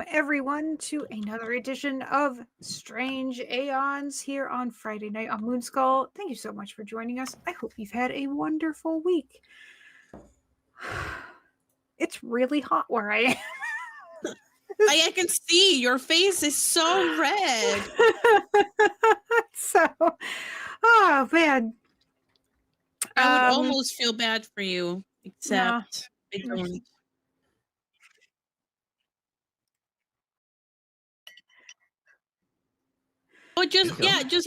welcome everyone to another edition of Strange Aeons here on Friday night on Moonskull. Thank you so much for joining us. I hope you've had a wonderful week. It's really hot where I am. I can see your face is so red. So, oh man. I would almost feel bad for you, except I don't. Oh, just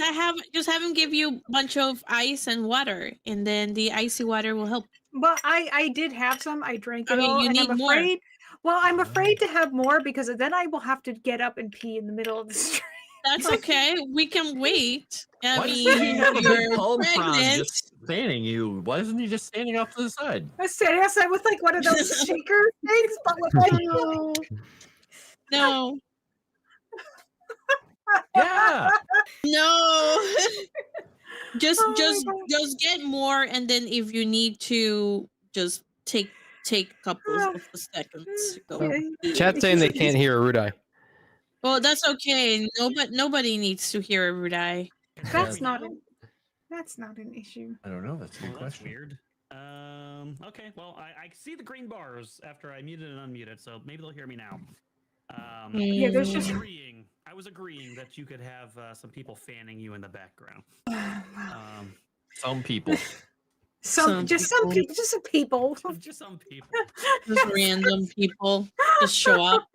have him give you a bunch of ice and water, and then the icy water will help. Well, I did have some. I drank it I mean, all, you and need I'm more. afraid. Well, I'm afraid to have more because then I will have to get up and pee in the middle of the street. That's okay. We can wait. Why doesn't he have a big you're palm frond pregnant. just fanning you? Why isn't he just standing off to the side? I said outside with like one of those shaker things, but with like No. Yeah. No. just my God. get more, and then if you need to, just take a couple of seconds to go. Chat's saying they can't hear Arudai. Well, that's okay. Nobody needs to hear a rude eye. That's not an issue. I don't know. That's a good That's question. weird. Okay, well, I see the green bars after I muted and unmuted, so maybe they'll hear me now. Yeah, there's just I was agreeing that you could have some people fanning you in the background. Some people. Some people. Just some people. Just random people just show up.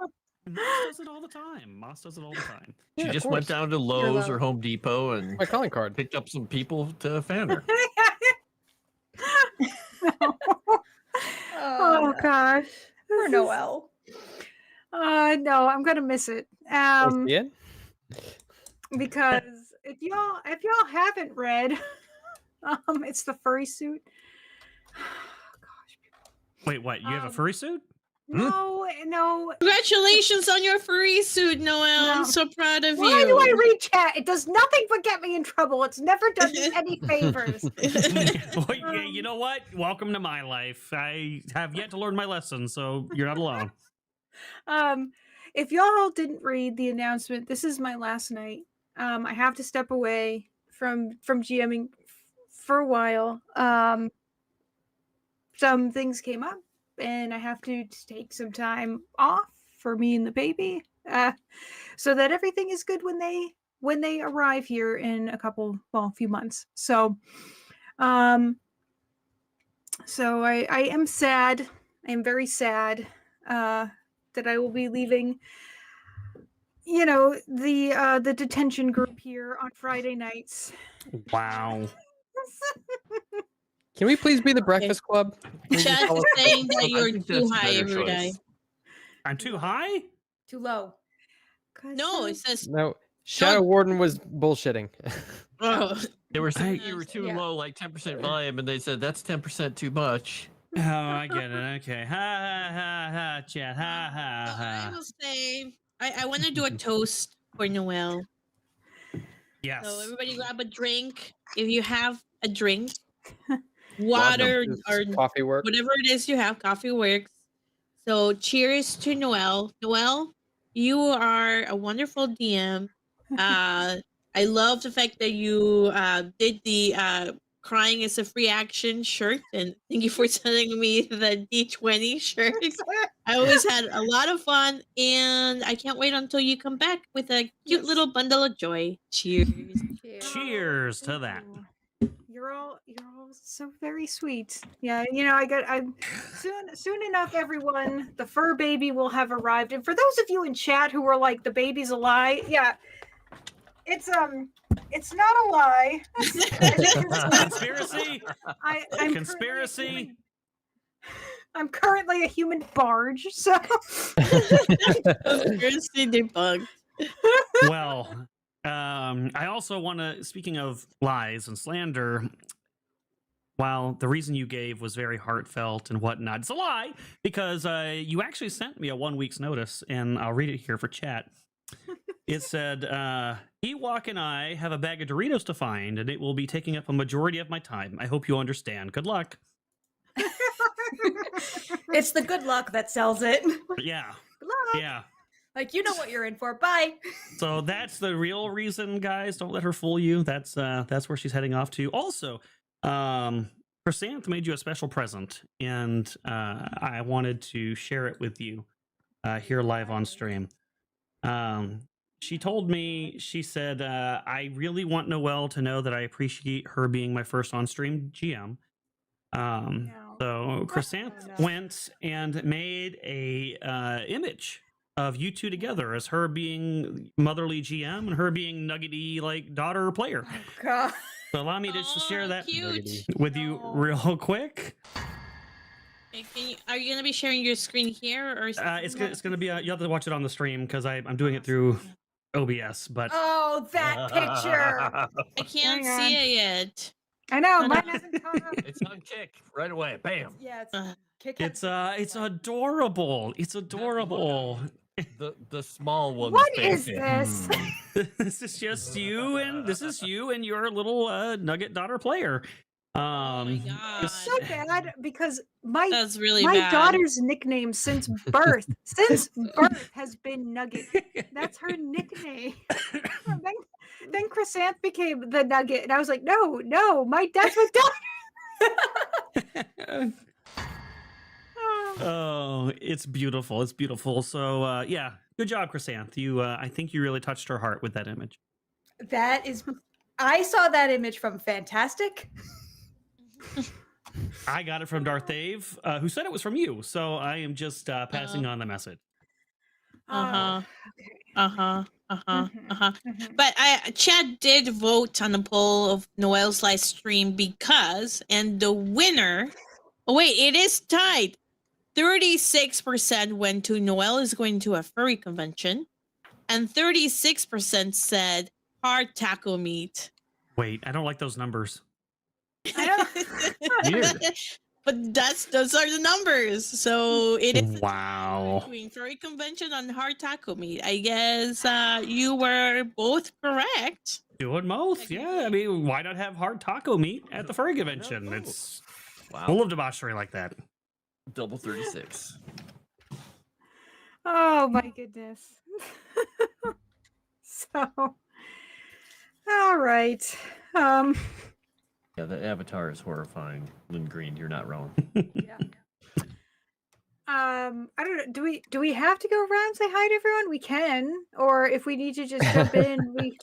Moss does it all the time. She Yeah, just of went course. down to Lowe's or Home Depot and My calling card. picked up some people to fan her. Oh gosh. Poor Noelle. No, I'm gonna miss it. Yeah. Because if y'all haven't read, it's the furry suit. Wait, what? You have a furry suit? No. Congratulations on your furry suit, Noelle. No. I'm so proud of Why you. do I read chat? It does nothing but get me in trouble. It's never done me any favors. Well, yeah, you know what? Welcome to my life. I have yet to learn my lesson, so you're not alone. If y'all didn't read the announcement, this is my last night. I have to step away from GMing for a while. Some things came up, and I have to take some time off for me and the baby, so that everything is good when they arrive here in a few months. So, so I am sad. I am very sad that I will be leaving. You know, the detention group here on Friday nights. Wow. Can we please be the Breakfast Club? Chat is saying that I you're think too that's a high, better rude eye. choice. I'm too high? Too low. No, it says No. Shadow Warden was bullshitting. oh, They were saying you were too Yeah. low, like 10% volume, and they said that's 10% too much. Oh, I get it. Okay. Ha ha ha ha, chat. Ha ha I ha. will say I want to do a toast for Noelle. Yes. So everybody grab a drink. If you have a drink, water or Coffee work. whatever it is you have, coffee works. So cheers to Noelle. Noelle, you are a wonderful DM. I love the fact that you did the crying is a free action shirt, and thank you for sending me the D20 shirt. I always had a lot of fun, and I can't wait until you come back with a cute little bundle of joy. Cheers. Cheers to that. You're all so very sweet. Yeah, you know, I'm soon enough, everyone, the fur baby will have arrived. And for those of you in chat who were like, the baby's a lie, yeah, it's not a lie. Conspiracy. I'm Conspiracy. I'm currently a human barge, so Conspiracy debunked. Well, I also want to, speaking of lies and slander, while the reason you gave was very heartfelt and whatnot, it's a lie because you actually sent me a 1 week's notice, and I'll read it here for chat. It said, Ewok and I have a bag of Doritos to find, and it will be taking up a majority of my time. I hope you understand. Good luck. It's the good luck that sells it. Yeah. Good luck. Yeah. Like, you know what you're in for. Bye. So that's the real reason, guys. Don't let her fool you. That's where she's heading off to. Also, Chrysanth made you a special present, and I wanted to share it with you here live on stream. She told me, she said, I really want Noelle to know that I appreciate her being my first on-stream GM. So Chrysanth went and made a image of you two together as her being motherly GM and her being nuggety like daughter player. Oh, God. So allow me to just share that Cute. with you real quick. Okay, are you gonna be sharing your screen here, or It's gonna be you have to watch it on the stream because I'm doing it through OBS. But Oh, that picture. I can't Hang see it yet. I know mine hasn't come up. It's on kick right away. Bam. Yeah, it's Uh, it's adorable. It's adorable. The small one. What is this? This is just you and your little nugget daughter player. oh my god, So bad because my that's really my bad. daughter's nickname since birth has been Nugget. That's her nickname. then Chrysanth became the Nugget, and I was like, no, that's my daughter. Oh, it's beautiful. It's beautiful. So yeah, good job, Chrysanth. You I think you really touched her heart with that image. That is, I saw that image from Fantastic. I got it from Darth Dave, who said it was from you. So I am just passing on the message. Uh-huh. Okay. Uh-huh. Uh-huh. Mhm, Uh-huh. mhm. But Chad did vote on the poll of Noelle's live stream because, and the winner, oh wait, it is tied. 36% went to Noelle is going to a furry convention, and 36% said hard taco meat. Wait, I don't like those numbers. Weird. But those are the numbers. So it is Wow. between furry convention and hard taco meat. I guess you were both correct. Doing both. Yeah. I mean, why not have hard taco meat at the furry convention? It's full Wow. of debauchery like that. Double 36. Oh my goodness. So, all right. Yeah, the avatar is horrifying. Lynn Green, you're not wrong. Yeah. I don't know. Do we have to go around and say hi to everyone? We can, or if we need to just jump in, we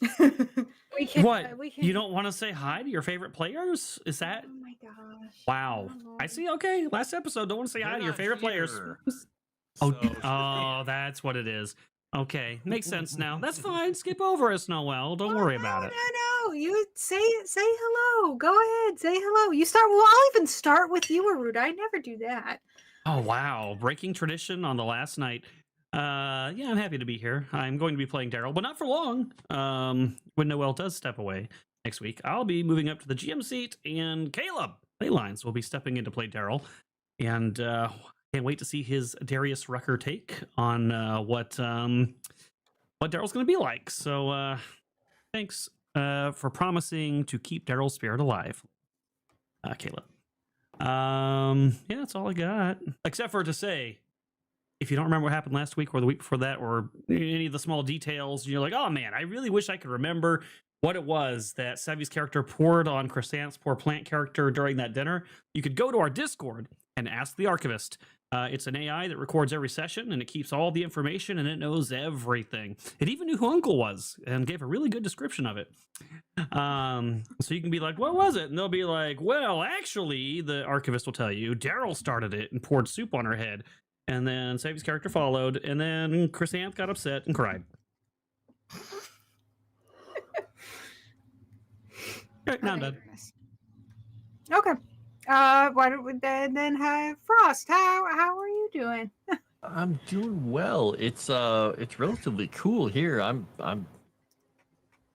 can. What? We can. You don't want to say hi to your favorite players? Is that? Oh my gosh. Wow. I see. Okay. Last episode, don't want to say hi to your favorite players. Oh, oh, that's what it is. Okay. Makes sense now. That's fine. Skip over us, Noelle. Don't worry about it. No. You say hello. Go ahead. Say hello. You start. Well, I'll even start with you, Aruda. I never do that. Oh, wow. Breaking tradition on the last night. Yeah, I'm happy to be here. I'm going to be playing Daryl, but not for long. When Noelle does step away next week, I'll be moving up to the GM seat, and Caleb Playlines will be stepping in to play Daryl. And can't wait to see his Darius Rucker take on what Daryl's going to be like. So thanks for promising to keep Daryl's spirit alive, Caleb. Yeah, that's all I got. Except for to say, if you don't remember what happened last week or the week before that, or any of the small details, you're like, oh man, I really wish I could remember what it was that Sevi's character poured on Chrysanth's poor plant character during that dinner. You could go to our Discord and ask the archivist. It's an AI that records every session, and it keeps all the information, and it knows everything. It even knew who Uncle was and gave a really good description of it. So you can be like, what was it? And they'll be like, well, actually, the archivist will tell you, Daryl started it and poured soup on her head. And then Sevi's character followed, and then Chrysanth got upset and cried. Okay, now I'm done. Okay. Why don't we then have Frost? How are you doing? I'm doing well. It's relatively cool here. I'm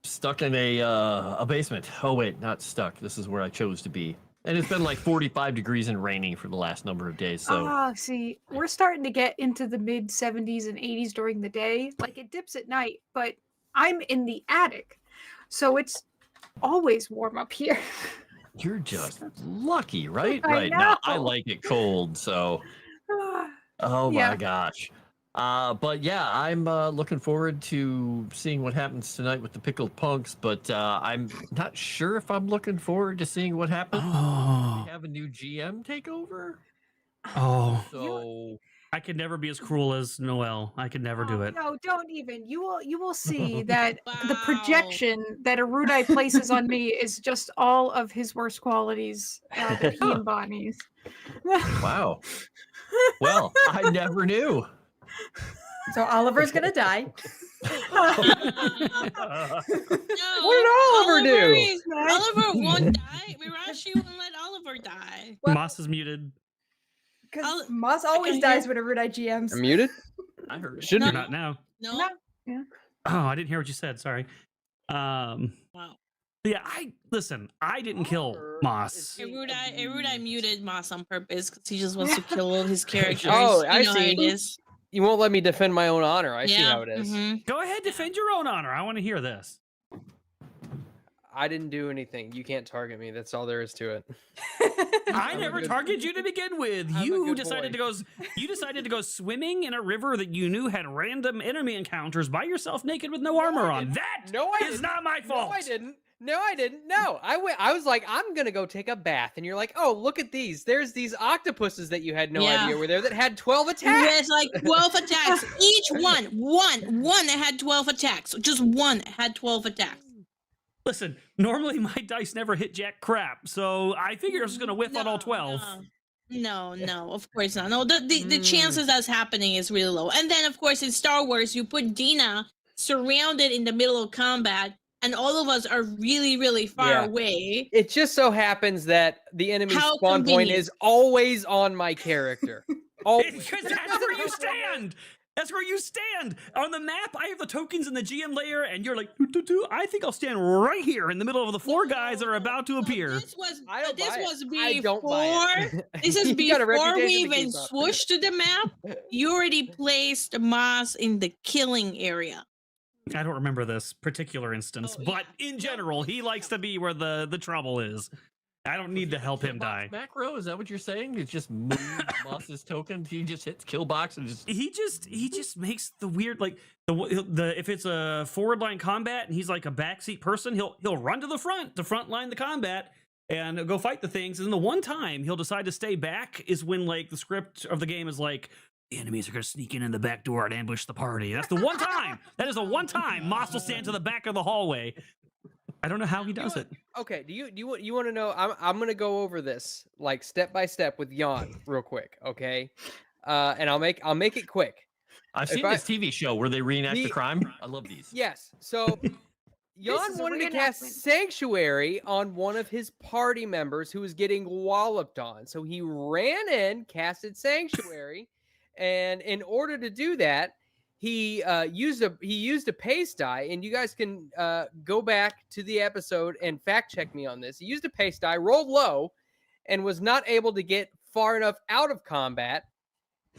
stuck in a basement. Oh wait, not stuck. This is where I chose to be. And it's been like 45 degrees and raining for the last number of days. So Oh, see, we're starting to get into the mid 70s and 80s during the day. Like it dips at night, but I'm in the attic, so it's always warm up here. you're just lucky, right? I Right now, I know. like it cold. So, oh my Yeah. gosh. But yeah, I'm looking forward to seeing what happens tonight with the pickled punks. But I'm not sure if I'm looking forward to seeing what happens. Oh, We have a new GM takeover. oh, So I could never be as cruel as Noel. I could never do it. No, don't even. You will see that the Wow. projection that Erudite places on me is just all of his worst qualities that he embodies. wow. Well, I never knew. So Oliver's gonna die. No, What did Oliver do? Oliver won't die. Mirashi won't let Oliver die. Well, Moss is muted. because Moss always can dies hear- when Erudite GMs. I'm muted. I heard it. Should You're be. not now. No. Oh, I didn't hear what you said. Sorry. Wow. Yeah, I didn't kill Moss. Erudite muted Moss on purpose because he just wants to kill all his characters. Oh, You I know how see. it is. You won't let me defend my own honor. I see Yeah, how it is. mhm. Go ahead, defend your own honor. I want to hear this. I didn't do anything. You can't target me. That's all there is to it. I I'm a never good- targeted you to begin with. I'm a You good decided boy. you decided to go swimming in a river that you knew had random enemy encounters by yourself, naked with no armor on. That No, I is didn't. not my fault. No, I didn't. No, I didn't. No, I was like, I'm gonna go take a bath, and you're like, oh, look at these. There's these octopuses that you had no Yeah. idea were there that had 12 attacks. There's like 12 attacks. Each one that had 12 attacks. Just one had 12 attacks. Listen, normally my dice never hit jack crap, so I figured I was gonna whiff on all 12. No, of course not. No, the Mm. chances that's happening is really low. And then, of course, in Star Wars, you put Dina surrounded in the middle of combat, and all of us are really, really far Yeah. away. It just so happens that the enemy How spawn point convenient. is always on my character. Always. Because that's where you stand. That's where you stand. On the map, I have the tokens in the GM layer, and you're like, "Doo-doo-doo." I think I'll stand right here in the middle of the four guys that are about to appear. This was I don't buy it. before. I don't buy it. This is You got a before we reputation to even keep up. switched to the map. You already placed Moss in the killing area. I don't remember this particular instance, Oh, but yeah. in general, he likes to be where the trouble is. I don't need to help him die. Macro, is that what you're saying? It's just move Moss's token. He just hits kill box and just. He just makes the weird, like the if it's a forward line combat and he's like a backseat person, he'll run to the front line the combat and go fight the things. And the one time he'll decide to stay back is when like the script of the game is like, the enemies are gonna sneak in the back door and ambush the party. That's the one time. That is the one time Moss will stand to the back of the hallway. I don't know how he does it. Okay, do you want to know? I'm gonna go over this like step by step with Jan real quick, okay? And I'll make it quick. I've If seen I- this TV show where they reenact the The- crime. I love these. Yes. So Jan is a wanted to cast reenactment. Sanctuary on one of his party members who was getting walloped on. So he ran in, casted Sanctuary, and in order to do that, he used a paste die. And you guys can go back to the episode and fact check me on this. He used a paste die, rolled low, and was not able to get far enough out of combat.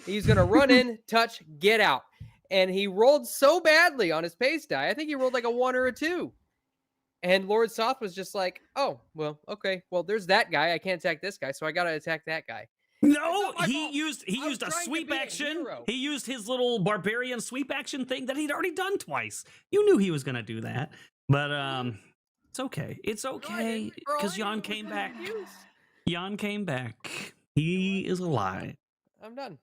He's gonna run in, touch, get out. And he rolled so badly on his pace die. I think he rolled like a 1 or a 2. And Lord Soth was just like, oh, well, okay. Well, there's that guy. I can't attack this guy, so I got to attack that guy. No, not my he fault. used I was a trying to sweep be a action. hero. He used his little barbarian sweep action thing that he'd already done twice. You knew he was gonna do that, but it's okay. It's okay because Jan came back. Jan came back. He is alive. I'm done.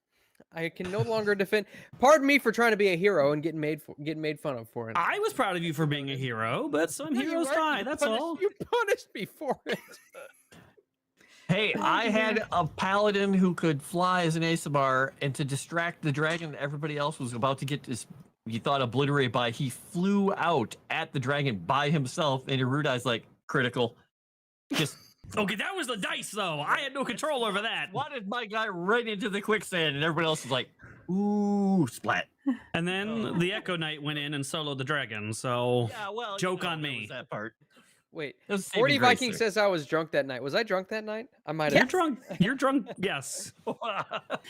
I can no longer defend. Pardon me for trying to be a hero and getting made fun of for it. I was proud of you for being a hero, but some No, you heroes weren't. die. You That's punished- all. You punished me for it. Hey, I had a paladin who could fly as an Asabar, and to distract the dragon that everybody else was about to get this, you thought, obliterated by, he flew out at the dragon by himself, and Erudai's like, critical. Just Okay, that was the dice though. I had no control over that. wanted my guy right into the quicksand, and everybody else was like, ooh, splat. And then the Echo Knight went in and soloed the dragon. So Yeah, well, Joke on there me. was that part. Wait, It was saving 40 grace Viking there. says I was drunk that night. Was I drunk that night? I might you're have. drunk. You're drunk. Yes.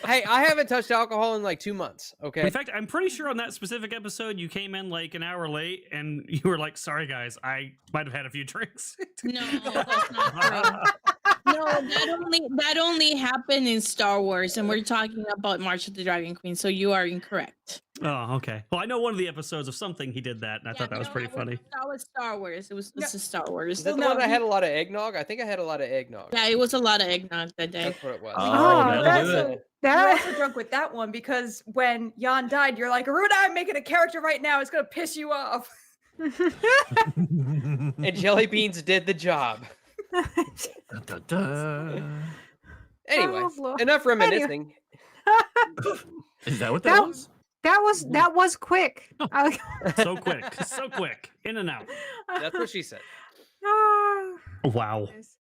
Hey, I haven't touched alcohol in like 2 months. Okay. In fact, I'm pretty sure on that specific episode, you came in like an hour late, and you were like, "Sorry, guys, I might have had a few drinks." No, that's not true. No, that only happened in Star Wars, and we're talking about March of the Dragon Queen. So you are incorrect. Oh, okay. Well, I know one of the episodes of something he did that, and I Yeah, thought that was no, pretty funny. That was Star Wars. It was No. just Star Wars. Is that the Well, one no, that he- had a lot of eggnog? I think I had a lot of eggnog. Yeah, it was a lot of eggnog that day. That's what it was. Oh, Oh, that'll do that's it. You're That also drunk with that one because when Jan died, you're like, Aruna, I'm making a character right now. It's gonna piss you off. And jelly beans did the job. Dun, dun, dun. Anyway, Oh, Lord. enough reminiscing. Is that what That- that was? that was quick. I- So quick, in and out. That's what she said. Oh, Wow. goodness.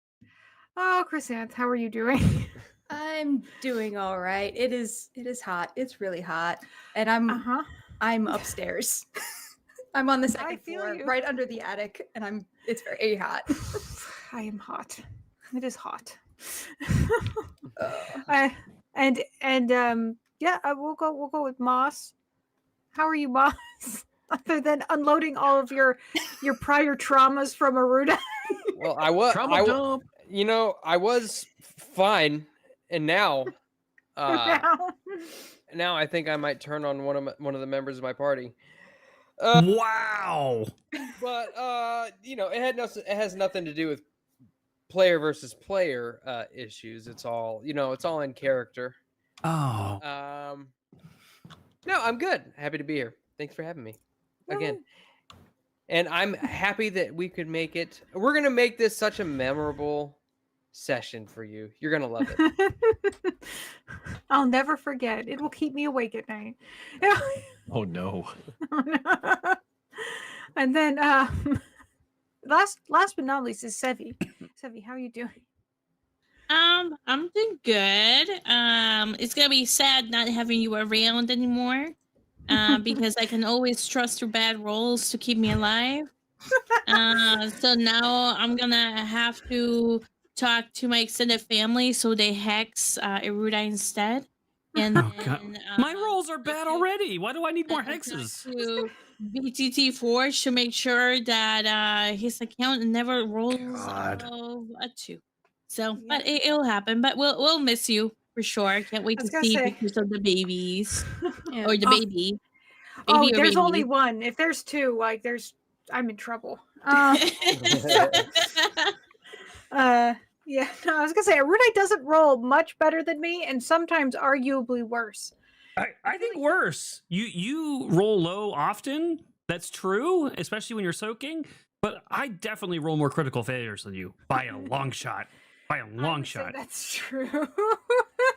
Oh, Chrysanth, how are you doing? I'm doing all right. It is hot. It's really hot. And I'm upstairs. I'm on the second feel floor, you. right under the attic, and it's very hot. I am hot. It is hot. Uh, We'll go with Moss. How are you, Moss? Other than unloading all of your prior traumas from Aruda. Well, I was, Trauma dump. I was fine, and now, now. now I think I might turn on one of the members of my party. Wow. But it has nothing to do with player versus player issues. It's all it's all in character. Oh. No, I'm good. Happy to be here. Thanks for having me again. And I'm happy that we could make it. We're gonna make this such a memorable session for you. You're gonna love it. I'll never forget. It will keep me awake at night. Oh no. And then last but not least is Sevi. Sevi, how are you doing? I'm doing good. It's gonna be sad not having you around anymore. Because I can always trust your bad rolls to keep me alive. So now I'm gonna have to talk to my extended family so they hex Eruda instead. And Oh, God. then, My rolls are bad already. Why do I need more and talk hexes? To BTT Forge to make sure that his account never rolls God. above a 2. So, but it'll happen. But we'll miss you for sure. Can't wait I was to gonna see say- pictures of the babies yeah. or the Oh. baby. Oh, Baby or there's only baby. one. If there's two, I'm in trouble. Yeah, no, I was gonna say Aruda doesn't roll much better than me, and sometimes arguably worse. I think worse. You roll low often. That's true, especially when you're soaking. But I definitely roll more critical failures than you by a long shot. By a I long would say shot. That's true.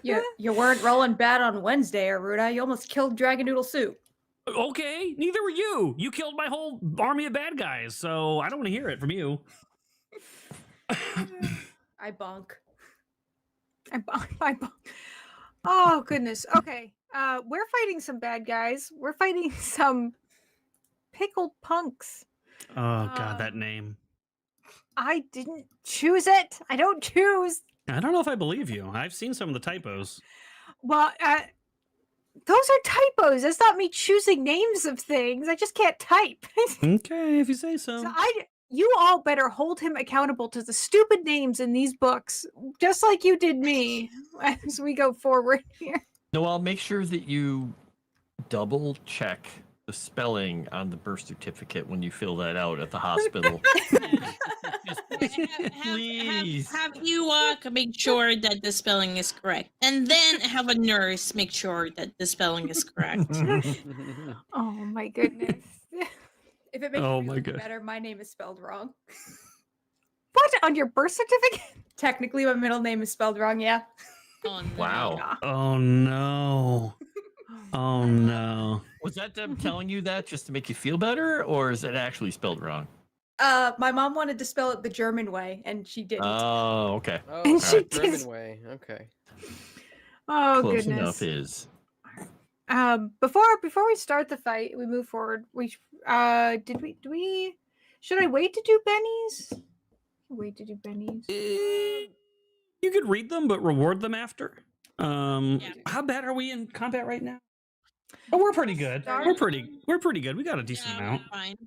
You weren't rolling bad on Wednesday, Aruda. You almost killed Dragon Noodle Soup. Okay, neither were you. You killed my whole army of bad guys, so I don't want to hear it from you. I bunk. I bonk. Oh goodness. Okay. We're fighting some bad guys. We're fighting some pickled punks. Oh God, that name. I didn't choose it. I don't choose. I don't know if I believe you. I've seen some of the typos. Well, those are typos. That's not me choosing names of things. I just can't type. Okay, if you say so. So you all better hold him accountable to the stupid names in these books, just like you did me as we go forward here. Noel, make sure that you double check the spelling on the birth certificate when you fill that out at the hospital. Please. Have Ewok make sure that the spelling is correct, and then have a nurse make sure that the spelling is correct. Oh my goodness. If it makes Oh you my feel God. better, my name is spelled wrong. What? On your birth certificate? Technically, my middle name is spelled wrong, yeah. Oh, no. Wow. Oh no. Oh no. Was that them telling you that just to make you feel better, or is it actually spelled wrong? My mom wanted to spell it the German way, and she didn't. Oh, okay. Oh, And she German did- way. Okay. Oh Close goodness. enough is. Before we start the fight, we move forward. Should I wait to do Benny's? Wait to do Benny's. You could read them, but reward them after. Yeah. How bad are we in combat right now? Oh, we're pretty good. We're pretty good. We got a decent Yeah, amount. fine.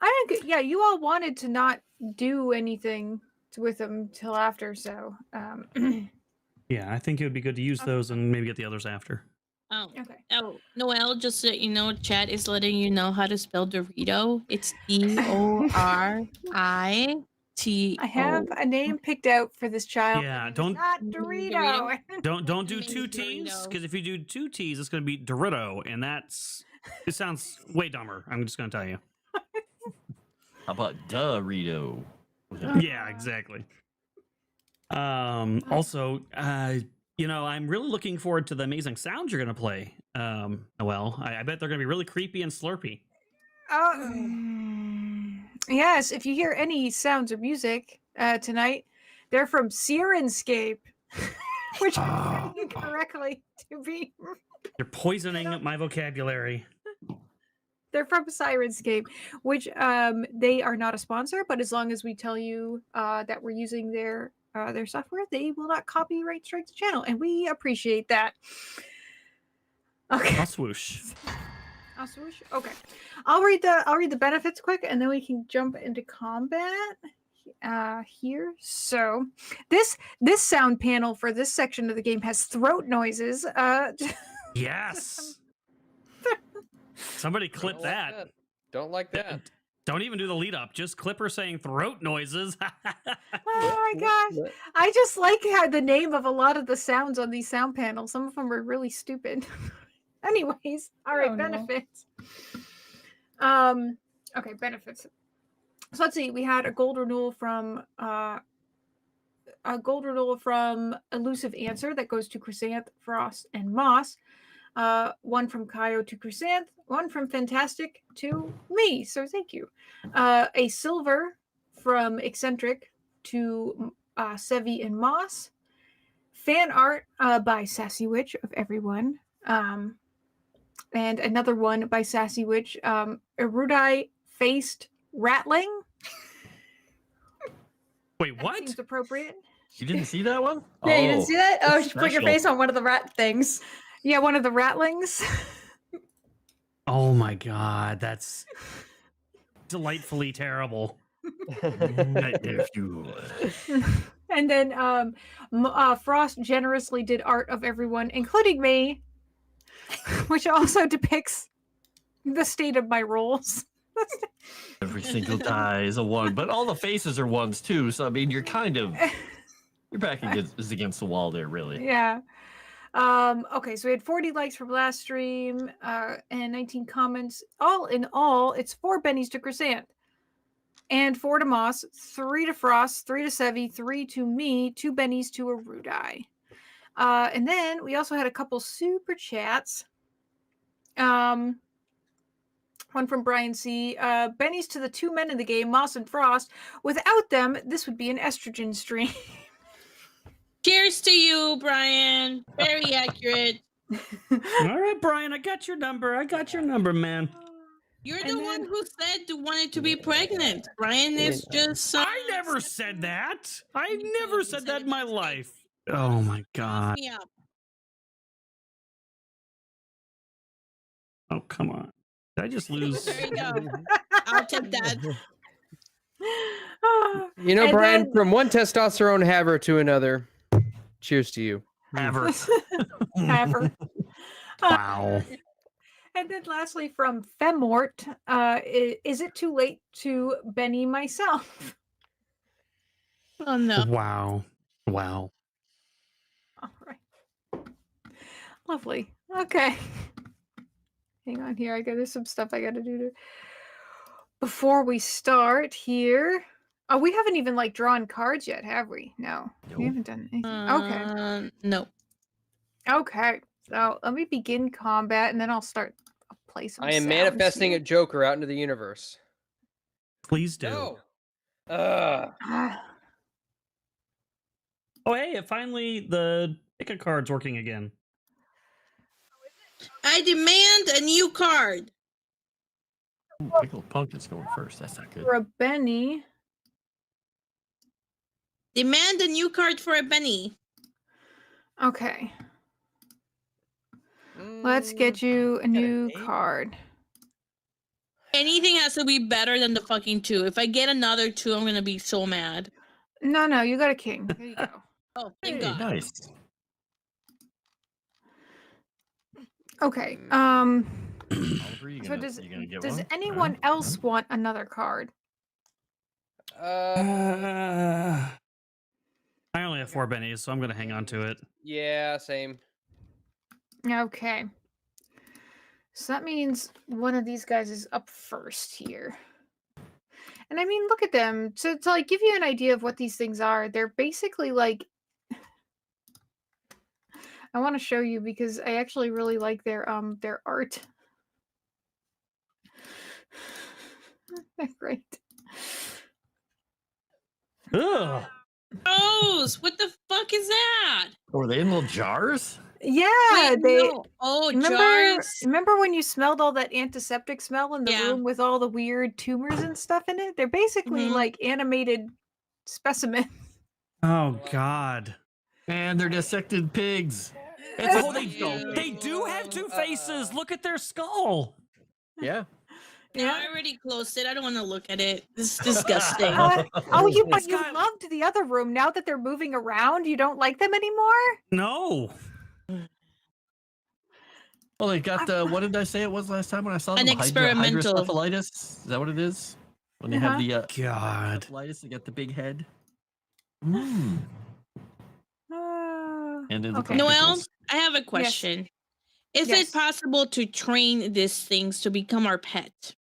I don't. Yeah, you all wanted to not do anything with them till after. So, Yeah, I think it would be good to use Okay. those and maybe get the others after. Oh, okay. oh, Noel, just so you know, chat is letting you know how to spell Dorito. It's DORITO. I have a name picked out for this child. Yeah, and it is don't- not Dorito. Don't do Maybe two T's, Dorito. because if you do two T's, it's going to be Dorito, and it sounds way dumber. I'm just going to tell you. How about Dorito? Yeah, exactly. Also, I'm really looking forward to the amazing sounds you're going to play, Noel. I bet they're going to be really creepy and slurpy. Yes, if you hear any sounds or music tonight, they're from Sirenscape, which I'm saying correctly to be. You're poisoning my vocabulary. They're from Sirenscape, which they are not a sponsor, but as long as we tell you that we're using their software, they will not copyright strike the channel, and we appreciate that. Okay. I'll swoosh. I'll swoosh. Okay, I'll read the benefits quick, and then we can jump into combat here. So, this sound panel for this section of the game has throat noises. Yes. Somebody clip that. Don't like that. Don't even do the lead up. Just clip her saying throat noises. Oh my gosh! I just like how the name of a lot of the sounds on these sound panels. Some of them are really stupid. Anyways, all right, Oh, no. benefits. Okay, benefits. So let's see. We had a gold renewal from Elusive Answer that goes to Chrysanth, Frost, and Moss. One from Kaio to Chrysanth. One from Fantastic to me. So thank you. A silver from Eccentric to Sevi and Moss. Fan art by Sassy Witch of everyone. And another one by Sassy Witch, Erudite Faced Rattling. Wait, That what? seems appropriate. You didn't see that one? Yeah, you didn't see that? Oh, that's you put your special. face on one of the rat things. Yeah, one of the rattlings. Oh my god, that's delightfully terrible. And then Frost generously did art of everyone, including me, which also depicts the state of my rolls. Every single die is a one, but all the faces are ones too. So I mean, you're back against the wall there, really. Yeah. Okay, so we had 40 likes from last stream and 19 comments. All in all, it's 4 bennies to Chrysanth, and 4 to Moss, 3 to Frost, 3 to Sevi, 3 to me, 2 bennies to Erudite. And then we also had a couple super chats. One from Brian C. Bennies to the 2 men in the game, Moss and Frost. Without them, this would be an estrogen stream. Cheers to you, Brian. Very accurate. All right, Brian, I got your number, man. You're And the then- one who said you wanted to be pregnant. Brian is just. I never said that. I've never said that in my life. Oh my god. Me up. Oh, come on. Did I just lose? There you go. I'll take that. You know, And Brian, then- from one testosterone haver to another, cheers to you. Ever. Ever. Wow. And then lastly from Femort, is it too late to Benny myself? Oh no. Wow. Wow. All right. Lovely. Okay. Hang on here. There's some stuff I gotta do before we start here. Oh, we haven't even drawn cards yet, have we? No. Nope. We haven't done anything. Okay. No. Okay. So let me begin combat and then I'll play some I am sounds manifesting here. a Joker out into the universe. Please do. No. Ah. Oh, hey, finally the pick a card's working again. I demand a new card. Pickled Pumpkin's going first. That's not good. For a Benny. Demand a new card for a Benny. Okay. Let's get you a new card. Anything has to be better than the fucking 2. If I get another 2, I'm gonna be so mad. No, you got a king. There you go. Oh, thank Hey, God. nice. Okay. Oliver, you So gonna, does you gonna get does one? anyone else want another card? I only have 4 bennies, so I'm going to hang on to it. Yeah, same. Okay. So that means one of these guys is up first here. And I mean, look at them. To like give you an idea of what these things are, they're basically like I want to show you because I actually really like their art. They're great. Ugh. Gross! What the fuck is that? Were they in little jars? Yeah, Wait, they no. Oh, remember jars. remember when you smelled all that antiseptic smell in the Yeah. room with all the weird tumors and stuff in it? They're basically Mhm. like animated specimens. Oh, God. And they're dissected pigs. It's Oh, a they, skull. they do have 2 faces. Look at their skull. Yeah. No, I already closed it. I don't want to look at it. This is disgusting. But It's you got- loved the other room. Now that they're moving around, you don't like them anymore? No. Well, they got the. What did I say it was last time when I saw An them? experimental. Hydrocephalitis. Is that what it is? When they have the God. cephalitis, they got the big head. Mm. And then the Okay. Noelle, tentacles. I have a question. Is Yes. it possible to train these things to become our pet?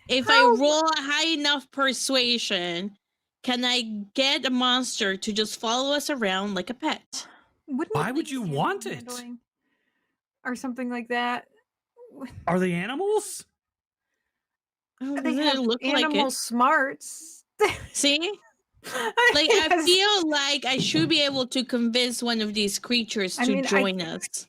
If I How- roll a high enough persuasion, can I get a monster to just follow us around like a pet? Wouldn't Why it would be you animal want it? handling? Or something like that. Are they animals? Oh, They doesn't have it look animal like smarts. it? See? Like, I Yes. feel like I should be able to convince one of these creatures I to mean, join us.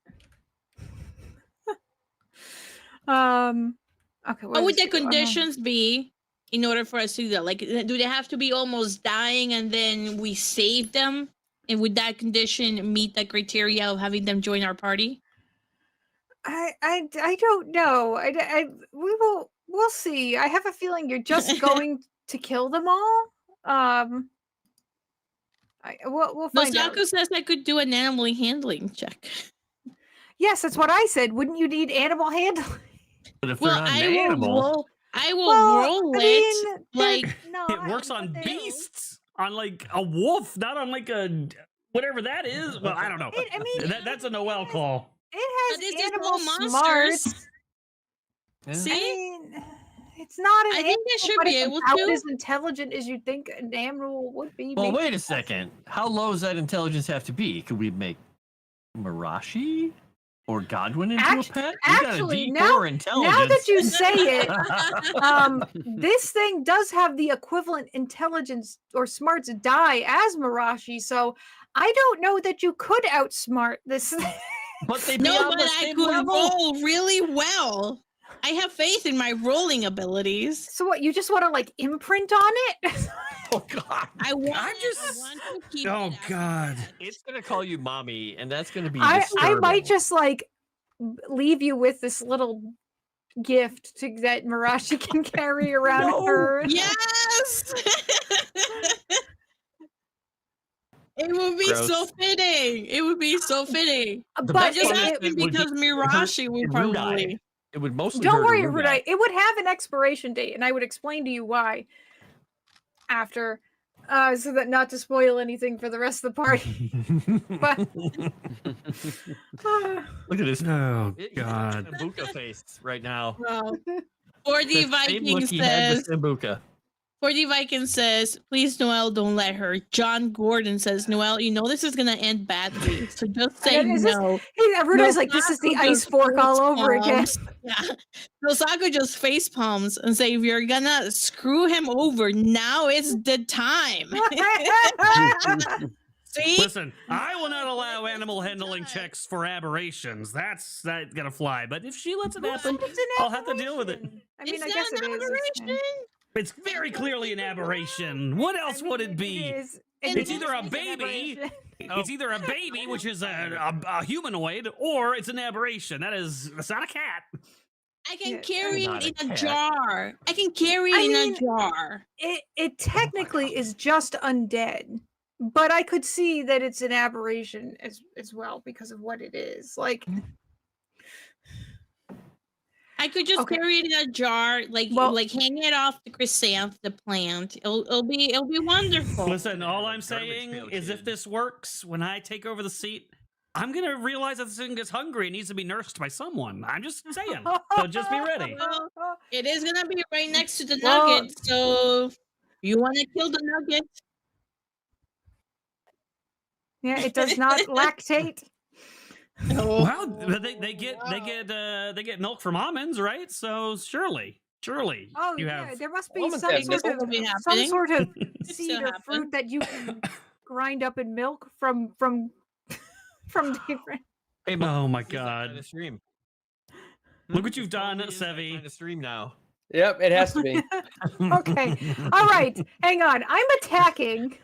Okay. What would the is this? conditions be in order for us to do that? Like, do they have to be almost dying and then we save them? And would that condition meet the criteria of having them join our party? I don't know. We'll see. I have a feeling you're just going to kill them all. We'll find out. Nosako says I could do an animal handling check. Yes, that's what I said. Wouldn't you need animal handling? But if Well, they're not I an will animal, roll. I will Well, roll I it. mean, they're Like, not, It works but on they're- beasts, on like a wolf, not on like a whatever that is. Well, I don't know. I mean, That's a Noel call. But it this has is animal all monsters. smarts. Yeah. See? I mean, it's not an I think animal, they should but be it's able about to. as intelligent as you'd think an animal would be. well, maybe. wait a second. How low does that intelligence have to be? Could we make Mirashi or Godwin into a pet? We got a actually, D4 now intelligence. that you say it, this thing does have the equivalent intelligence or smarts die as Mirashi, so I don't know that you could outsmart this thing. But they be No, on but the I same could level. roll really well. I have faith in my rolling abilities. So what? You just want to like imprint on it? Oh God! I want, I'm just- I want to keep Oh, it as a God. pet. It's gonna call you mommy, and that's gonna be I disturbing. might just like leave you with this little gift that Mirashi can carry around No. her. Yes! It would be so Gross. fitting. It would be so fitting. The But best Just part is asking it would be because Mirashi would Rudai. probably. It would mostly don't hurt worry, Rudai. Rudai. It would have an expiration date, and I would explain to you why after, so that not to spoil anything for the rest of the party. But Look at this. Oh, It- God. Sambuca face right now. Well, For the The same Viking look he had says, with Sambuca. For the Viking says, please, Noelle, don't let her. John Gordon says, Noelle, you know this is gonna end badly, so just say then is this- no. Rudai's like, this is the Nosako ice just fork all over again. facepalms. Yeah. Nosako just face palms and say, if you're gonna screw him over, now is the time. See? Listen, I will not allow animal handling checks for aberrations. That's not gonna fly. But if she lets it happen, It's an I'll have to deal with it. aberration. I mean, It's I not guess an it is. aberration. It's very clearly an aberration. What else would it be? is. It's It either a is an baby. aberration. It's either a baby, which is a humanoid, or it's an aberration. That's not a cat. I can Yeah, carry not it a in a cat. jar. I can carry I it in mean, a jar. It technically is just undead, but I could see that it's an aberration as well because of what it is. Like, I could just Okay. carry it in a jar, Well- like hang it off the chrysanth, the plant. It'll be wonderful. Listen, all have a I'm garbage saying pail is if kid. this works, when I take over the seat, I'm gonna realize that this thing gets hungry and needs to be nursed by someone. I'm just saying. So just be ready. Well, it is gonna be right next to the Well- nugget, so you want to kill the nugget? yeah, it does not lactate. Well, but they get milk from almonds, right? So surely Oh you yeah, have. there must be Almonds some have sort nipples. of Will be some happening. sort of It's seed still or fruit happen. that you can grind up in milk from different. Hey, Mo, Oh my this is that kind god! of stream. Look what you've This done, totally is that Sevi. kind of stream now. Yep, it has to be. Okay. All right, hang on. I'm attacking.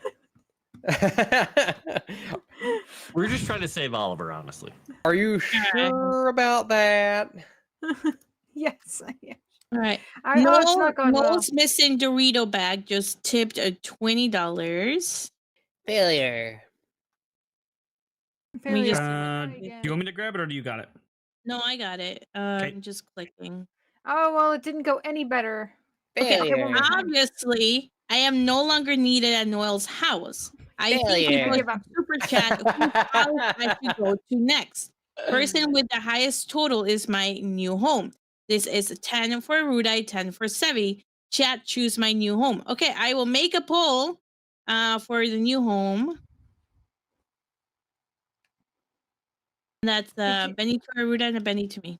We're just trying to save Oliver, honestly. Are you sure about that? Yes, I am. All right. I know it's not going well. Noel's missing Dorito bag just tipped $20. Failure. Let me just- Failure. Do Try again. you want me to grab it or do you got it? No, I got it. Okay. I'm just clicking. Oh well, it didn't go any better. Okay, Failure. one more time. Obviously, I am no longer needed at Noel's house. I think Failure. people Give up. super chat whose house I should go to next. Person with the highest total is my new home. This is 10 for Rudai, 10 for Sevi. Chat, choose my new home. Okay, I will make a poll for the new home. That's Did you- Benny to Aruda and a Benny to me.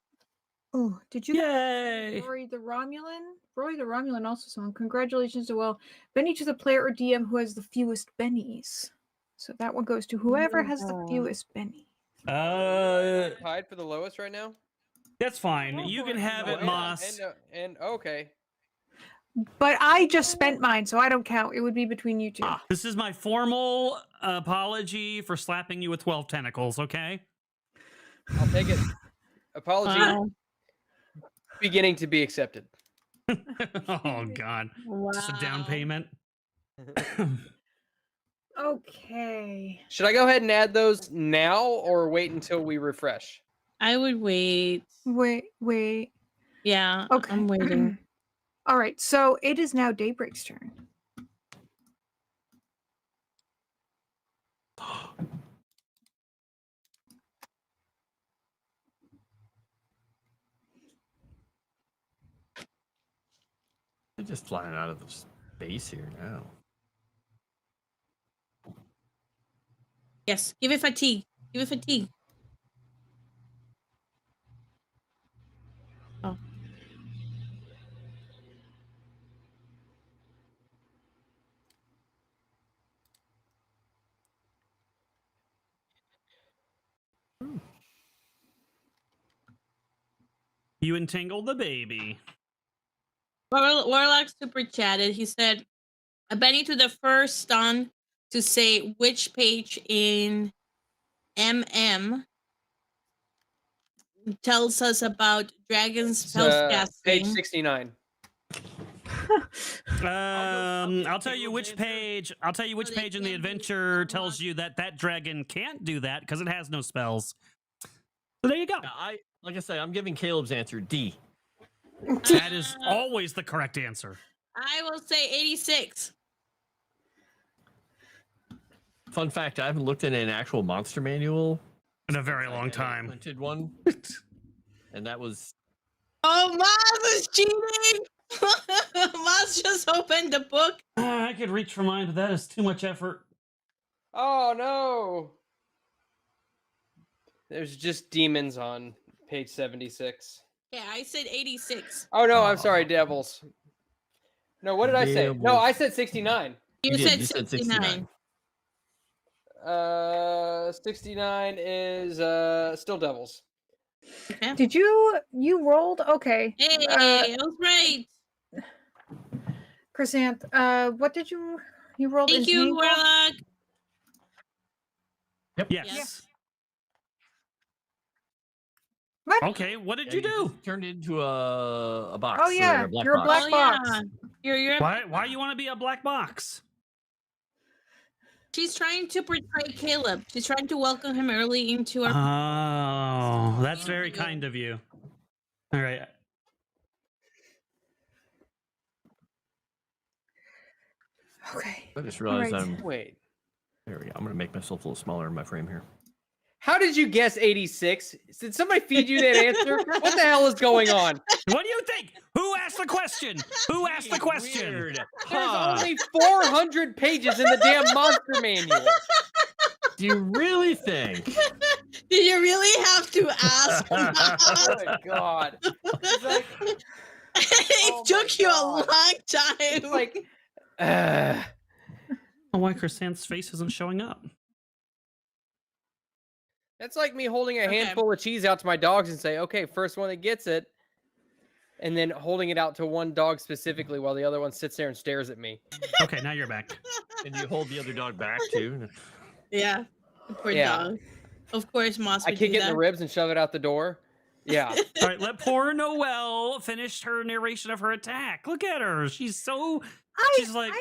Oh, did you? Yay! Rory the Romulan? Rory the Romulan also song. Congratulations to Benny to the player or DM who has the fewest bennies. So that one goes to whoever has the Yeah. fewest bennies. Tied for the lowest right now. That's fine. Go You for can it. have Oh, it, yeah, Moss. And okay. But I just spent mine, so I don't count. It would be between you two. This is my formal apology for slapping you with 12 tentacles, okay? I'll take it. Apology Wow. beginning to be accepted. Oh, God. Just a down Wow. payment. Okay. Should I go ahead and add those now or wait until we refresh? I would wait. Wait. Yeah, Okay. I'm waiting. All right, so it is now Daybreak's turn. They're just flying out of the space here now. Yes, give it fatigue. Give it fatigue. Oh. You entangled the baby. Warlock super chatted. He said, "A Benny to the first stun to say which page in MM tells us about dragon's spellcasting." Page 69. I'll tell you which page. I'll tell you which they page in the can't do adventure spell tells you that that dragon can't do that because it has no spells. So there you go. Yeah, like I said, I'm giving Caleb's answer D. That is always the correct answer. I will say 86. Fun fact: I haven't looked at an actual monster manual In a very I long had a time. printed one, and that was Oh, Maz is cheating! Maz just opened the book. I could reach for mine, but that is too much effort. Oh no. There's just demons on page 76. Yeah, I said 86. Oh no, I'm Oh. sorry, devils. No, what did I say? No, Devils. I said 69. You did, said you said 69. 69 is still devils. Okay. Did you rolled? Okay. Hey, I was right. Chrysanth, what did you rolled? Thank you, Entangle? Warlock. Yes. Yes. Okay, what did Yeah, you do? just turned into a box. Oh, yeah, or a black you're a box. black box. You're Why you want to be a black box? She's trying to portray Caleb. She's trying to welcome him early into our. Oh, that's very kind of you. All right. Okay. I just realized Alright. Wait. There we go. I'm gonna make myself a little smaller in my frame here. How did you guess 86? Did somebody feed you that answer? What the hell is going on? What do you think? Who asked the question? Who asked the question? Weird. There's Huh. only 400 pages in the damn monster manual. Do you really think? Did you really have to ask? Oh my god. It's like, It Oh took my you a God. long time. it's like Oh, why Chrysanth's face isn't showing up? that's like me holding a Okay. handful of cheese out to my dogs and say, okay, first one that gets it. And then holding it out to one dog specifically while the other one sits there and stares at me. Okay, now you're back. And you hold the other dog back too. Yeah. The poor Yeah. dog. Of course, Moss I would kick do it in the that. ribs and shove it out the door. Yeah. All right, let poor Noelle finish her narration of her attack. Look at her. She's so. She's like.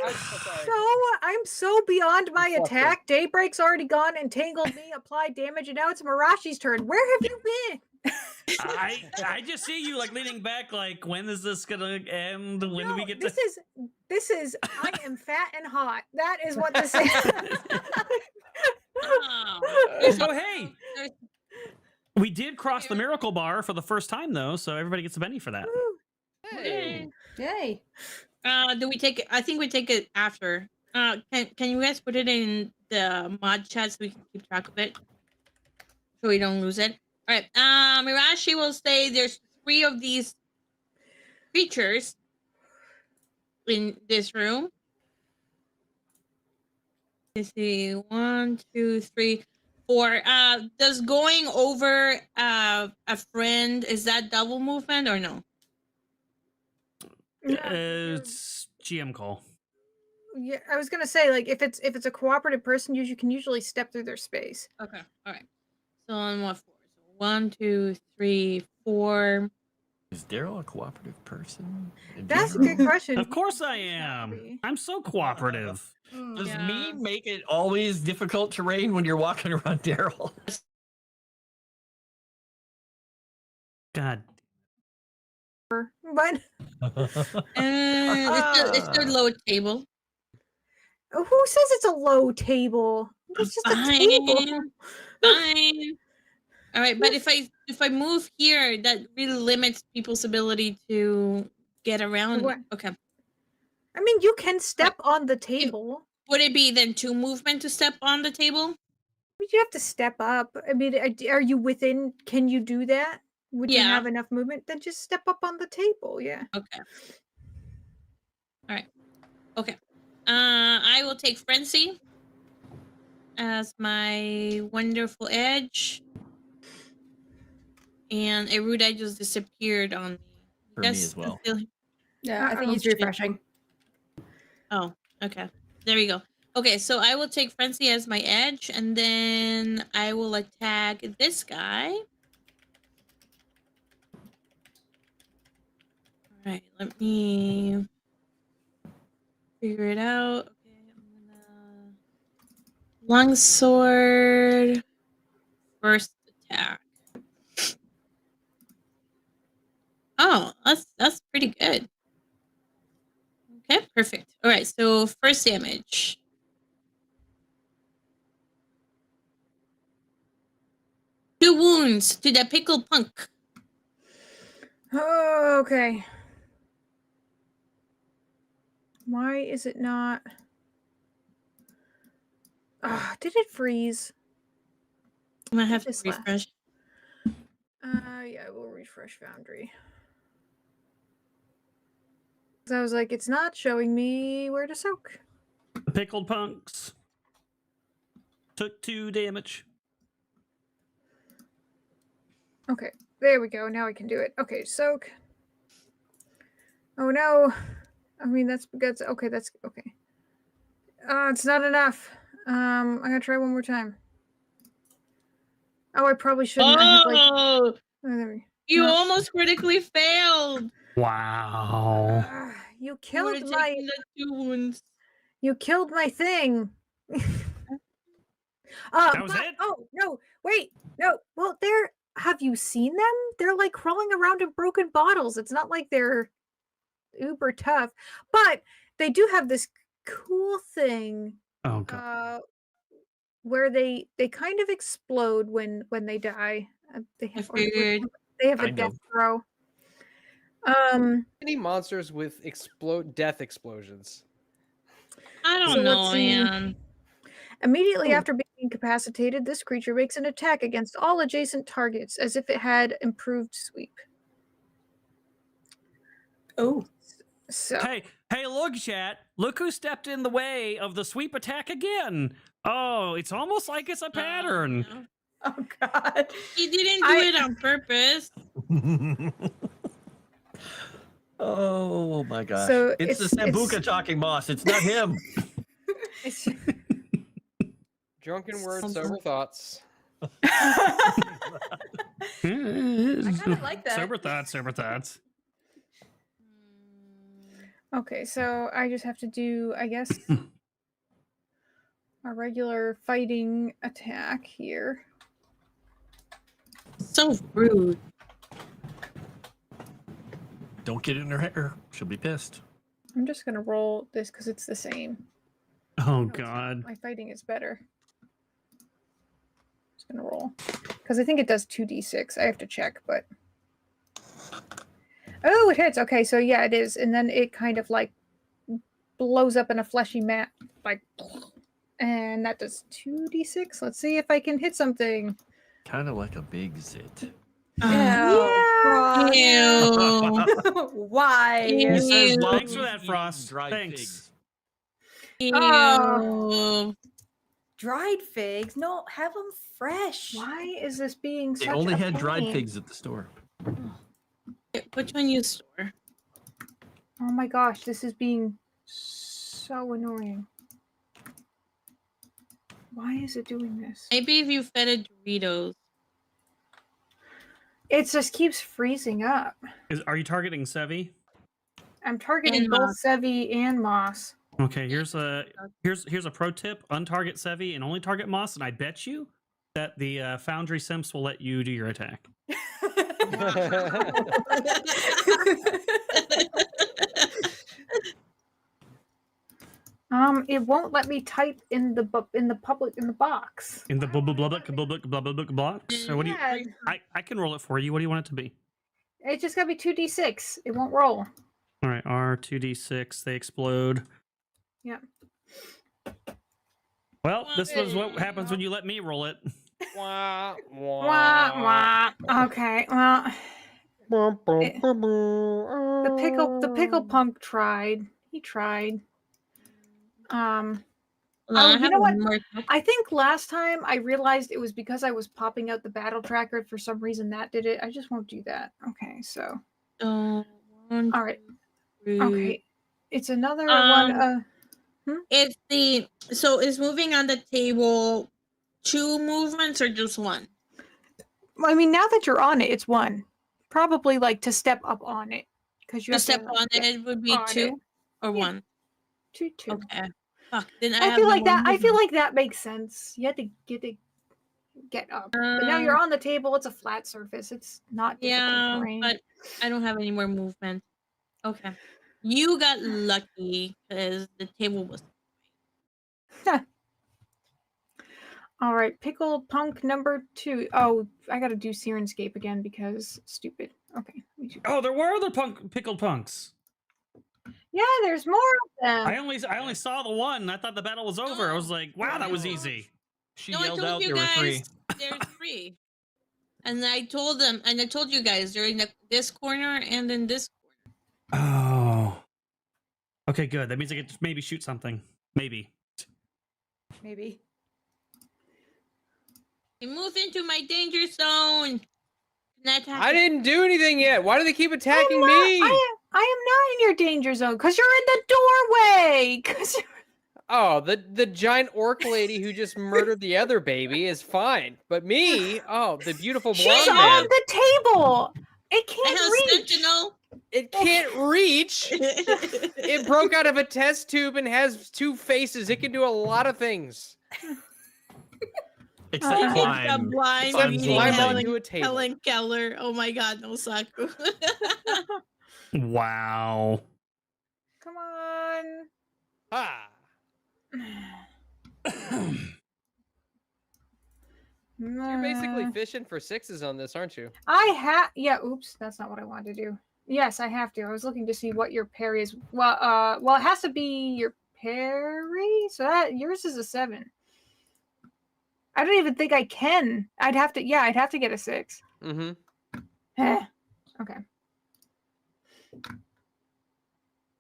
I'm so beyond my Fuck her. attack. Daybreak's already gone, entangled me, applied damage, and now it's Mirashi's turn. Where have you been? I just see you like leaning back, like, when is this gonna end? When do we get to? This is I am fat and hot. That is what this is. Oh. So hey, we did cross the miracle bar for the first time though, so everybody gets a Benny for that. Hey. Yay. Do we take it? I think we take it after. Can you guys put it in the mod chat so we can keep track of it, so we don't lose it? All right. Mirashi will say there's 3 of these creatures in this room. Let's see, 1, 2, 3, 4. Does going over a friend, is that double movement or no? It's GM call. Yeah, I was gonna say, like, if it's a cooperative person, you can usually step through their space. Okay. All right. So on what 4? So 1, 2, 3, 4. Is Daryl a cooperative person? in That's a general? good question. Of course I am. I'm so cooperative. Does Yeah. me make it always difficult terrain when you're walking around Daryl? God. But It's a low table. who says it's a low table? It's just a table. Fine. All right, but if I move here, that really limits people's ability to get around. What? Okay. I mean, you can step on the table. Would it be then 2 movement to step on the table? But you have to step up. I mean, are you within? Can you do that? Would you Yeah. have enough movement? Then just step up on the table. Yeah. Okay. All right. Okay. I will take Frenzy as my wonderful edge. And a rude edge just disappeared on me. For me as well. Yeah, I think Uh-oh. he's refreshing. Oh, okay. There we go. Okay, so I will take Frenzy as my edge, and then I will attack this guy. Alright, let me figure it out. Okay, I'm gonna longsword first attack. Oh, that's pretty good. Okay, perfect. All right, so first damage. Two wounds to the pickle punk. Oh, okay. Why is it not? Did it freeze? I'm gonna have to Just left. refresh. Yeah, we'll refresh Foundry. 'Cause I was like, it's not showing me where to soak. The pickled punks took 2 damage. Okay, there we go. Now I can do it. Okay, soak. Oh no. I mean, that's okay. That's okay. It's not enough. I'm gonna try one more time. Oh, I probably shouldn't. I have, like, Oh, You almost critically failed. Wow. You You would killed have my. taken the 2 wounds. You killed my thing. That was but- it? Oh no! Wait, no. Well, they're. Have you seen them? They're like crawling around in broken bottles. It's not like they're uber tough, but they do have this cool thing Oh god. where they kind of explode when they die. They have figured. they have a Kind death of. throw. Any monsters with death explosions? I don't So let's know, see. man. Immediately Ooh. after being incapacitated, this creature makes an attack against all adjacent targets as if it had improved sweep. Oh. So Hey, look, chat. Look who stepped in the way of the sweep attack again. Oh, it's almost like it's a pattern. No. Oh God. He didn't do it on purpose. Oh my gosh. So it's the it's- Sambuca talking boss. It's not him. it's, Drunken words, sober thoughts. I kinda like that. Sober thoughts. okay, so I just have to do, I guess, a regular fighting attack here. So rude. Don't get in her hair. She'll be pissed. I'm just gonna roll this because it's the same. Oh No, it's not. god. My fighting is better. Just gonna roll because I think it does 2d6. I have to check, but oh, it hits. Okay, so yeah, it is, and then it kind of like blows up in a fleshy mat, like, and that does 2d6. Let's see if I can hit something. Kind of like a big zit. Yeah. Ew. Why? Ew. says Ew. Thanks for that, Eating Frost. dried Thanks. figs. Ew. Oh. Dried figs? No, have them fresh. Why is this being They such only a had dried pain? pigs at the store. Which one you store? Oh my gosh, this is being so annoying. Why is it doing this? Maybe if you fed it Doritos. It just keeps freezing up. Are you targeting Sevi? I'm targeting And both Moss. Sevi and Moss. Okay, here's a pro tip: untarget Sevi and only target Moss. And I bet you that the Foundry Simps will let you do your attack. It won't let me type in the box. In the box. So what do you? Yeah, I can roll it for you. What do you want it to be? it just gotta be 2d6. It won't roll. All right, R2D6. They explode. Yep. Well, this was what happens when you let me roll it. Wah, Wah, wah. Okay, well, the pickle punk tried. He tried. You know what? I think last time I realized it was because I was popping out the battle tracker. For some reason that did it. I just won't do that. Okay, so One, all right. two, Okay, it's another one. If so is moving on the table 2 movements or just 1? I mean, now that you're on it, it's 1. Probably like to step up on it because you To have step to on get it would be on 2 it. or Yeah. 1. 2. Okay. Fuck. Then I I have feel no like more that. I feel movement. like that makes sense. You had to get up, but now you're on the table. It's a flat surface. It's not difficult Yeah, terrain. but I don't have any more movement. Okay. You got lucky because the table was. All right, pickle punk number 2. Oh, I got to do Sirenscape again because stupid. Okay. let me do- Oh, there were other pickled punks. Yeah, there's more of them. I only saw the one. I thought the battle was over. I was like, wow, that was easy. She No, I yelled told out you there were 3. guys there's 3. And I told them, and I told you guys they're in this corner and in this corner. Oh. Okay, good. That means I get to maybe shoot something. Maybe. Maybe. You move into my danger zone. I didn't do anything yet. Why do they keep attacking I me? am not in your danger zone because you're in the doorway. Oh, the giant orc lady who just murdered the other baby is fine, but me, oh, the beautiful She's blonde on man, the table. It I can't have reach. sentinel. it can't reach. It broke out of a test tube and has 2 faces. It can do a lot of things. Except It's climb. blind Except reading climb Helen- onto a table. Helen Keller. Oh my god, no Saku. Wow. Come on. Ah. You're basically fishing for 6s on this, aren't you? Yeah, oops, that's not what I wanted to do. Yes, I have to. I was looking to see what your parry is. Well, it has to be your parry. So yours is a 7. I don't even think I can. I'd have to get a 6. Mm-hmm. Okay.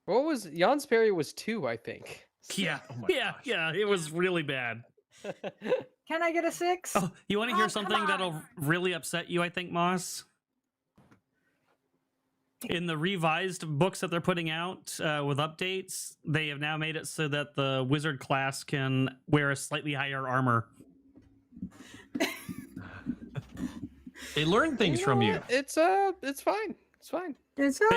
What was Jan's parry was 2, I think. Yeah. Oh my yeah. gosh. Yeah. It was really bad. Can I get a 6? Oh, you want to Oh, hear come something that'll on. really upset you, I think, Moss? In the revised books that they're putting out with updates, they have now made it so that the wizard class can wear a slightly higher armor. They learn things from you. It's fine. It's fine.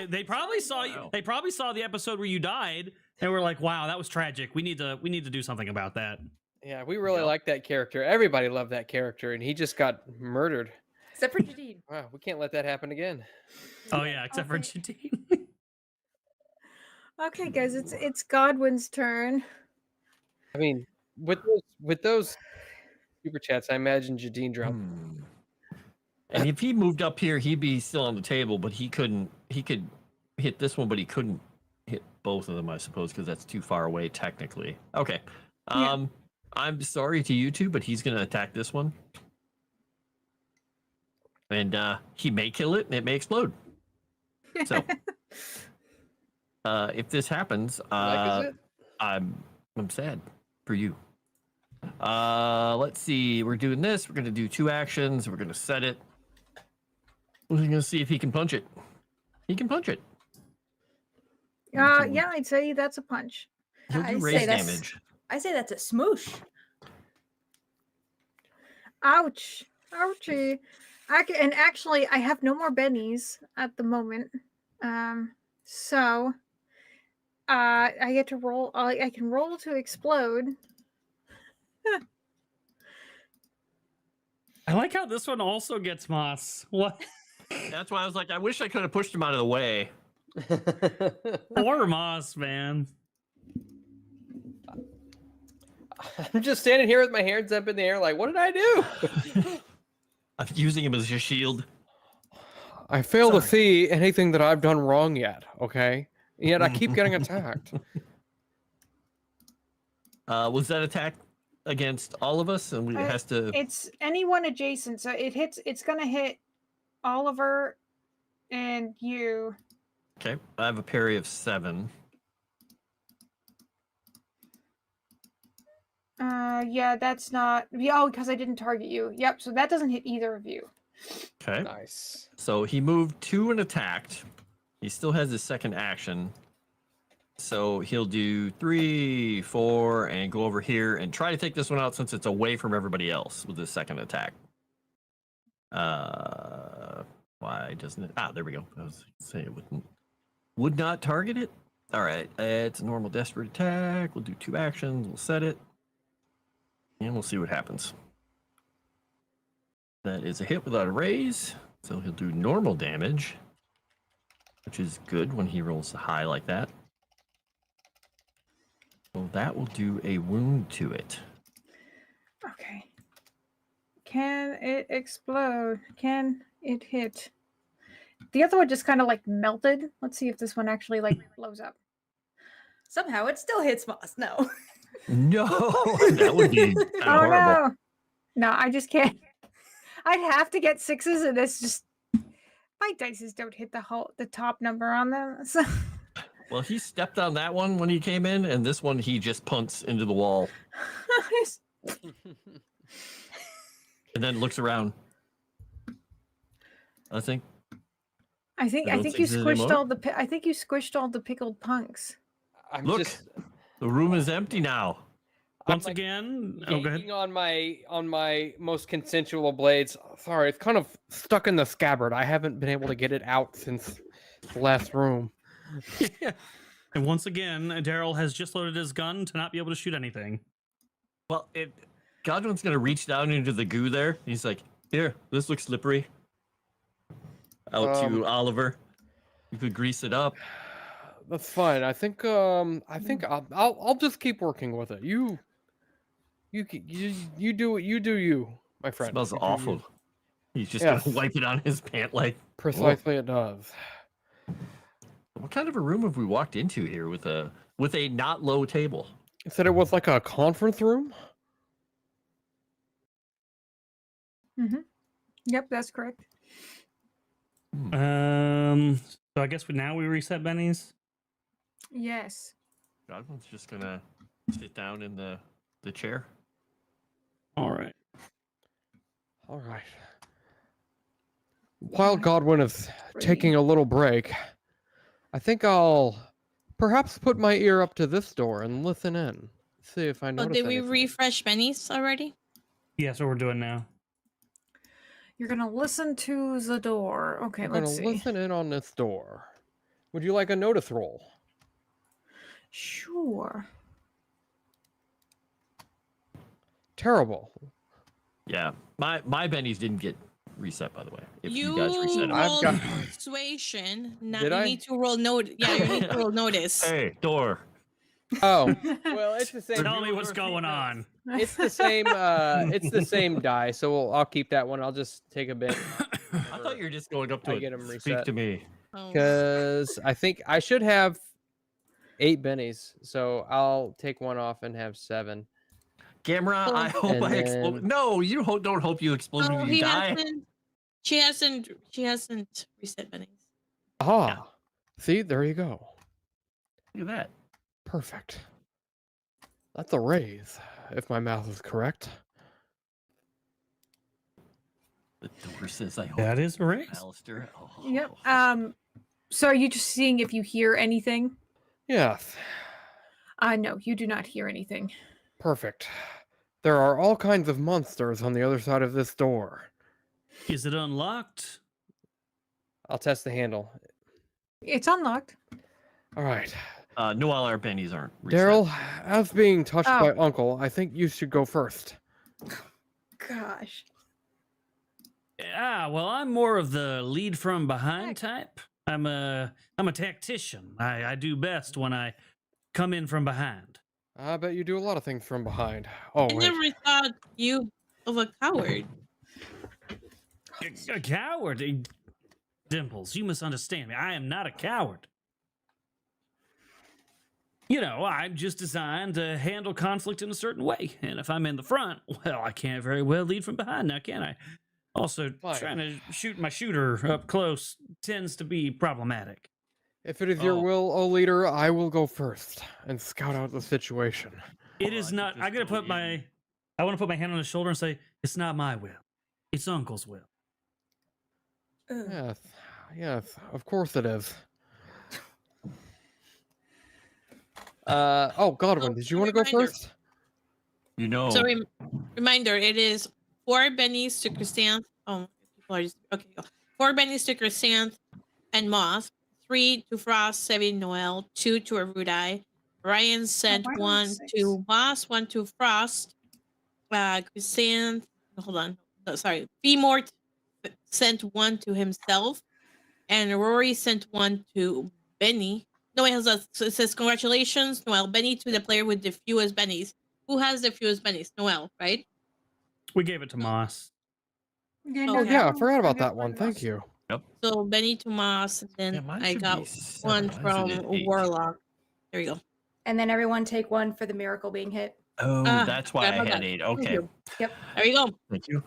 They probably saw you. Wow. They probably saw the episode where you died, and were like, "Wow, that was tragic. We need to do something about that." Yeah, we really Yep. like that character. Everybody loved that character, and he just got murdered. Except for Jadine. Wow, we can't let that happen again. Oh yeah, except for Okay. Jadine. Okay, guys, it's Godwin's turn. I mean, with those super chats, I imagine Jadine dropped. And if he moved up here, he'd be still on the table, but he couldn't. He could hit this one, but he couldn't hit both of them, I suppose, because that's too far away technically. Okay. Yeah. I'm sorry to you two, but he's gonna attack this one. And he may kill it and it may explode. So if this happens, Like, is it? I'm sad for you. Let's see. We're doing this. We're gonna do 2 actions. We're gonna set it. We're gonna see if he can punch it. He can punch it. Yeah, I'd say that's a punch. He'll I do say raise that's- damage. I say that's a smoosh. Ouch. Ouchie. And actually, I have no more bennies at the moment. So I get to roll. I can roll to explode. I like how this one also gets Moss. What? That's why I was like, I wish I could have pushed him out of the way. Poor Moss, man. I'm just standing here with my hands up in the air, like, what did I do? I'm using him as a shield. I fail to see anything that I've done wrong yet. Okay, yet I keep getting attacked. Was that attack against all of us? And it has to. It's anyone adjacent, so it hits. It's gonna hit Oliver and you. Okay, I have a parry of 7. Yeah, that's not. Oh, because I didn't target you. Yep. So that doesn't hit either of you. Okay. Nice. So he moved 2 and attacked. He still has his second action. So he'll do 3, 4, and go over here and try to take this one out since it's away from everybody else with his second attack. Why doesn't it? There we go. I was saying it would not target it. All right, it's a normal desperate attack. We'll do 2 actions. We'll set it, and we'll see what happens. That is a hit without a raise, so he'll do normal damage, which is good when he rolls high like that. So that will do a wound to it. Okay. Can it explode? Can it hit? The other one just kind of like melted. Let's see if this one actually like blows up. Somehow it still hits Moss. No. No, that would be Oh horrible. no. No, I just can't. I'd have to get 6s and it's just my dices don't hit the top number on them. So Well, he stepped on that one when he came in, and this one he just punts into the wall and then looks around. I think I think don't you think there's squished anymore. all the I think you squished all the pickled punks. I'm Look. just The room is empty now. Once I'm, again, go ahead. yanking on my most consensual blades. Sorry, it's kind of stuck in the scabbard. I haven't been able to get it out since the last room. And once again, Daryl has just loaded his gun to not be able to shoot anything. Well, Godwin's gonna reach down into the goo there. He's like, "Here, this looks slippery." Out to Oliver. You could grease it up. That's fine. I think I'll just keep working with it. You do what you do, you, my friend. Smells You do awful. you. He's just Yes. gonna wipe it on his pant leg. Precisely, it does. What kind of a room have we walked into here with a not low table? You said it was like a conference room. Yep, that's correct. So I guess now we reset Benny's. Yes. Godwin's just gonna sit down in the chair. All right. All right. While Godwin is taking a little break, I think I'll perhaps put my ear up to this door and listen in. See if I Oh, notice did we anything. refresh Benny's already? Yeah, that's what we're doing now. You're gonna listen to the door. Okay, I'm let's gonna see. listen in on this door. Would you like a notice roll? Sure. Terrible. Yeah, my bennies didn't get reset, by the way. If you, You guys reset them. I've rolled got- persuasion. Now Did you I? need to roll notice. Yeah, you need to roll notice. Hey, door. Oh, well, it's the same. Tell me what's going on. It's the same. It's the same die, so I'll keep that one. I'll just take a bit. I thought you were just going up to I it. get 'em Speak reset. to me. Oh. Because I think I should have 8 bennies, so I'll take one off and have 7. Gamera, Oh. I hope And I explode. then- No, you don't hope you explode No, when he you die. hasn't. She hasn't reset Benny's. Ah, see, there you go. Look at that. Perfect. That's a raise, if my math is correct. The door says, "I hope." That is a raise. Alistair. Oh. Yep. So are you just seeing if you hear anything? Yes, No, you do not hear anything. perfect. There are all kinds of monsters on the other side of this door. Is it unlocked? I'll test the handle. It's unlocked. All right. Noel, our bennies aren't reset. Daryl, as being touched Oh. by Uncle, I think you should go first. Gosh. Yeah, well, I'm more of the lead from behind type. I'm a tactician. I do best when I come in from behind. I bet you do a lot of things from behind. Oh, I wait. never thought you of a coward. A coward? Dimples, you misunderstand me. I am not a coward. You know, I'm just designed to handle conflict in a certain way. And if I'm in the front, well, I can't very well lead from behind now, can I? Also, Fine. trying to shoot my shooter up close tends to be problematic. If it is your Oh. will, O leader, I will go first and scout out the situation. It Oh, is I could not. just I gotta go put my. in. I want to put my hand on his shoulder and say, "It's not my will. It's Uncle's will." Ugh. Yes, yes, of course it is. Oh, Godwin, Oh, did you want to go reminder. first? You know. So reminder, it is 4 bennies to Chrysanth. Oh, people are just okay. Go. 4 bennies to Chrysanth and Moth. 3 to Frost, 7 Noel, 2 to Arudai. Ryan sent why don't 1 6? to Moss, 1 to Frost. Chrysanth. Hold on. No, sorry. Femort sent 1 to himself, and Rory sent 1 to Benny. No, it says congratulations, Noel. Benny to the player with the fewest bennies. Who has the fewest bennies? Noel, right? We gave it to Moss. Oh, Okay. yeah, I forgot about that one. Thank you. So Benny to Moss, and then Yeah, mine I should got be 7. one Why is from it at 8? Warlock. There you go. And then everyone take one for the miracle being hit. Oh, Ah, that's why I forgot had about 8. Thank Okay. you. Yep. There you go. Thank you.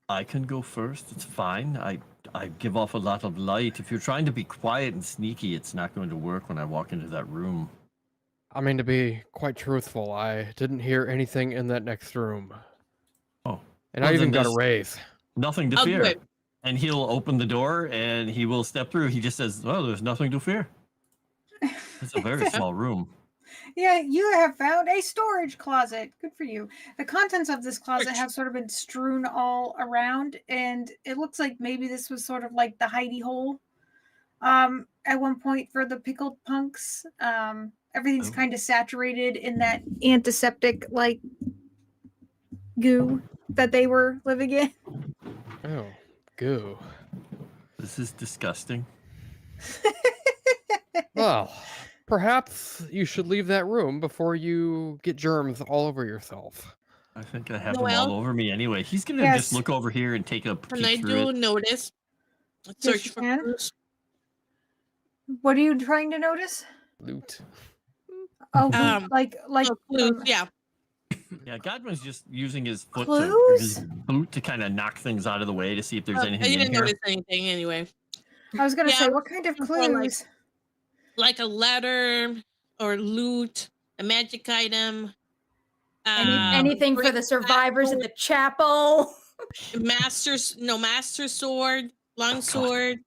I can go first. It's fine. I give off a lot of light. If you're trying to be quiet and sneaky, it's not going to work when I walk into that room. I mean, to be quite truthful, I didn't hear anything in that next room. Oh. And I Well, even then got a this- raise. Nothing to I'll fear. do it. And he'll open the door and he will step through. He just says, "Well, there's nothing to fear." It's a very small room. Yeah, you have found a storage closet. Good for you. The contents of this closet have sort of been strewn all around, and it looks like maybe this was sort of like the hidey hole at one point for the pickled punks. Everything's kind of saturated in that antiseptic like goo that they were living in. Oh, goo. This is disgusting. Well, perhaps you should leave that room before you get germs all over yourself. I think I have them Noel? all over me anyway. He's gonna Yes. just look over here and take a Can I peek through do it. notice? Yes, Search you for can. clues. What are you trying to notice? Loot. Oh, like Oh, clues, yeah. Yeah, Godwin's just using his foot Clues? his boot to kind of knock things out of the way to see if there's I anything in didn't here. notice anything anyway. I was gonna Yeah, say, what kind of looking for, like, clues? Like a ladder or loot, a magic item. Anything for the great survivors at battle, the chapel. master sword, long sword.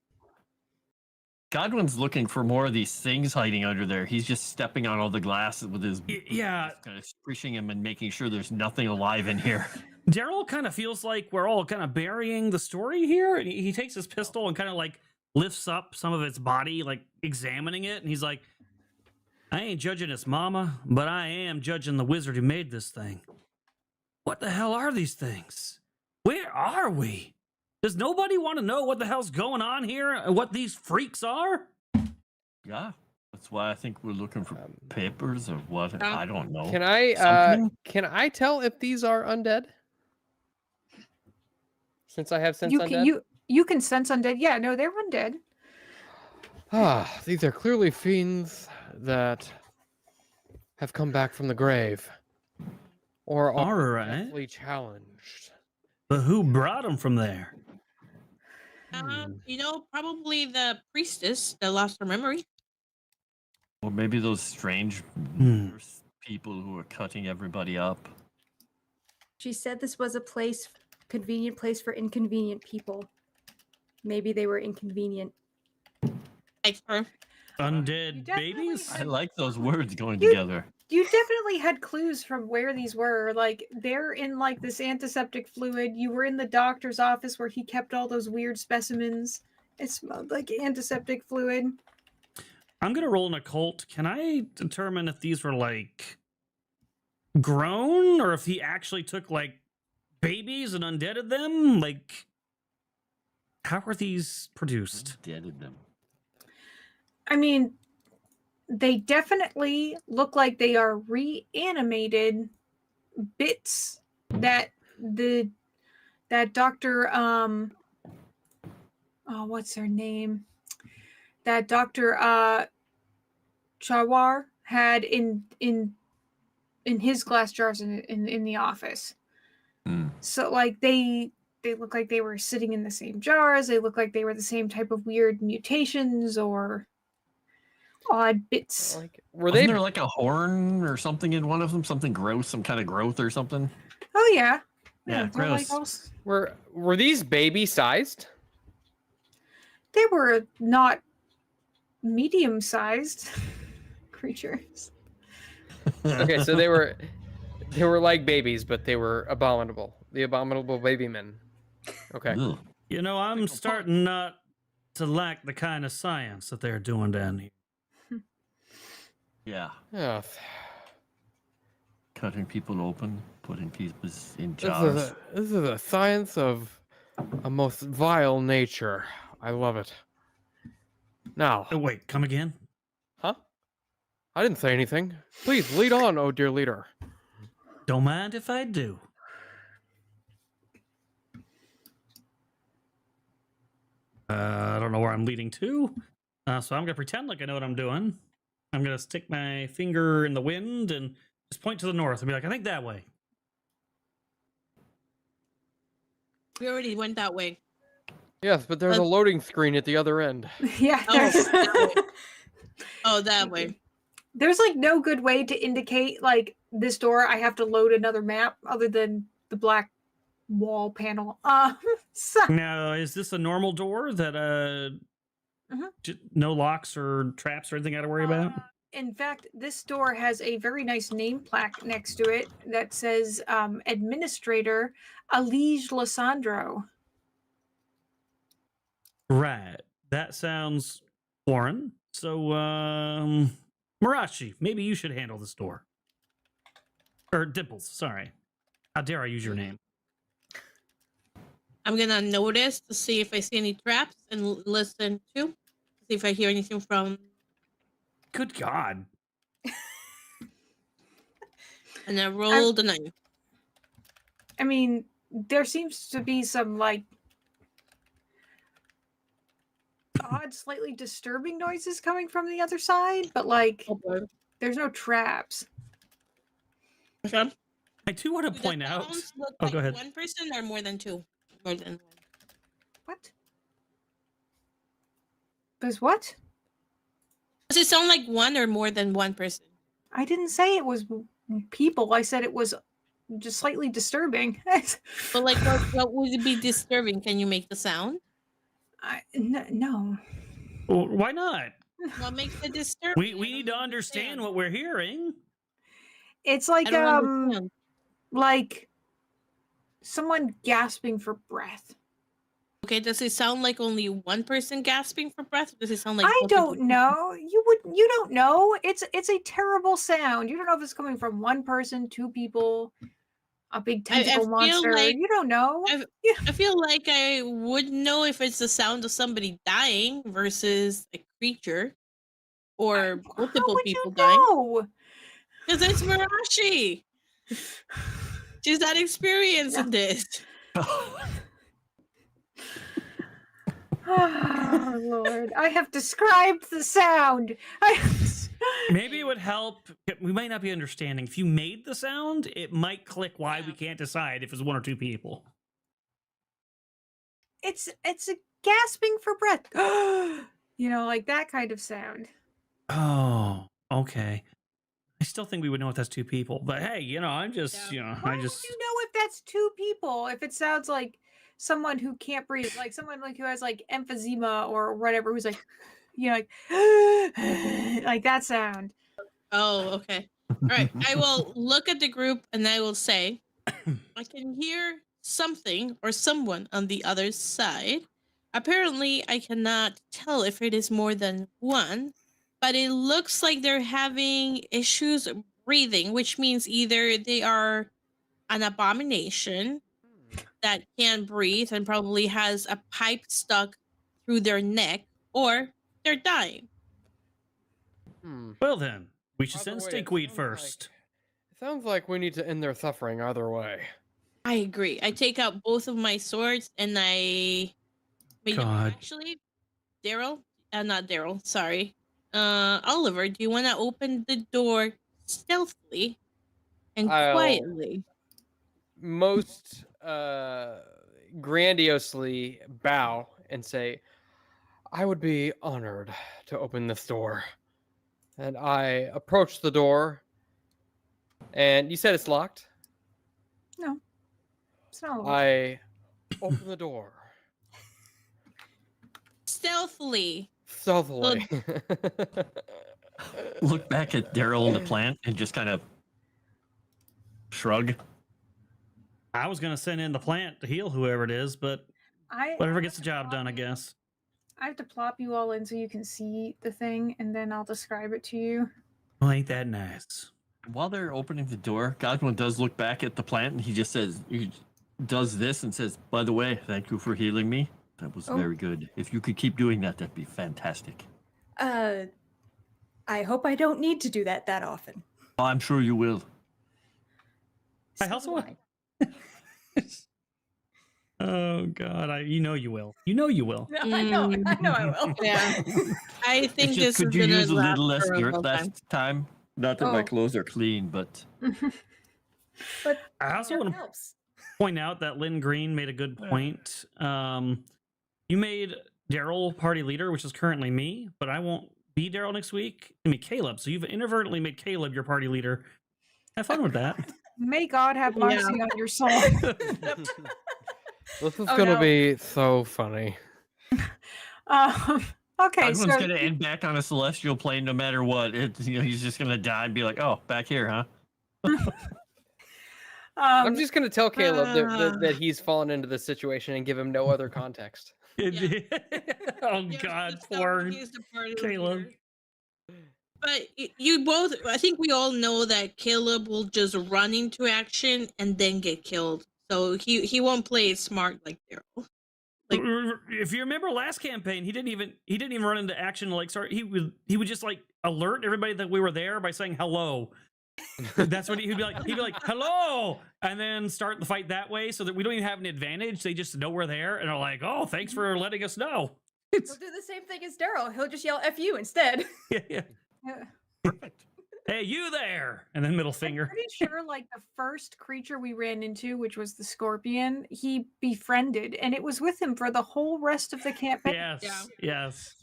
Godwin's looking for more of these things hiding under there. He's just stepping on all the glass with his Yeah. kind of squishing him and making sure there's nothing alive in here. Daryl kind of feels like we're all kind of burying the story here. And he takes his pistol and kind of like lifts up some of its body, like examining it. And he's like, I ain't judging its mama, but I am judging the wizard who made this thing. What the hell are these things? Where are we? Does nobody want to know what the hell's going on here and what these freaks are? Yeah, that's why I think we're looking for papers or what. I don't know. Can I tell if these are undead? Since I have sense undead. You can sense undead. Yeah, no, they're undead. Ah, these are clearly fiends that have come back from the grave, or All are right. deathly challenged. But who brought them from there? Probably the priestess that lost her memory. Or maybe those strange people who are cutting everybody up. She said this was a convenient place for inconvenient people. Maybe they were inconvenient. Like her. Undead definitely babies? I like those words going together. You definitely had clues from where these were. Like, they're in like this antiseptic fluid. You were in the doctor's office where he kept all those weird specimens. It smelled like antiseptic fluid. I'm going to roll an occult. Can I determine if these were like grown or if he actually took like babies and undeaded them? Like, how are these produced? Deaded them. I mean, they definitely look like they are reanimated bits that Dr. What's her name? That Dr. Chawar had in his glass jars in the office. So like they look like they were sitting in the same jars. They look like they were the same type of weird mutations or odd bits. Wasn't there like a horn or something in one of them? Something gross, some kind of growth or something? Oh yeah. Yeah, they're like gross. Were these baby sized? They were not medium sized creatures. Okay, so they were like babies, but they were abominable. The abominable baby men. Okay. Ugh. You know, I'm starting not to lack the kind of science that they're doing down here. Yeah. Yeah. Cutting people open, putting pieces in jars. This is a science of a most vile nature. I love it. Now, Oh, wait, come again? huh? I didn't say anything. Please lead on, oh dear leader. Don't mind if I do. I don't know where I'm leading to. So I'm going to pretend like I know what I'm doing. I'm going to stick my finger in the wind and just point to the north and be like, I think that way. We already went that way. Yes, but there's a loading screen at the other end. Yeah. Oh, that way. Oh, that way. There's like no good way to indicate like this door. I have to load another map other than the black wall panel. So, Now, is this a normal door that no locks or traps or anything I got to worry about? in fact, this door has a very nice name plaque next to it that says Administrator Alige Lissandro. Right. That sounds foreign. So, Mirashi, maybe you should handle this door. Or Dimples, sorry. How dare I use your name? I'm gonna notice to see if I see any traps and listen to see if I hear anything from. Good God. And I rolled a 9. I mean, there seems to be some like odd, slightly disturbing noises coming from the other side, but like there's no traps. Okay. I do want to Do the point out. sounds look Oh, like go ahead. one person or more than two? More than one. What? There's what? Does it sound like one or more than one person? I didn't say it was people. I said it was just slightly disturbing. But like, what would it be disturbing? Can you make the sound? No. Well, why not? What makes it disturbing? We need to understand what we're hearing. It's I like don't understand. like someone gasping for breath. Okay, does it sound like only one person gasping for breath? Or does it sound like I both people? don't know. You don't know. It's a terrible sound. You don't know if it's coming from one person, two people, a big tentacle feel monster. like- You don't know. I feel like I would know if it's the sound of somebody dying versus a creature or How multiple would people you dying. know? Because it's Mirashi. She's not experienced in this. Oh Lord, I have described the sound. Maybe it would help. We might not be understanding. If you made the sound, it might click why we can't decide if it's one or two people. It's a gasping for breath. You know, like that kind of sound. Oh, okay. I still think we would know if that's two people, but hey, I'm just, Yeah. How do you know if that's two people? If it sounds like someone who can't breathe, like someone like who has like emphysema or whatever, who's like, like like that sound. Oh, okay. All right. I will look at the group and I will say, I can hear something or someone on the other side. Apparently, I cannot tell if it is more than one, but it looks like they're having issues breathing, which means either they are an abomination that can't breathe and probably has a pipe stuck through their neck, or they're dying. Well then, we should Either send way, it Stinkweed sounds first. It sounds like we need to end their suffering either way. I agree. I take out both of my swords and I. Wait, no, God. actually, Daryl, not Daryl. Sorry, Oliver. Do you want to open the door stealthily and I'll- quietly? Most grandiosely bow and say, I would be honored to open this door. And I approach the door. And you said it's locked? No, it's not. I open the door. Stealthily. Stealthily. Look back at Daryl and the plant and just kind of shrug. I was gonna send in the plant to heal whoever it is, but whatever gets the job done, I guess. I have to plop you all in so you can see the thing, and then I'll describe it to you. Well, ain't that nice? While they're opening the door, Godwin does look back at the plant and he just says, he does this and says, by the way, thank you for healing me. That was very good. If you could keep doing that, that'd be fantastic. I hope I don't need to do that often. Oh, I'm sure you will. I also want. Oh God, you know you will. You know you will. I know I will. Yeah. I think It's this just, could is you gonna use a last little less for a dirt long time. last time? Not that my Oh. clothes are clean, but But I also that want to helps. point out that Lynn Green made a good point. You made Daryl party leader, which is currently me, but I won't be Daryl next week. It's gonna be Caleb. So you've inadvertently made Caleb your party leader. Have fun with that. May God have mercy on your soul. This is Oh, gonna no. be so funny. Okay, Godwin's so gonna end back on a celestial plane no matter what. He's just gonna die and be like, "Oh, back here, huh?" I'm just gonna tell Caleb Ah. that he's fallen into this situation and give him no other context. oh Yeah, God, just tell poor him he's the party Caleb. leader. But you both, I think we all know that Caleb will just run into action and then get killed. So he won't play it smart like Daryl. Like, if you remember last campaign, he didn't even run into action. Like, sorry, he would just like alert everybody that we were there by saying hello. That's what he'd be like. He'd be like, "Hello," and then start the fight that way, so that we don't even have an advantage. They just know we're there and are like, "Oh, thanks for letting us know." He'll do the same thing as Daryl. He'll just yell "F you" instead. Yeah. Perfect. Hey, you there! And then middle I'm finger. pretty sure like the first creature we ran into, which was the scorpion, he befriended, and it was with him for the whole rest of the campaign. Yes, yes.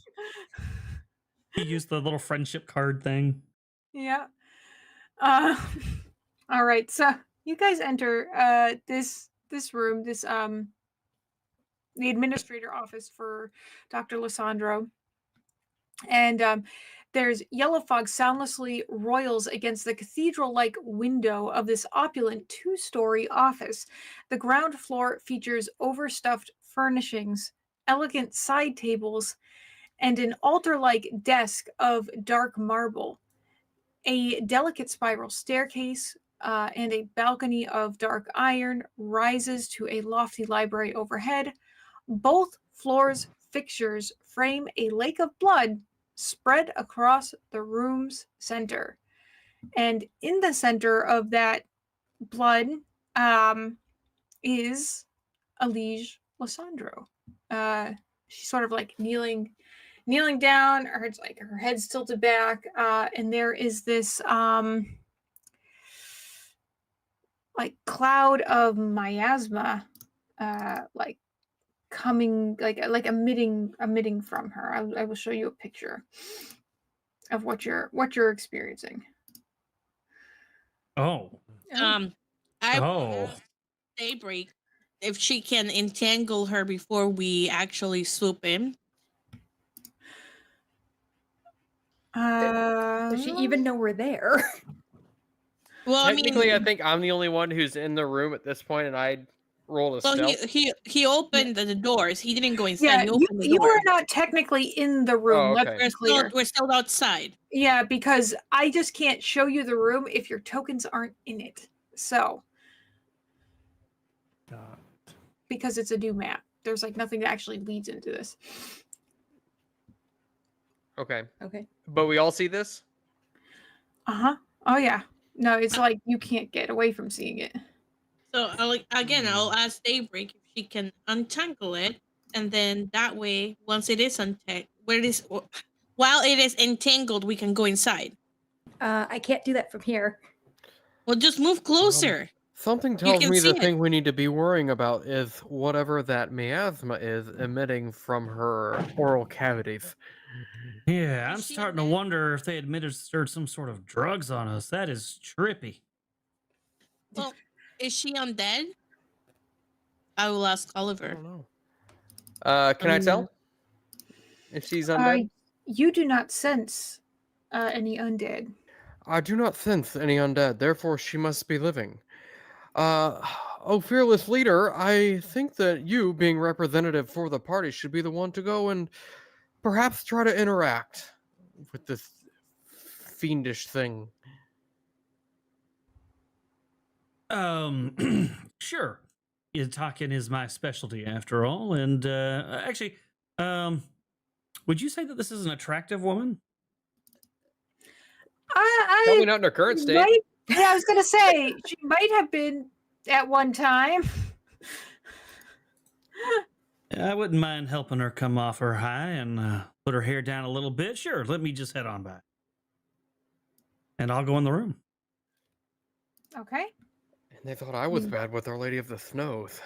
He used the little friendship card thing. Yeah. All right. So you guys enter this room, this the administrator office for Dr. Lissandro. And there's yellow fog soundlessly roils against the cathedral-like window of this opulent two-story office. The ground floor features overstuffed furnishings, elegant side tables, and an altar-like desk of dark marble. A delicate spiral staircase and a balcony of dark iron rises to a lofty library overhead. Both floors' fixtures frame a lake of blood spread across the room's center. And in the center of that blood is Elige Lissandro. She's sort of like kneeling down, or it's like her head's tilted back, and there is this like cloud of miasma, like coming, like emitting from her. I will show you a picture of what you're experiencing. Oh. I will Oh. ask Daybreak if she can entangle her before we actually swoop in. Does she even know we're there? Well, Technically, I mean, I think I'm the only one who's in the room at this point, and I rolled a well, stealth. he opened the doors. He didn't go inside. Yeah, He opened the you door. are not technically in the room. Oh, Let's okay. be clear. We're still outside. Yeah, because I just can't show you the room if your tokens aren't in it. So, because it's a new map, there's like nothing that actually leads into this. Okay. Okay. But we all see this? Uh-huh. Oh yeah. No, it's like you can't get away from seeing it. So I'll ask Daybreak if she can untangle it, and then that way, once it is while it is entangled, we can go inside. I can't do that from here. Well, just move closer. Something tells can me the see it. thing we need to be worrying about is whatever that miasma is emitting from her oral cavities. Yeah, I'm Is she starting to undead? wonder if they administered some sort of drugs on us. That is trippy. Well, is she undead? I will ask I Oliver. don't know. Can I tell if she's undead? You do not sense any undead. I do not sense any undead, therefore she must be living. Oh, fearless leader, I think that you, being representative for the party, should be the one to go and perhaps try to interact with this fiendish thing. Sure. Yeah, talking is my specialty after all. And actually, would you say that this is an attractive woman? Probably not in her current state. Yeah, I was gonna say she might have been at one time. I wouldn't mind helping her come off her high and put her hair down a little bit. Sure, let me just head on back. And I'll go in the room. Okay. And they thought I was bad with Our Lady of the Snows.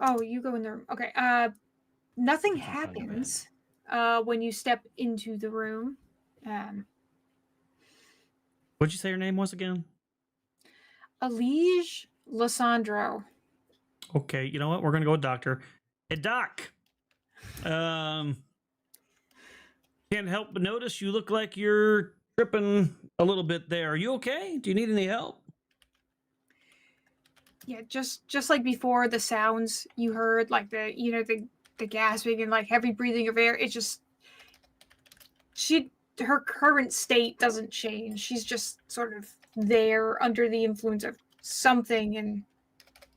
Oh, you go in the room. Okay. Nothing happens when you step into the room. What'd you say your name was again? Elige Lissandro. Okay, you know what? We're gonna go with Doctor. Hey, Doc. Can't help but notice you look like you're tripping a little bit there. Are you okay? Do you need any help? Yeah, just like before, the sounds you heard, like the gasping and like heavy breathing of air. It just her current state doesn't change. She's just sort of there under the influence of something and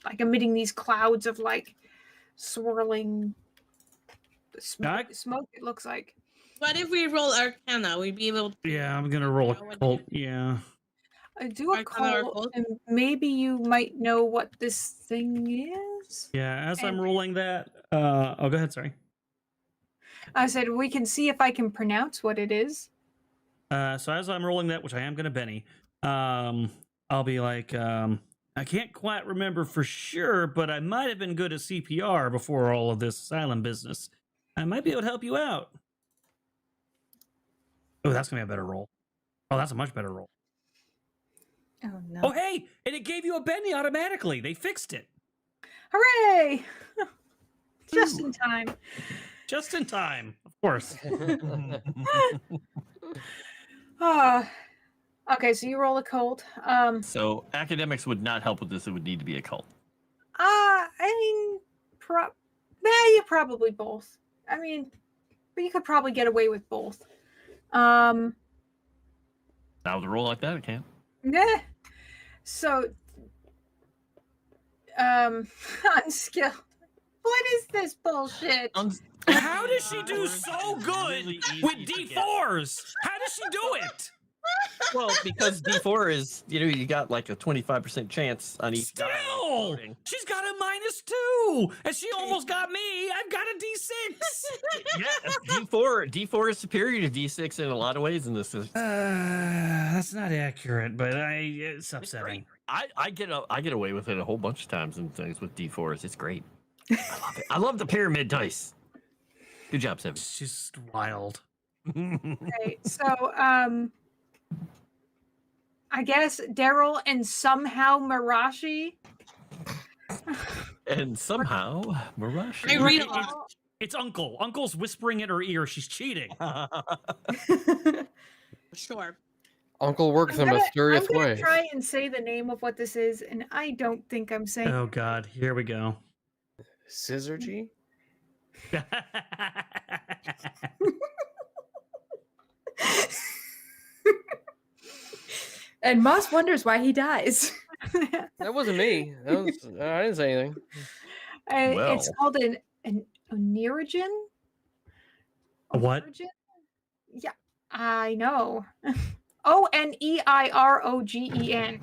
like emitting these clouds of like swirling smoke. It looks like. What if we roll Arcana? We'd be able to. Yeah, I'm gonna roll know a what cult. Yeah. Do a Arcana or call, cult? and maybe you might know what this thing is. Yeah, as I'm And- rolling that, oh, go ahead, sorry. I said we can see if I can pronounce what it is. So as I'm rolling that, which I am gonna Benny, I'll be like, I can't quite remember for sure, but I might have been good at CPR before all of this asylum business. I might be able to help you out. Oh, that's gonna be a better roll. Oh, that's a much better roll. Oh no. Oh, hey, and it gave you a Benny automatically. They fixed it. Hooray! Just in time. Just in time, of course. Okay, so you roll a cold. So academics would not help with this. It would need to be a cult. I mean, yeah, probably both. I mean, but you could probably get away with both. Now with a roll like that, it can. Nah. So, unskilled. What is this bullshit? How does she do so good Really easy with to get. D4s? How does she do it? Well, because D4 is, you got like a 25% chance on each die. Still, Loading. she's got a -2, and she almost got me. I've got a D6. Yeah, D4 is superior to D6 in a lot of ways in this. That's not accurate, but it's It's upsetting. great. I get away with it a whole bunch of times and things with D4s. It's great. I love it. I love the pyramid dice. Good job, Seven. It's just wild. Okay, so I guess Daryl and somehow Mirashi. And somehow, Mirashi. I read a It's- lot. It's Uncle. Uncle's whispering at her ear. She's cheating. Sure. Uncle works in a mysterious I'm gonna way. try and say the name of what this is, and I don't think I'm saying. Oh God, here we go. Syzygy? And Moss wonders why he dies. That wasn't me. I didn't say anything. It's called an oneirogen. A what? Oneirogen? Yeah, I know. Oneirogen.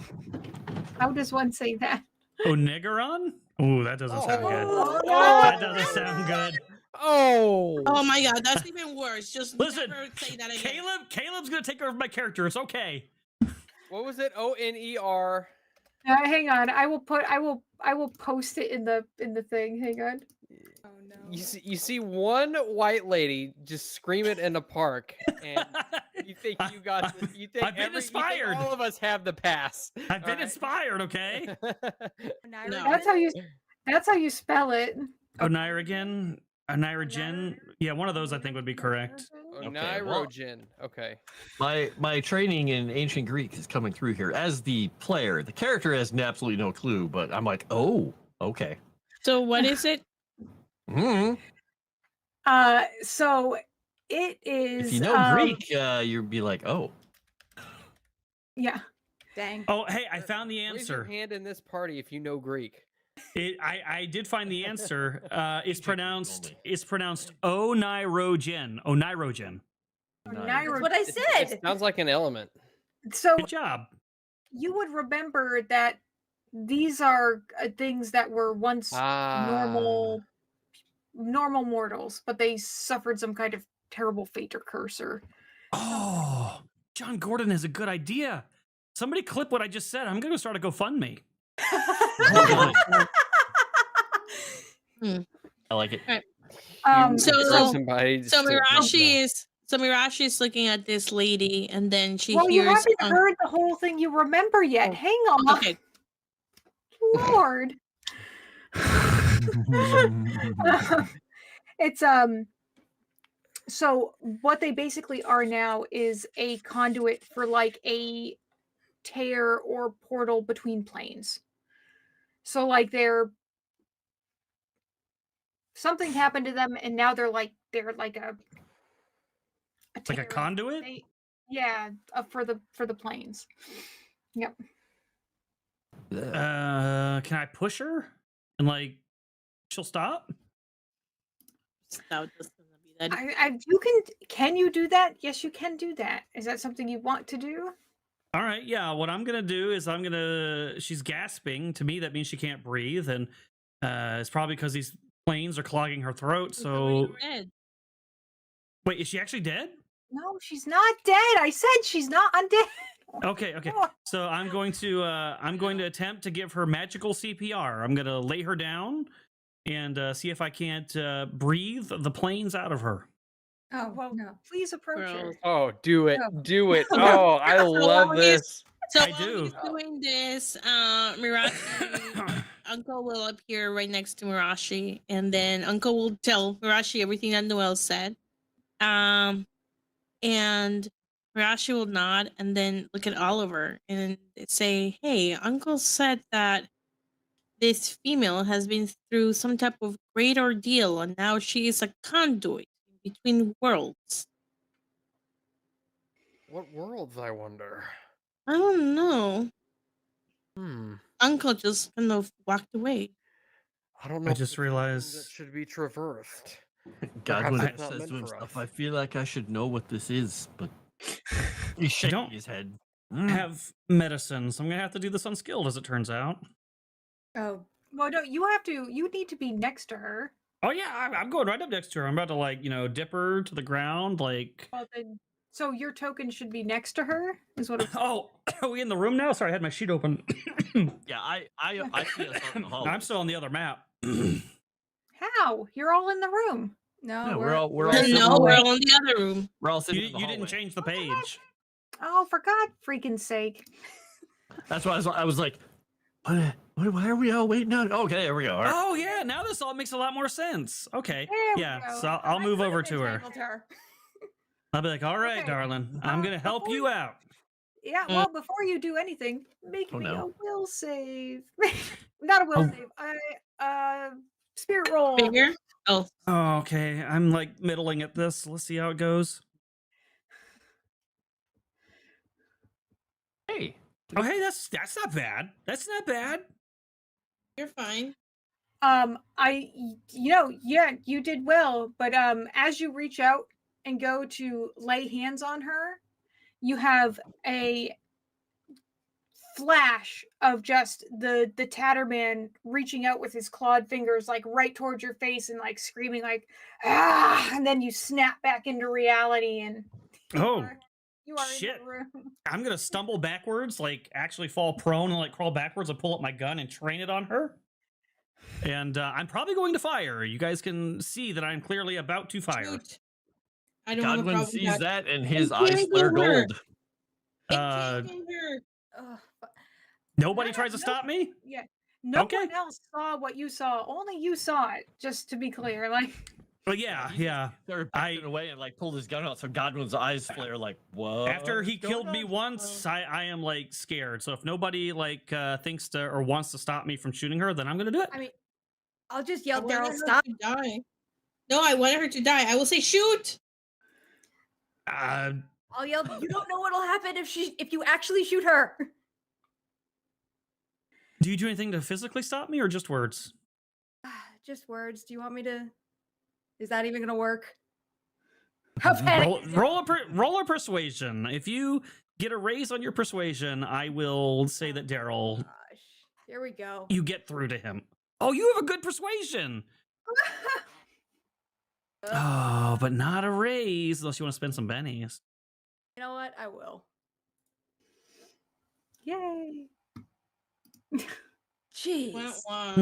How does one say that? Onegaron? Ooh, that doesn't sound good. Oh, That doesn't sound good. Oh! Oh my god, that's even worse. Just Listen, never say that again. Caleb's gonna take over my character. It's okay. What was it? O-N-E-R. Hang on. I will post it in the thing. Hang on. Oh no. You see one white lady just scream it in a park, and you think you got this. You think I've been you think inspired. all of us have the pass. I've been Alright. inspired, okay? No. That's how you spell it. Oneirogen? Oneirogen? Yeah, one of those I think would be correct. Oneirogen. Okay. My training in ancient Greek is coming through here. As the player, the character has absolutely no clue, but I'm like, oh, okay. So what is it? Mhm. So it is. If you know Greek, you'd be like, oh. Yeah. Dang. Oh, hey, I found the Raise your answer. hand in this party if you know Greek. I did find the answer. It's Check pronounced only. oneirogen. Oneirogen. That's what I It said. sounds like an element. So Good job. you would remember that these are things that were once normal mortals, but they suffered some kind of terrible fate or curse or. Oh, John Gordon has a good idea. Somebody clip what I just said. I'm gonna start a GoFundMe. I like it. So- Somebody So just- Mirashi is looking at this lady, and then she Well, you hears. haven't heard the whole thing you remember yet. Oh, Hang on. Okay. Lord. It's So what they basically are now is a conduit for like a tear or portal between planes. So like something happened to them and now they're like a Like a tear. conduit? For the planes. Yep. Can I push her and like she'll stop? That was gonna be that. Can you do that? Yes, you can do that. Is that something you want to do? All right, yeah. What I'm gonna do is she's gasping. To me, that means she can't breathe, and it's probably because these planes are clogging her throat. So Dead. wait, is she actually dead? No, she's not dead. I said she's not undead. Okay. So I'm going to attempt to give her magical CPR. I'm gonna lay her down and see if I can't breathe the planes out of her. Oh, Well, no. please approach her. Gross. Oh, do it. No. Do it. No. Oh, I So love while he's- this. So I while do. he's doing this, Mirashi, Uncle will appear right next to Mirashi, and then Uncle will tell Mirashi everything that Noel said. And Mirashi will nod and then look at Oliver and say, "Hey, Uncle said that this female has been through some type of great ordeal, and now she is a conduit between worlds." What worlds, I wonder? I don't know. Hmm. Uncle just kind of walked away. I don't know. I if just it's a realized- that should be traversed. Godwin Perhaps it's not says meant to for himself, us. I feel like I should know what this is, but he's shaking don't his head. have medicine, so I'm gonna have to do this unskilled, as it turns out. Oh, Well, no, you need to be next to her. Oh yeah, I'm going right up next to her. I'm about to like dip her to the ground. Like, Well, then, so your token should be next to her, is what it's oh, are we in the room now? Sorry, I had my sheet open. Yeah, I see us out in the hall. I'm still on the other map. How? You're all in the room. no. Yeah, we're, we're all we're sitting No, in we're the- all in the other room. We're all sitting You, in the you didn't hallway. change the page. Oh, for God freaking sake. That's why I was like, why are we all waiting out? Okay, there we go. All right. Oh yeah, now this all makes a lot more sense. Okay, There we yeah. go. So I'll move I over could've to her. entangled her. I'll be like, all right, Okay, darling, I'm gonna help before you out. Yeah, well, before you do anything, make Oh, me no. a will save. Not a will Oh. save. Spirit roll. Figure? Oh, Oh, okay, I'm like middling at this. Let's see how it goes. Hey, Oh, hey, that's not bad. That's not bad. you're fine. Yeah, you did well, but as you reach out and go to lay hands on her, you have a flash of just the Tatterman reaching out with his clawed fingers like right towards your face and like screaming like and then you snap back into reality and Oh, you are shit. in the room. I'm gonna stumble backwards, like actually fall prone and like crawl backwards and pull up my gun and train it on her. And I'm probably going to fire. You guys can see that I'm clearly about to fire. Shoot. I don't have a Godwin problem sees with that. that and his can't eyes go flare over. gold. Uh, Ugh, nobody No, tries to no. stop me. Yeah. No Okay. one else saw what you saw. Only you saw it, just to be clear. Like But yeah. Started backing away and like pulled his gun out, so Godwin's eyes flare like, whoa. After he killed me once, I am like scared. So if nobody like thinks to or wants to stop me from shooting her, then I'm gonna do it. I mean, I'll just I yell, wanted Daryl, her stop. to die. No, I wanted her to die. I will say shoot. I'll yell, you don't know what'll happen if you actually shoot her. Do you do anything to physically stop me or just words? Just words. Do you want me to? Is that even gonna work? How panic is it? Roll a persuasion. If you get a raise on your persuasion, I will say that Daryl, Gosh, here we go. you get through to him. Oh, you have a good persuasion. Oh, but not a raise unless you want to spend some bennies. You know what? I will. yay. Jeez. Wah, wah.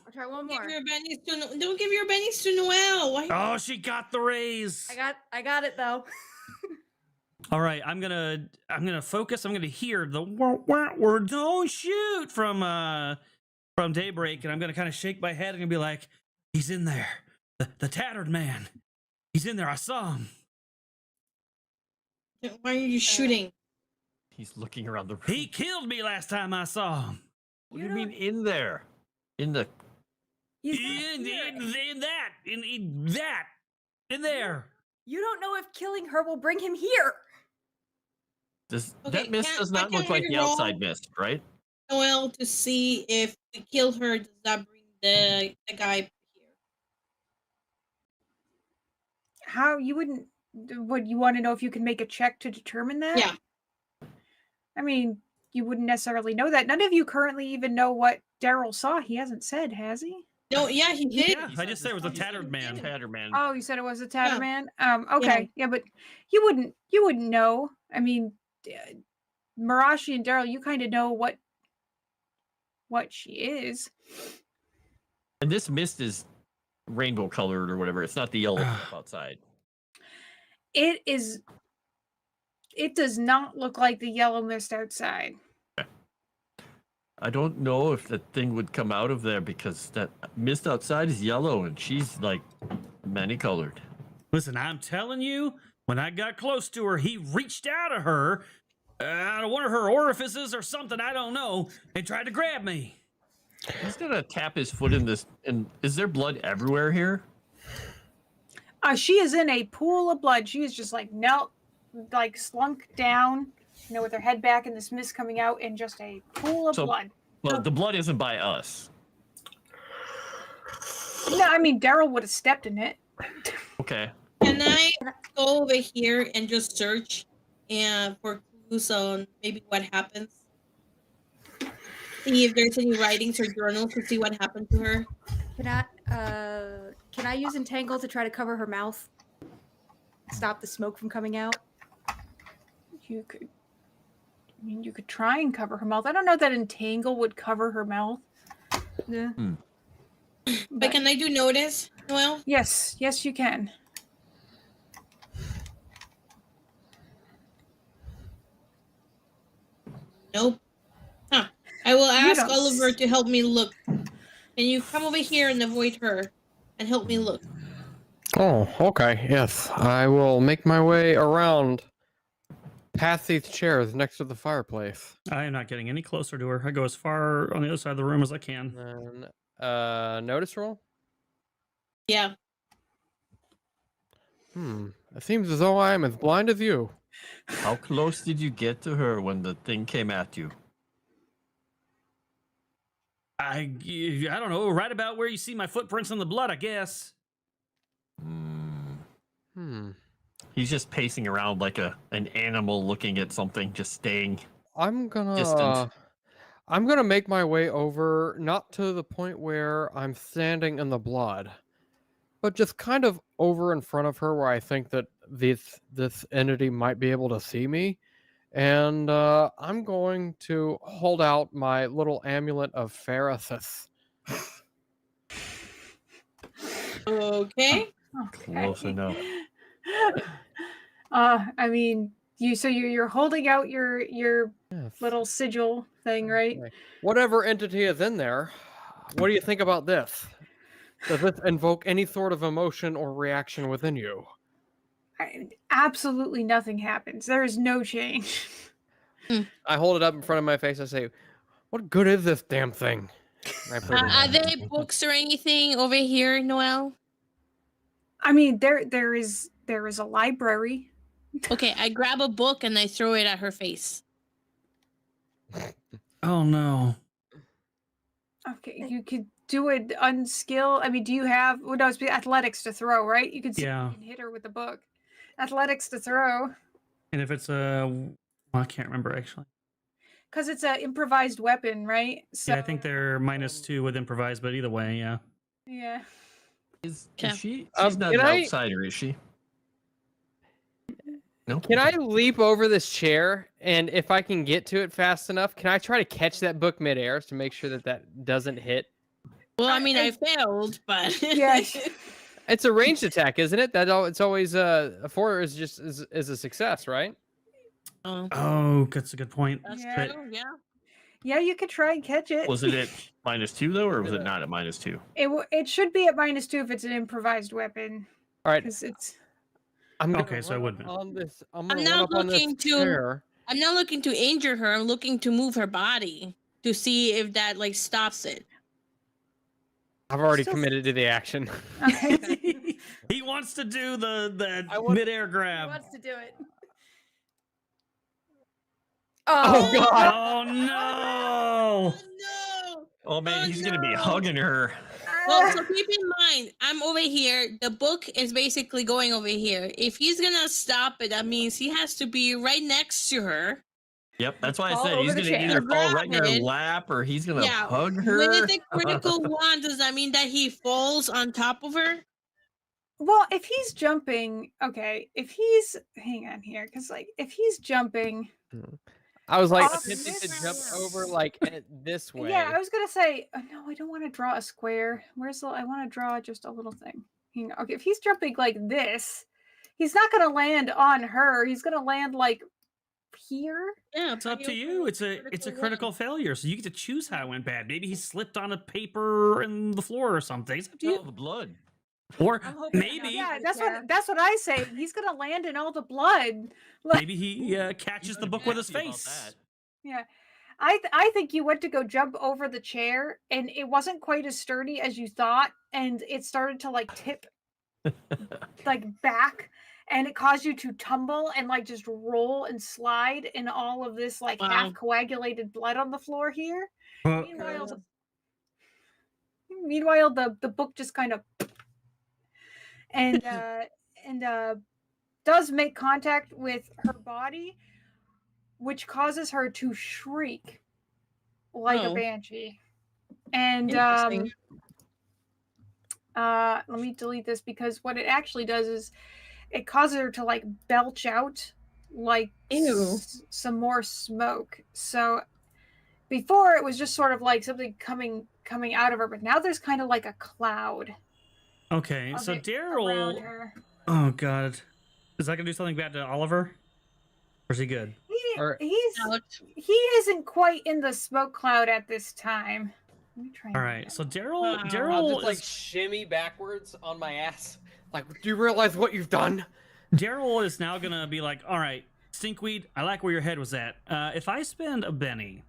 I'll try one Give more. your bennies to don't give your bennies to Noelle. Why? Oh, she got the raise. I got it though. All right, I'm gonna focus. I'm gonna hear the word "don't shoot" from Daybreak, and I'm gonna kind of shake my head and be like, "He's in there. The tattered man. He's in there. I saw him. Why are you shooting? He's looking around the room. He killed me last time I saw him. What do you mean in there? In the In there. You don't know if killing her will bring him here. Okay, that mist does not look like the outside mist, right? Noel, to see if we kill her, does that bring the guy here? How you wouldn't? Would you want to know if you can make a check to determine that? Yeah. I mean, you wouldn't necessarily know that. None of you currently even know what Daryl saw. He hasn't said, has he? No, yeah, he did. Yeah, I just said it was a tattered man. Tattered man. Oh, you said it was a tattered Yeah. man. Okay, yeah, but you wouldn't know. I mean, Mirashi and Daryl, you kind of know what she is. And this mist is rainbow colored or whatever. It's not the yellow stuff outside. It is. It does not look like the yellow mist outside. I don't know if that thing would come out of there because that mist outside is yellow and she's like many colored. Listen, I'm telling you, when I got close to her, he reached out of her, out of one of her orifices or something, I don't know, and tried to grab me. He's gonna tap his foot in this. And is there blood everywhere here? She is in a pool of blood. She is just like slunk down, with her head back and this mist coming out in just a pool of blood. Well, the blood isn't by us. No, I mean Daryl would have stepped in it. Okay. Can I go over here and just search for clues on maybe what happens? See if there's any writings or journals to see what happened to her. Can I use Entangle to try to cover her mouth? Stop the smoke from coming out? You could. I mean, you could try and cover her mouth. I don't know that Entangle would cover her mouth. Yeah. But can I do notice, Noel? Yes, you can. Nope. Huh. I will ask don't Oliver to help me look. Can you come over here and avoid her and help me look? Oh, okay. Yes, I will make my way around past these chairs next to the fireplace. I am not getting any closer to her. I go as far on the other side of the room as I can. And notice roll? Yeah. It seems as though I am as blind as you. How close did you get to her when the thing came at you? I don't know, right about where you see my footprints in the blood, I guess. He's just pacing around like an animal looking at something, just staying I'm distant. gonna make my way over, not to the point where I'm standing in the blood, but just kind of over in front of her where I think that this entity might be able to see me. And I'm going to hold out my little amulet of Pharisis. Okay. Close enough. I mean, you're holding out your Yes. little sigil thing, right? Okay. Whatever entity is in there, what do you think about this? Does this invoke any sort of emotion or reaction within you? Absolutely nothing happens. There is no change. I hold it up in front of my face. I say, "What good is this damn thing?" And I put it Are in. there books or anything over here, Noel? I mean, there is a library. Okay, I grab a book and I throw it at her face. Oh no. Okay, you could do it unskill. I mean, do you have? Well, no, it's athletics to throw, right? You can see Yeah. you can hit her with the book. Athletics to throw, And if it's well, I can't remember actually. because it's an improvised weapon, right? So Yeah, I think they're -2 with improvise, but either way, yeah. yeah. Is Okay. she? She's not can an I- outsider, is she? No. Can I leap over this chair? And if I can get to it fast enough, can I try to catch that book midair to make sure that that doesn't hit? Well, I mean, I failed, but Yeah. It's a ranged attack, isn't it? It's always a 4 is just is a success, right? Oh, Oh, that's a good point. that's Yeah. true. Yeah. Yeah, you could try and catch it. Was it at -2 though, or was it not at -2? It should be at -2 if it's an improvised weapon. All right. Because it's I'm gonna Okay, so it run would up be. on this. I'm I'm gonna run not up on this looking to- chair. I'm not looking to injure her. I'm looking to move her body to see if that like stops it. I've already Still- committed to the action. okay. He wants to do the I want- midair He grab. wants to do it. Oh, God. Oh no! No. Oh man, Oh, he's gonna be no. hugging her. Well, so keep in mind, I'm over here. The book is basically going over here. If he's gonna stop it, that means he has to be right next to her. Yep, that's why I Fall said he's over the gonna chair. either fall right in her Rapid. lap or he's gonna Yeah, hug her. With a critical one, does that mean that he falls on top of her? Well, if he's jumping, okay. If he's hang on here, because like if he's jumping, I was like Off attempting to this- jump over like this way. yeah, I was gonna say no. I don't want to draw a square. Where's the? I want to draw just a little thing. Hang on. Okay, if he's jumping like this, he's not gonna land on her. He's gonna land like here. Yeah, It's up to you. It's a critical failure, so you get to choose how it went bad. Maybe he slipped on a paper in the floor or something. It's up to Oh, you. the blood. Or I'm hoping maybe Yeah, Right that's there. what I say. He's gonna land in all the blood. Like, maybe he catches the book with his Happy about face. that. yeah, I think you went to go jump over the chair, and it wasn't quite as sturdy as you thought, and it started to like tip, like back, and it caused you to tumble and like just roll and slide in all of this like Wow. half coagulated blood on the floor here. Uh, Meanwhile, the book just kind of and does make contact with her body, which causes her to shriek like a Oh. banshee. And Interesting. let me delete this because what it actually does is it causes her to like belch out like Ew. some more smoke. So before it was just sort of like something coming out of her, but now there's kind of like a cloud Okay, of so it around Daryl. her. Oh God, is that gonna do something bad to Oliver? Or is he good? Or- He isn't quite in the smoke cloud at this time. Let me try. All right, so Daryl. Wow. I'll Daryl just like is shimmy backwards on my ass. Like, do you realize what you've done? Daryl is now gonna be like, all right, Stinkweed, I like where your head was at. If I spend a Benny,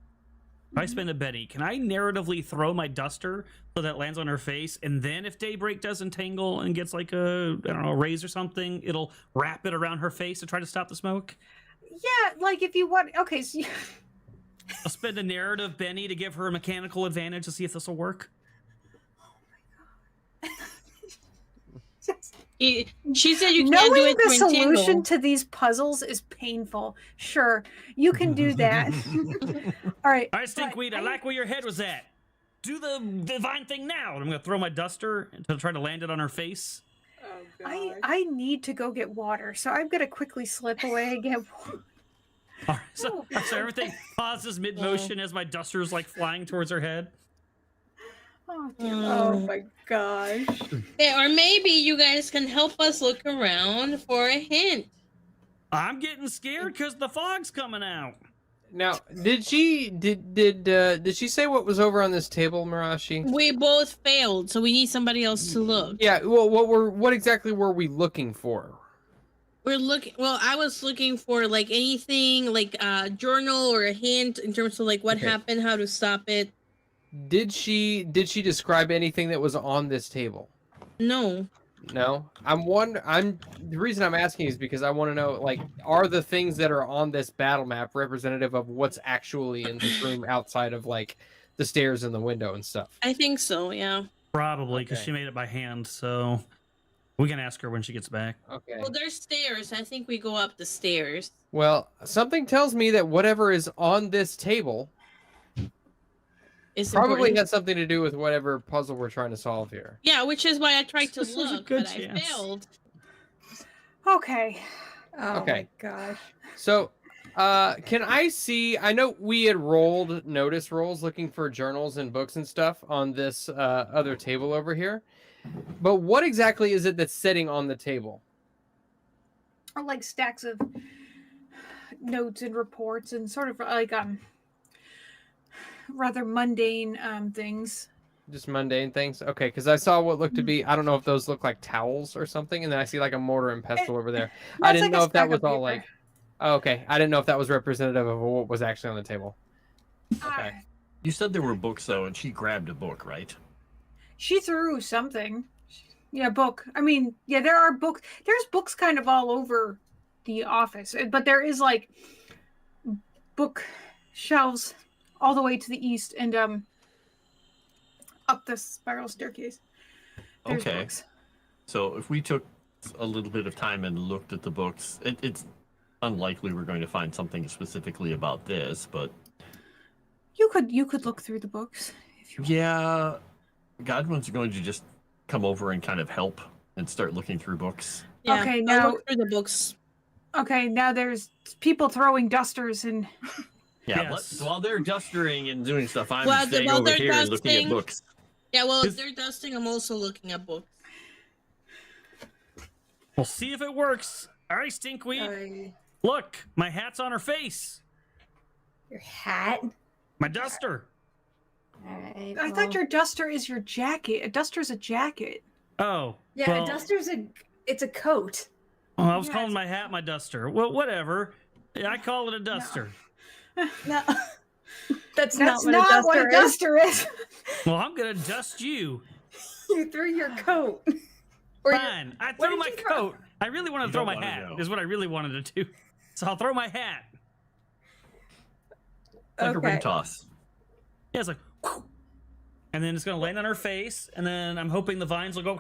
can I narratively throw my duster so that it lands on her face, and then if Daybreak does entangle and gets like a, I don't know, raise or something, it'll wrap it around her face to try to stop the smoke? Yeah, like if you want. Okay, so I'll spend a narrative Benny to give her a mechanical advantage to see if this will work. She said you can't do knowing it the to solution entangle. to these puzzles is painful. Sure, you can do that. All right. All right, Stinkweed, I I- like where your head was at. Do the divine thing now. I'm gonna throw my duster to try to land it on her face. I need to go get water, so I'm gonna quickly slip away and get water. All right, so everything pauses mid motion as my duster's like flying towards her head. Oh, dear. Oh my gosh. Yeah, or maybe you guys can help us look around for a hint. I'm getting scared because the fog's coming out. Now, did she say what was over on this table, Mirashi? We both failed, so we need somebody else to look. Yeah. Well, what exactly were we looking for? We're looking. Well, I was looking for like anything, like a journal or a hint in terms of like what Okay. happened, how to stop it. Did she describe anything that was on this table? No. No. The reason I'm asking is because I want to know, like, are the things that are on this battle map representative of what's actually in this room outside of like the stairs and the window and stuff? I think so. Yeah. Probably because Okay. she made it by hand, so we can ask her when she gets back. Okay. Well, there's stairs. I think we go up the stairs. Well, something tells me that whatever is on this table It's probably important. has something to do with whatever puzzle we're trying to solve here. Yeah, which is why I tried to This is a look, good but I chance. failed. Okay. Oh Okay. my gosh. So, can I see? I know we had rolled notice rolls looking for journals and books and stuff on this other table over here. But what exactly is it that's sitting on the table? Or like stacks of notes and reports and sort of like rather mundane things. Just mundane things. Okay, because I saw what looked to be, I don't know if those look like towels or something, and then I see like a mortar and pestle over there. I That's didn't like a know if that stack was of all paper. like. Oh, okay, I didn't know if that was representative of what was actually on the table. Okay. You said there were books though, and she grabbed a book, right? She threw something. Yeah, book. I mean, yeah, there are books. There's books kind of all over the office, but there is like book shelves all the way to the east and up the spiral staircase. There's Okay. books. So if we took a little bit of time and looked at the books, it's unlikely we're going to find something specifically about this, but You could look through the books if you want. yeah, Godwin's going to just come over and kind of help and start looking through books. Yeah, Okay, I'll now- look through the books. Okay, now there's people throwing dusters and Yeah, Yes. while they're dustering and doing stuff, I'm While staying while over they're here and looking at dusting- books. Yeah, well, if Is- they're dusting, I'm also looking at books. We'll see if it works. All right, Stinkweed. Look, my hat's on her face. Your hat. My duster. All right. I thought your duster is your jacket. A duster's a jacket. Oh. Yeah, well, a duster's it's a coat. Oh, I was Yeah, calling it's- my hat my duster. Well, whatever. Yeah, I call it a duster. No. That's That's not not what what a a duster is. duster is. Well, I'm gonna dust you. You threw your coat. Or your- Fine. I what threw did my you throw? coat. I really wanted to You throw don't my wanna hat. know. Is what I really wanted to do. So I'll throw my hat. Like a ring Okay. toss. Yeah, it's like, whew. And then it's gonna land on her face, and then I'm hoping the vines will go,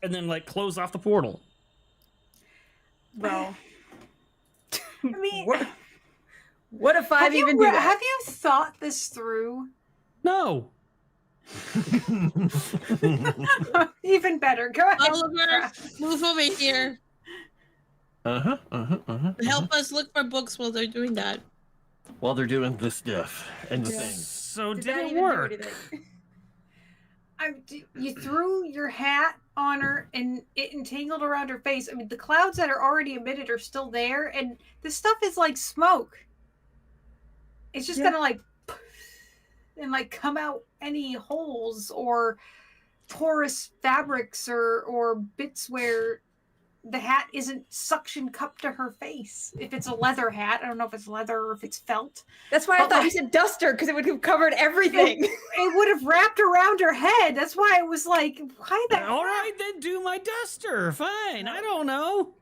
and then like close off the portal. Well, I mean, What if have I've you even do that? have you thought this through? No. Even better. Go ahead. Oliver, move over here. Help Uh-huh. us look for books while they're doing that. While they're doing the stuff and the Yeah. things. So did that it even do work? anything? You threw your hat on her and it entangled around her face. I mean, the clouds that are already emitted are still there, and this stuff is like smoke. It's just Yeah. gonna like and like come out any holes or porous fabrics or bits where the hat isn't suction cupped to her face. If it's a leather hat, I don't know if it's leather or if it's felt. That's why I But thought like- you said duster because it would have covered everything. It would have wrapped around her head. That's why I was like, why the All right, then do my duster. Fine. I don't know.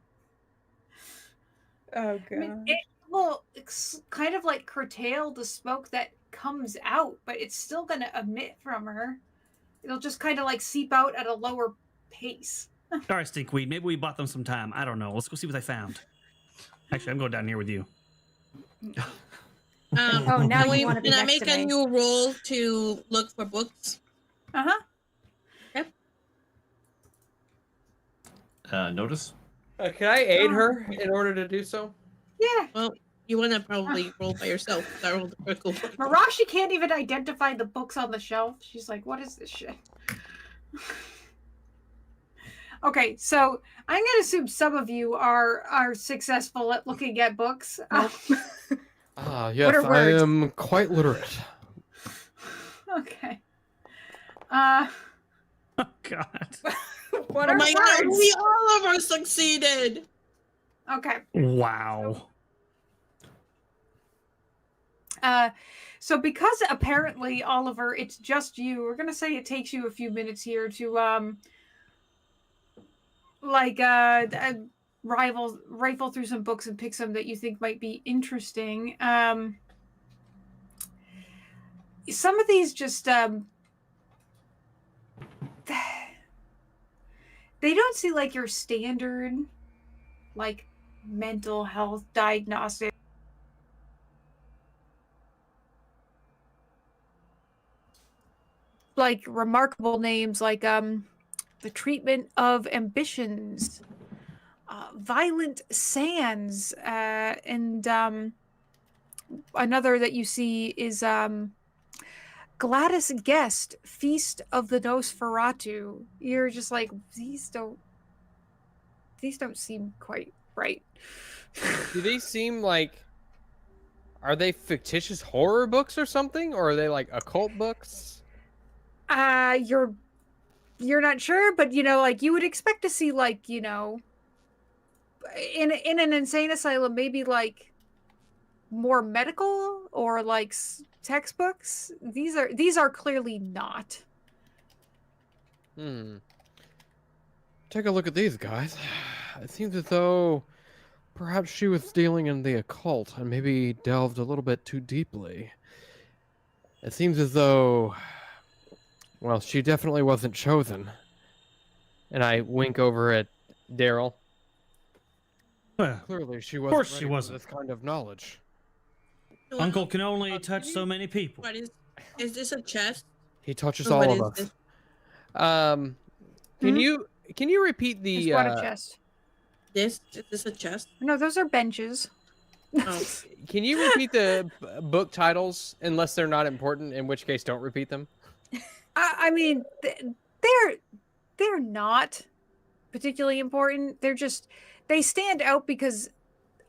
Oh I mean, it will kind of like curtail the smoke that comes out, but it's still going to emit from her. It'll just kind of like seep out at a lower pace. All right, Stinkweed. Maybe we bought them some time. I don't know. Let's go see what I found. Actually, I'm going down here with you. Oh, now can you wanna be can I next make to a me. new roll to look for books? Notice? Can I aid her in order to do so? Yeah. Well, you want to probably roll by yourself. I rolled a critical. Mirashi can't even identify the books on the shelf. She's like, what is this shit? Okay, so I'm going to assume some of you are successful at looking at books. Yes, are I words? am quite literate. Okay. Oh, God. What Oh are my god, words? we all of us succeeded. Okay. Wow. So because apparently, Oliver, it's just you, we're gonna say it takes you a few minutes here to rifle through some books and pick some that you think might be interesting. Some of these just they don't seem like your standard like mental health diagnostic. Like remarkable names like the treatment of ambitions, violent sands, and another that you see is Gladys Guest, Feast of the Nosferatu. You're just like, these don't seem quite right. Do they seem like Are they fictitious horror books or something, or are they like occult books? You're not sure, but like you would expect to see, like, in an insane asylum, maybe like more medical or like textbooks. These are clearly not. Take a look at these, guys. It seems as though perhaps she was dealing in the occult and maybe delved a little bit too deeply. It seems as though, well, she definitely wasn't chosen. And I wink over at Daryl. Well, Clearly, she course wasn't she ready for wasn't. this kind of knowledge. Uncle can only touch so many people. What is this a chest? He touches Or all what of is us. this? Can you repeat It's the what a chest. Is this a chest? No, those are benches. Oh. can you repeat the book titles unless they're not important, in which case don't repeat them? I mean, they're not particularly important. They stand out because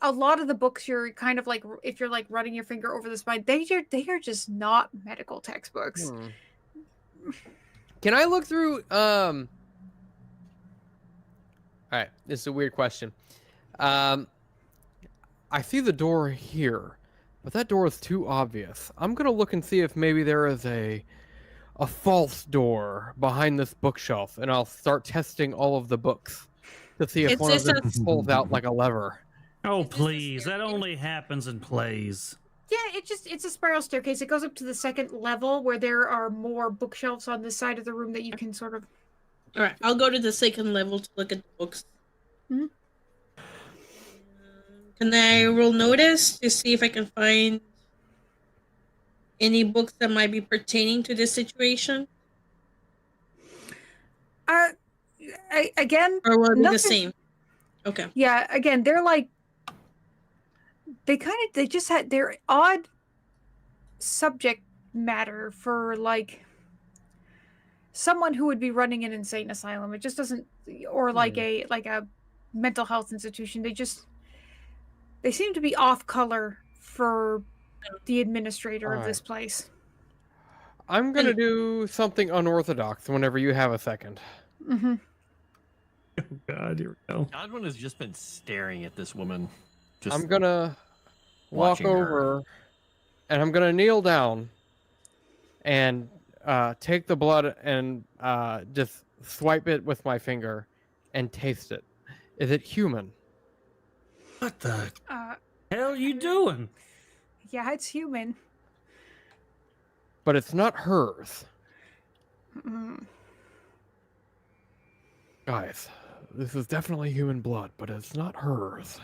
a lot of the books you're kind of like, if you're like running your finger over the spine, they are just not medical textbooks. Can I look through all right, this is a weird question. I see the door here, but that door is too obvious. I'm gonna look and see if maybe there is a false door behind this bookshelf, and I'll start testing all of the books to see if one of them pulls out like a lever. Oh, please. That only happens in plays. Yeah, it's a spiral staircase. It goes up to the second level where there are more bookshelves on this side of the room that you can sort of. All right, I'll go to the second level to look at the books. Mhm. Can I roll notice to see if I can find any books that might be pertaining to this situation? Again, Or will it be the nothing- same? Okay. Yeah, again, they're like they just had their odd subject matter for like someone who would be running an insane asylum. It just doesn't, or like a mental health institution. They seem to be off color for the administrator of this place. I'm gonna do something unorthodox whenever you have a second. Mm-hmm. Oh, God, here we go. Godwin has just been staring at this woman. Just I'm gonna walk watching her. over and I'm gonna kneel down and take the blood and just swipe it with my finger and taste it. Is it human? What the hell are you doing? Yeah, it's human. But it's not hers. Mm. Guys, this is definitely human blood, but it's not hers.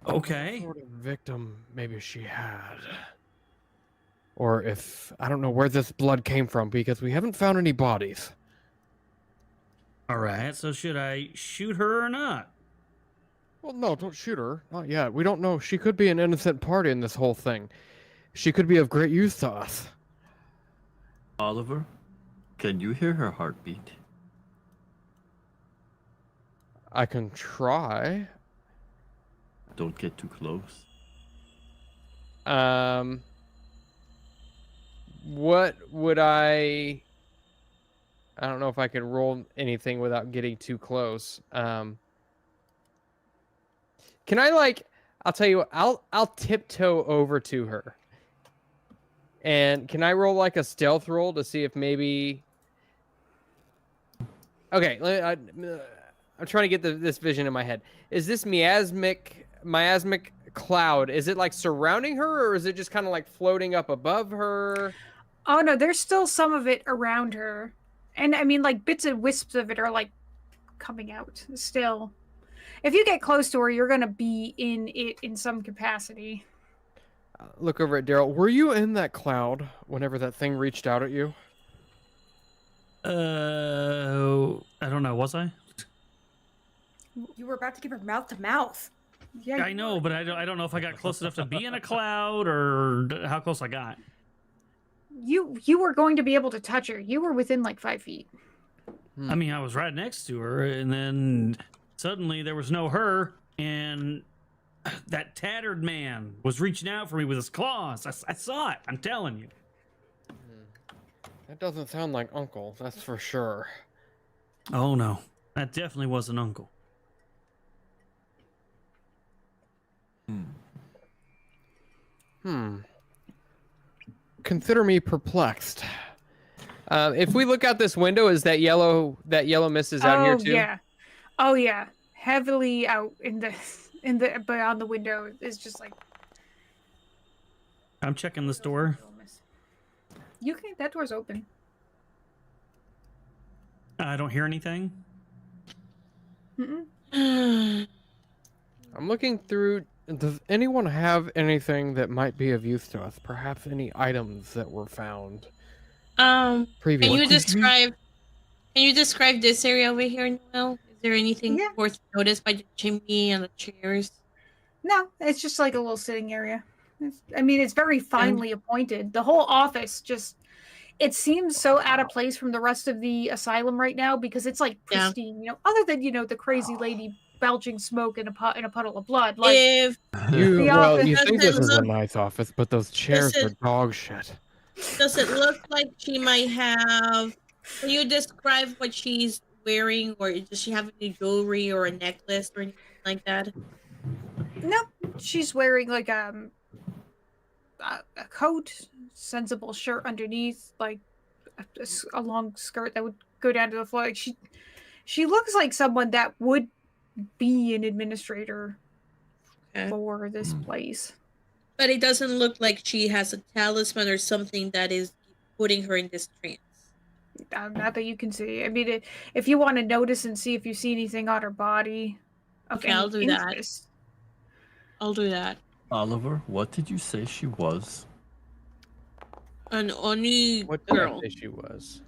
Okay. What sort of victim maybe she had. Or if, I don't know where this blood came from because we haven't found any bodies. All right, so should I shoot her or not? Well, no, don't shoot her. Not yet. We don't know. She could be an innocent party in this whole thing. She could be of great use to us. Oliver, can you hear her heartbeat? I can try. Don't get too close. What would I don't know if I can roll anything without getting too close. Can I I'll tell you what, I'll tiptoe over to her. And can I roll like a stealth roll to see if maybe Okay, I'm trying to get this vision in my head. Is this miasmic cloud, is it like surrounding her or is it just kind of like floating up above her? Oh no, there's still some of it around her. And I mean, like bits and wisps of it are like coming out still. If you get close to her, you're going to be in it in some capacity. Look over at Daryl. Were you in that cloud whenever that thing reached out at you? I don't know. Was I? You were about to give her mouth to mouth. Yeah, I know, but I don't know if I got close enough to be in a cloud or how close I got. You were going to be able to touch her. You were within like 5 feet. I mean, I was right next to her, and then suddenly there was no her, and that tattered man was reaching out for me with his claws. I saw it. I'm telling you. That doesn't sound like Uncle, that's for sure. Oh no, that definitely was an uncle. Consider me perplexed. If we look out this window, is that yellow mist is out here too? Yeah. Oh yeah. Heavily out in the beyond the window is just like I'm checking this door. you can that door's open. I don't hear anything. Mm-mm. I'm looking through. Does anyone have anything that might be of use to us? Perhaps any items that were found previously? Can you describe this area over here, Noel? Is there anything Yeah. worth notice by the chimney and the chairs? No, it's just like a little sitting area. It's very finely appointed. The whole office just it seems so out of place from the rest of the asylum right now because it's like pristine, other than the crazy lady belching smoke in a puddle of blood. Like If You office think this is a doesn't nice office, but those chairs are dog shit. does it look like she might have? Can you describe what she's wearing, or does she have any jewelry or a necklace or anything like that? nope, she's wearing like a coat, sensible shirt underneath, like a long skirt that would go down to the floor. Like she looks like someone that would be an administrator for this place. But it doesn't look like she has a talisman or something that is putting her in this trance. Not that you can see. If you want to notice and see if you see anything on her body of Okay, I'll any do that. interest. I'll do that. Oliver, what did you say she was? An Oni What did I girl. say she was?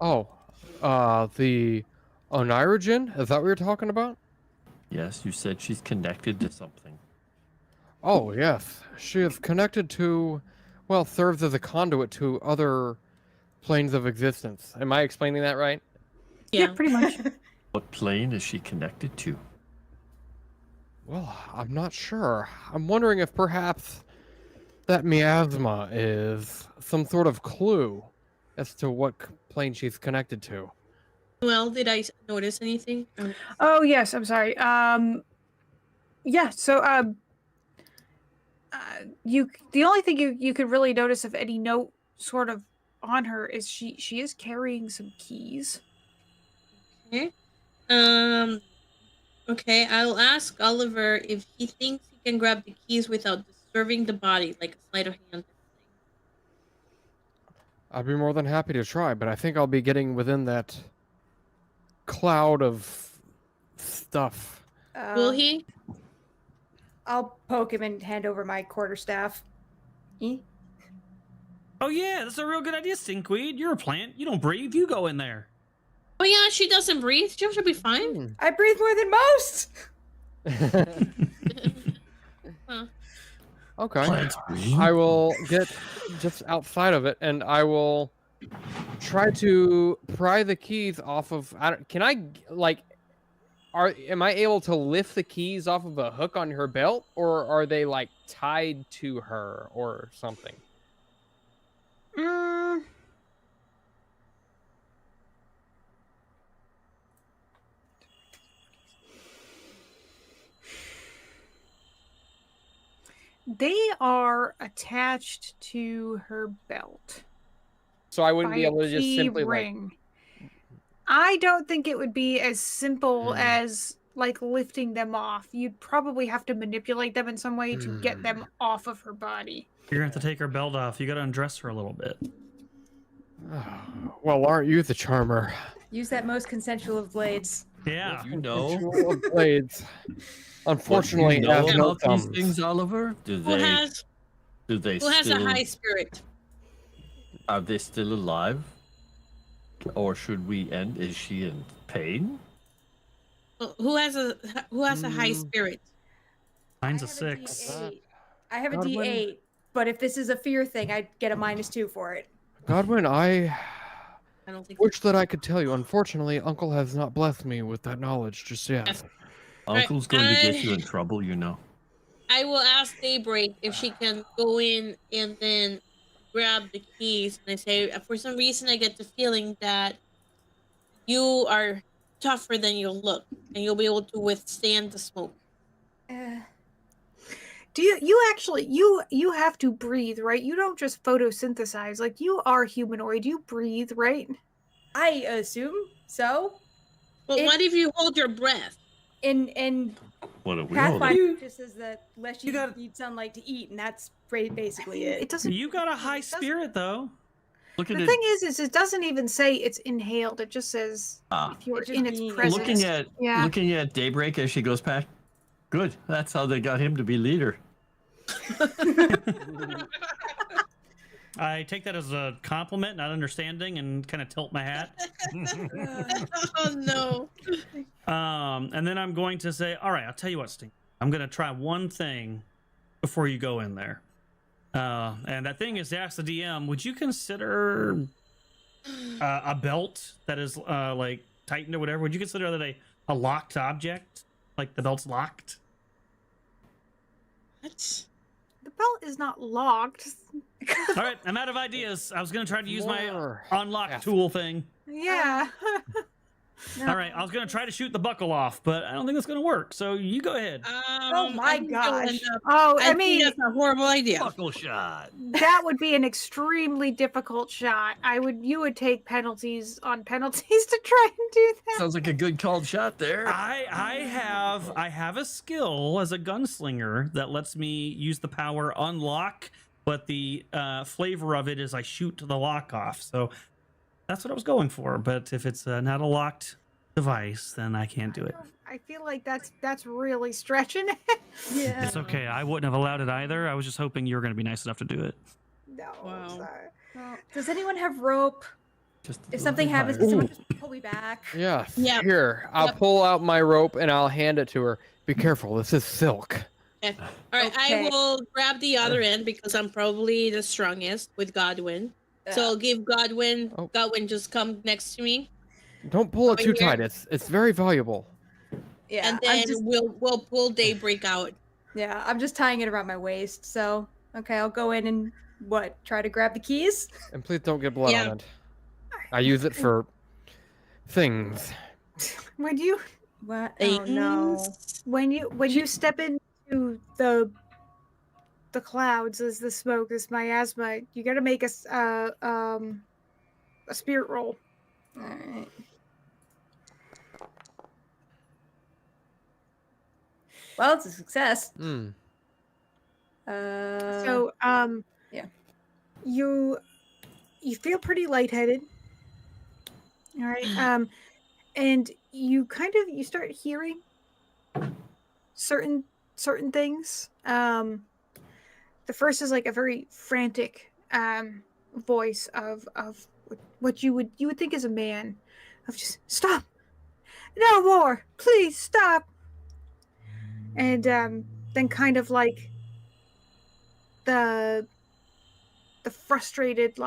Oh, the Onirigen? Is that what you're talking about? Yes, you said she's connected to something. Oh, yes. She is connected to, serves as a conduit to other planes of existence. Am I explaining that right? Yeah, pretty much. What plane is she connected to? Well, I'm not sure. I'm wondering if perhaps that miasma is some sort of clue as to what plane she's connected to. Well, did I notice anything? Oh yes, I'm sorry. Yeah. So the only thing you could really notice of any note sort of on her is she is carrying some keys. Okay. Okay, I'll ask Oliver if he thinks he can grab the keys without disturbing the body, like a sleight of hand. I'd be more than happy to try, but I think I'll be getting within that cloud of stuff. Will he? I'll poke him and hand over my quarterstaff. Oh yeah, that's a real good idea, Stinkweed. You're a plant. You don't breathe. You go in there. Oh yeah, she doesn't breathe. She should be fine. I breathe more than most. Huh. Okay. Plants breathe? I will get just outside of it, and I will try to pry the keys off of. Am I able to lift the keys off of a hook on her belt, or are they like tied to her or something? They are attached to her belt. So I wouldn't by be a able to just key simply ring. I don't think it would be as simple as like lifting them off. You'd probably have to manipulate them in some way to get them off of her body. You're gonna have to take her belt off. You gotta undress her a little bit. Well, aren't you the charmer? Use that most consensual of blades. Yeah. You know, Consensual of blades. what Unfortunately, you it know has no about these thumbs. things, Oliver? Do Who they has a high spirit? Are they still alive? Or should we end? Is she in pain? Who has a high spirit? Mine's a I have 6. D8. I have a Godwin? D8, but if this is a fear thing, I'd get a -2 for it. Godwin, I I don't think. wish that I could tell you. Unfortunately, Uncle has not blessed me with that knowledge just yet. Yes. Uncle's going to get I- you in trouble, you know. I will ask Daybreak if she can go in and then grab the keys. And I say, for some reason, I get the feeling that you are tougher than you look, and you'll be able to withstand the smoke. Do you actually you have to breathe, right? You don't just photosynthesize. Like, you are humanoid. You breathe, right? I assume so. But what if you hold your breath? In What are we holding? Pathfinder just says that unless you got- need sunlight to eat, and that's basically it. It doesn't. You got a high it doesn't- spirit though. Looking The at thing is it doesn't even say it's inhaled. It just says if you're It's just in its being presence. looking at Daybreak as she goes past. Good. That's how they got him to be leader. I take that as a compliment, not understanding, and kind of tilt my hat. Oh no! And then I'm going to say, all right, I'll tell you what, Sting. I'm going to try one thing before you go in there. And that thing is to ask the DM, would you consider a belt that is like tightened or whatever? Would you consider that a locked object? Like the belt's locked? What? The belt is not locked. All right, I'm out of ideas. I was going to try to use my More. unlock Yeah. tool thing. Yeah. All right, I was going to try to shoot the buckle off, but I don't think that's going to work. So you go ahead. Oh my I think you'll gosh. end up- Oh, I I think mean, that's a horrible idea. Buckle shot. that would be an extremely difficult shot. You would take penalties on penalties to try and do that. Sounds like a good called shot there. I have a skill as a gunslinger that lets me use the power unlock, but the flavor of it is I shoot the lock off. So that's what I was going for. But if it's not a locked device, then I can't do it. I feel like that's really stretching it. Yeah. It's okay. I wouldn't have allowed it either. I was just hoping you were going to be nice enough to do it. No. Wow. Sorry. Well, does anyone have rope? Just a If little something bit happens, higher. can someone just pull me back? Yeah. Yep. Here, I'll Yep. pull out my rope and I'll hand it to her. Be careful. This is silk. Okay. All right, Okay. I will grab the other end because I'm probably the strongest with Godwin. So I'll give Godwin. Oh. Godwin, just come next to me, Don't pull it Over too here. tight. It's very valuable. Yeah, and I'm then just, we'll pull Daybreak out. yeah, I'm just tying it around my waist. So, okay, I'll go in and try to grab the keys? And please don't get blood Yeah. on it. I use it for things. When you What? Oh no. Things. when you step into the clouds as the smoke, this miasma, you got to make a spirit roll. All right. Well, it's a success. Hmm. So yeah. you feel pretty lightheaded. All right. And you start hearing certain things. The first is like a very frantic voice of what you would think is a man, of just stop, no more, please stop. And then kind of like the frustrated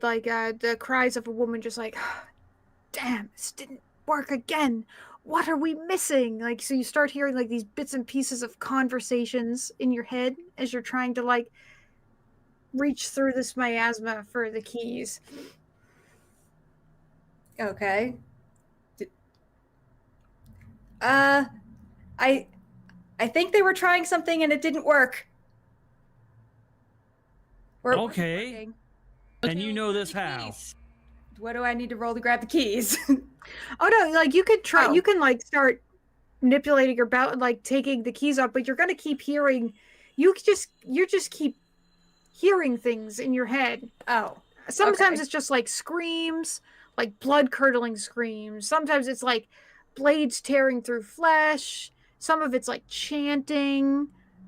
the cries of a woman, just like, damn, this didn't work again. What are we missing? Like, so you start hearing like these bits and pieces of conversations in your head as you're trying to like reach through this miasma for the keys. Okay. I think they were trying something and it didn't work. Or it wasn't Okay. working. And you know this how? Keys. What do I need to roll to grab the keys? Oh no, like you could try, Oh. you can like start manipulating your belt and like taking the keys out, but you're gonna keep hearing, you just keep hearing things in your head. Oh. Sometimes Okay. it's just like screams, like blood curdling screams. Sometimes it's like blades tearing through flesh. Some of it's like chanting.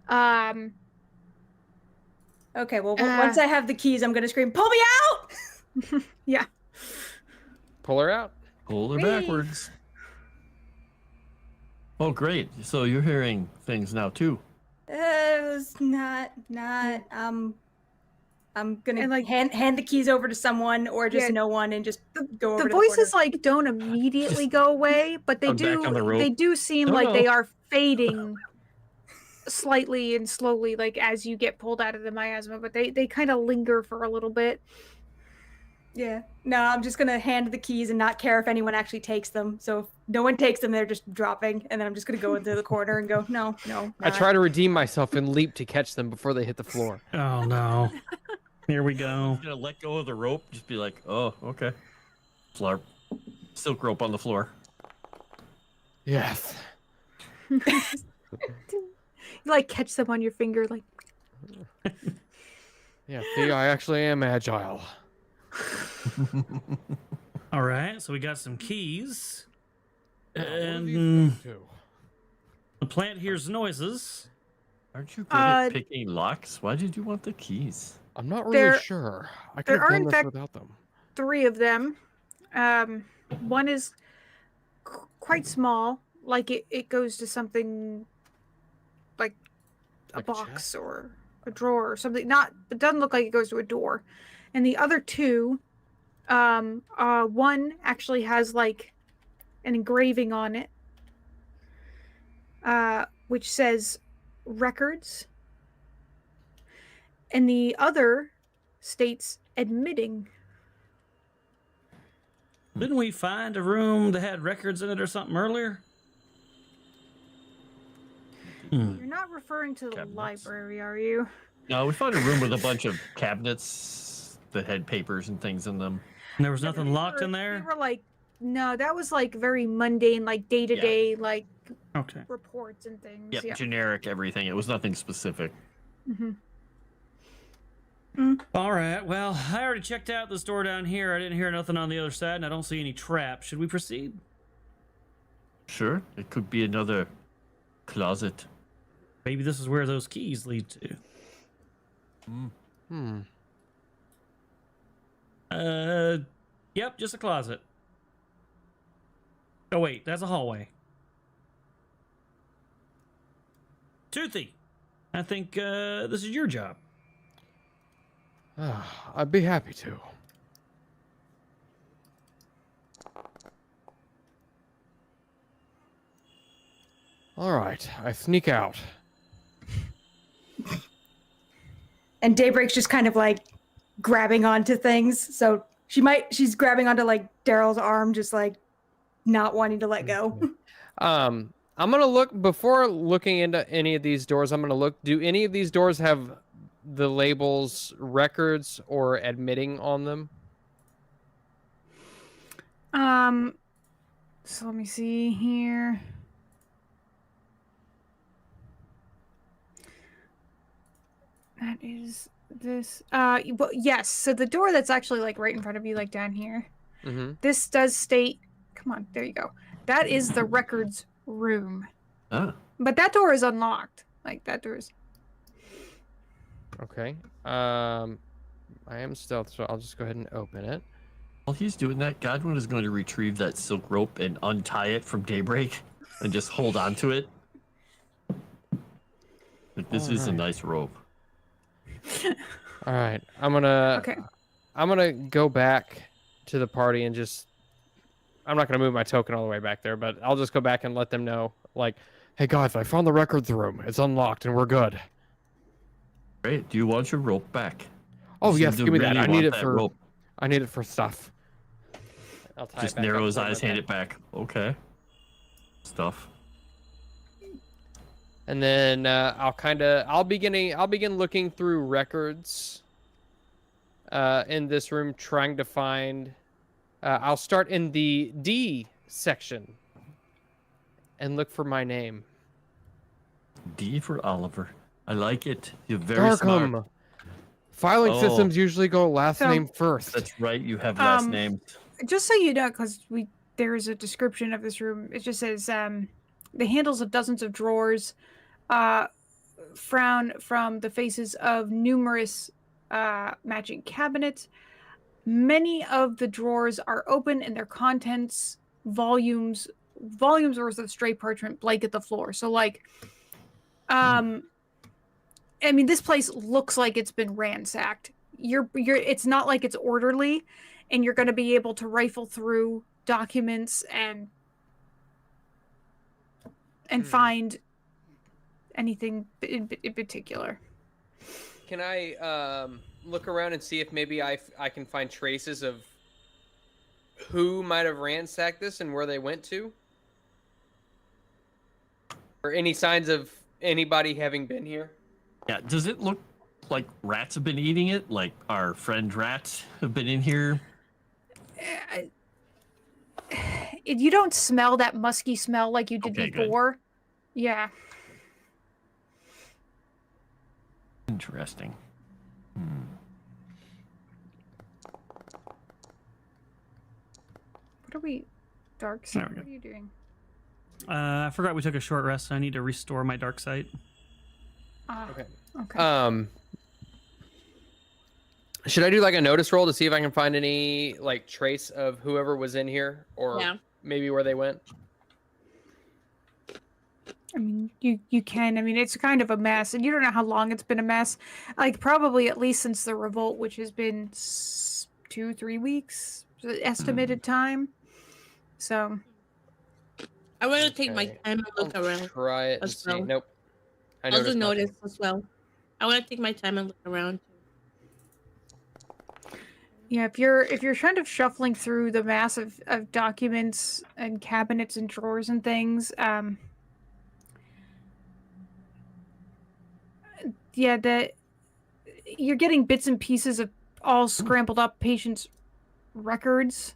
Okay, well, once I have the keys, I'm going to scream, pull me out! Yeah. Pull her out. Pull her Whee! backwards. Oh, great. So you're hearing things now, too. It was not, I'm gonna And, like- hand the keys over to someone or just Yeah. no one and just go over The to voices corner. like don't immediately go away, but they I'm back on the rope. they do seem No, like no. they are fading slightly and slowly, like as you get pulled out of the miasma, but they kind of linger for a little bit. Yeah. No, I'm just gonna hand the keys and not care if anyone actually takes them. So if no one takes them, they're just dropping, and then I'm just gonna go into the corner and go, no. I try to redeem myself and leap to catch them before they hit the floor. Oh no. Here we go. He's gonna let go of the rope, just be like, oh, okay. Flarp. Silk rope on the floor. Yes. You like catch them on your finger, like Yeah, see, I actually am agile. All right, so we got some keys. Now, what are these And things do? the plant hears noises. Aren't you good at picking locks? Why did you want the keys? I'm not really There- sure. I there could have are, done in this fact, without them. 3 of them. One is quite small, like it goes to something like a Like a box chest? or a drawer or something. It doesn't look like it goes to a door. And the other 2, one actually has like an engraving on it, which says records, and the other states admitting. Didn't we find a room that had records in it or something earlier? You're not referring to the Cabinets. library, are you? No, we found a room with a bunch of cabinets that had papers and things in them. There was nothing They locked were- in They there? were like, no, that was like very mundane, like day to day, like Okay. reports and things. Yep, Yeah. generic everything. It was nothing specific. hmm All right, well, I already checked out this door down here. I didn't hear nothing on the other side, and I don't see any traps. Should we proceed? Sure, it could be another closet. Maybe this is where those keys lead to. Hmm. Yep, just a closet. Oh, wait, that's a hallway. Toothy, I think this is your job. I'd be happy to. All right, I sneak out. And Daybreak's just kind of like grabbing onto things. So she's grabbing onto like Daryl's arm, just like not wanting to let go. I'm gonna look before looking into any of these doors. I'm gonna look. Do any of these doors have the labels records or admitting on them? So let me see here. That is this. Well, yes. So the door that's actually like right in front of you, like down here. Mm-hmm. This does state. Come on, there you go. That is the records room. Ah, But that door is unlocked. Like that door is. Okay. I am stealth, so I'll just go ahead and open it. while he's doing that, Godwin is going to retrieve that silk rope and untie it from Daybreak and just hold on to it. Like, this is a Alright. nice rope. All right, I'm gonna go back to the party and just. I'm not gonna move my token all the way back there, but I'll just go back and let them know, like, hey guys, I found the records room. It's unlocked and we're good. Great. Do you want your rope back? Oh You yes, seem to give me that. really I need want it that for. rope. I need it for stuff. I'll tie it Just back narrow up his one more eyes, hand time. it back. Okay. Stuff. And then I'll begin looking through records in this room, trying to find. I'll start in the D section and look for my name. D for Oliver. I like it. You're very smart. Darkham. Filing Oh. systems usually go last So- name first. That's right. You have last Um, names. Just so you know, because there is a description of this room. It just says the handles of dozens of drawers frown from the faces of numerous matching cabinets. Many of the drawers are open and their contents, volumes worth of stray parchment blanket the floor. So like, I mean, this place looks like it's been ransacked. it's not like it's orderly, and you're going to be able to rifle through documents and find anything in particular. Can I look around and see if maybe I can find traces of who might have ransacked this and where they went to? Or any signs of anybody having been here? Yeah, does it look like rats have been eating it? Like our friend rats have been in here? You don't smell that musky smell like you did Okay, good. before. Yeah. Interesting. What are we... Dark There side, we go. what are you doing? I forgot we took a short rest. So I need to restore my dark sight. Okay. Okay. Should I do like a notice roll to see if I can find any like trace of whoever was in here, or Yeah. maybe where they went? I mean, you can. I mean, it's kind of a mess, and you don't know how long it's been a mess. Like, probably at least since the revolt, which has been 2-3 weeks, estimated time. So, I want to take my Okay. time and look I'll around. try it and as see. well. Nope. I I'll noticed do nothing. notice as well. I want to take my time and look around. yeah, if you're kind of shuffling through the mass of documents and cabinets and drawers and things, yeah, you're getting bits and pieces of all scrambled up patients' records.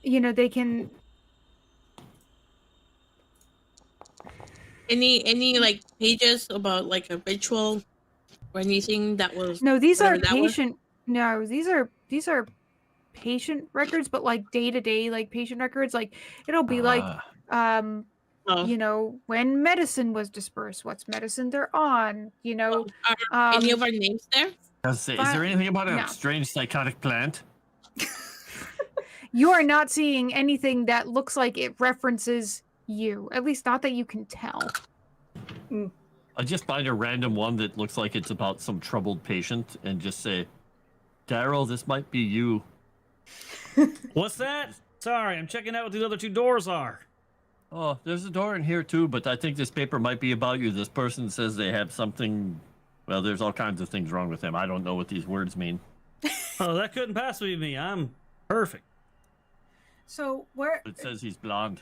They can. Any like pages about like a ritual or anything that was No, these are whatever that was? patient. No, these are patient records, but like day to day, like patient records. Like it'll be like, Oh. when medicine was dispersed, what's medicine they're on. Are any of our names there? Is there anything about a No. strange psychotic plant? You are not seeing anything that looks like it references you. At least not that you can tell. I just find a random one that looks like it's about some troubled patient and just say, Daryl, this might be you. What's that? Sorry, I'm checking out what these other two doors are. Oh, there's a door in here too, but I think this paper might be about you. This person says they have something. Well, there's all kinds of things wrong with him. I don't know what these words mean. Oh, that couldn't possibly be me. I'm perfect. So where It says he's blonde.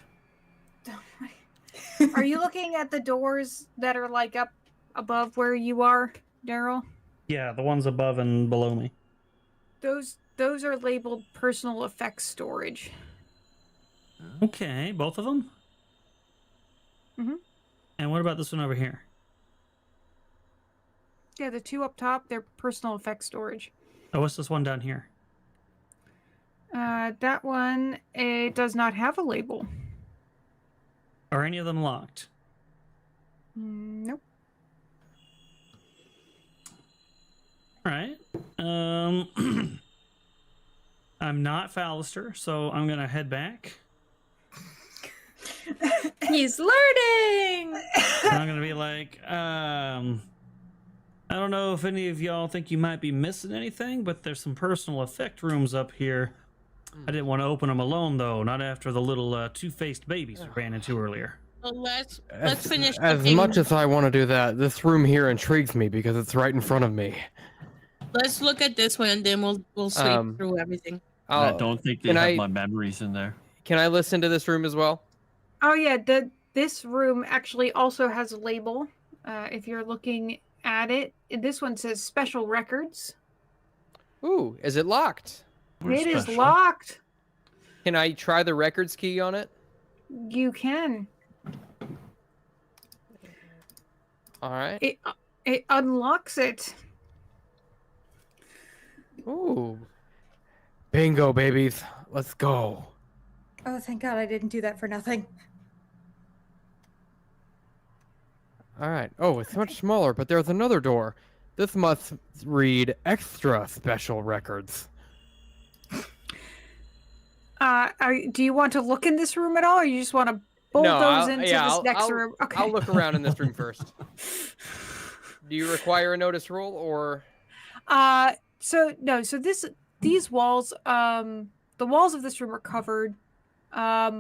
are you looking at the doors that are like up above where you are, Daryl? Yeah, the ones above and below me. Those are labeled personal effects storage. Okay, both of them? Mhm. And what about this one over here? Yeah, the two up top, they're personal effects storage. Oh, what's this one down here? That one, it does not have a label. Are any of them locked? Nope. All right. I'm not Fallister, so I'm gonna head back. He's learning. And I'm gonna be like, I don't know if any of y'all think you might be missing anything, but there's some personal effect rooms up here. I didn't want to open them alone, though. Not after the little two-faced babies we ran into earlier. So let's finish. As cooking. much as I want to do that, this room here intrigues me because it's right in front of me. Let's look at this one and then we'll sweep through everything. I don't think they can have I- my memories in there. Can I listen to this room as well? Oh yeah, this room actually also has a label. If you're looking at it, this one says special records. Ooh, is it locked? We're It is special. locked. Can I try the records key on it? You can. All right. It unlocks it. Ooh. Bingo, babies. Let's go. Oh, thank God I didn't do that for nothing. All right. Oh, it's much smaller, but there's another door. This must read extra special records. Do you want to look in this room at all, or you just want to bulldoze into this next room? Okay. I'll look around in this room first. Do you require a notice roll or? So no, so these walls, the walls of this room are covered, by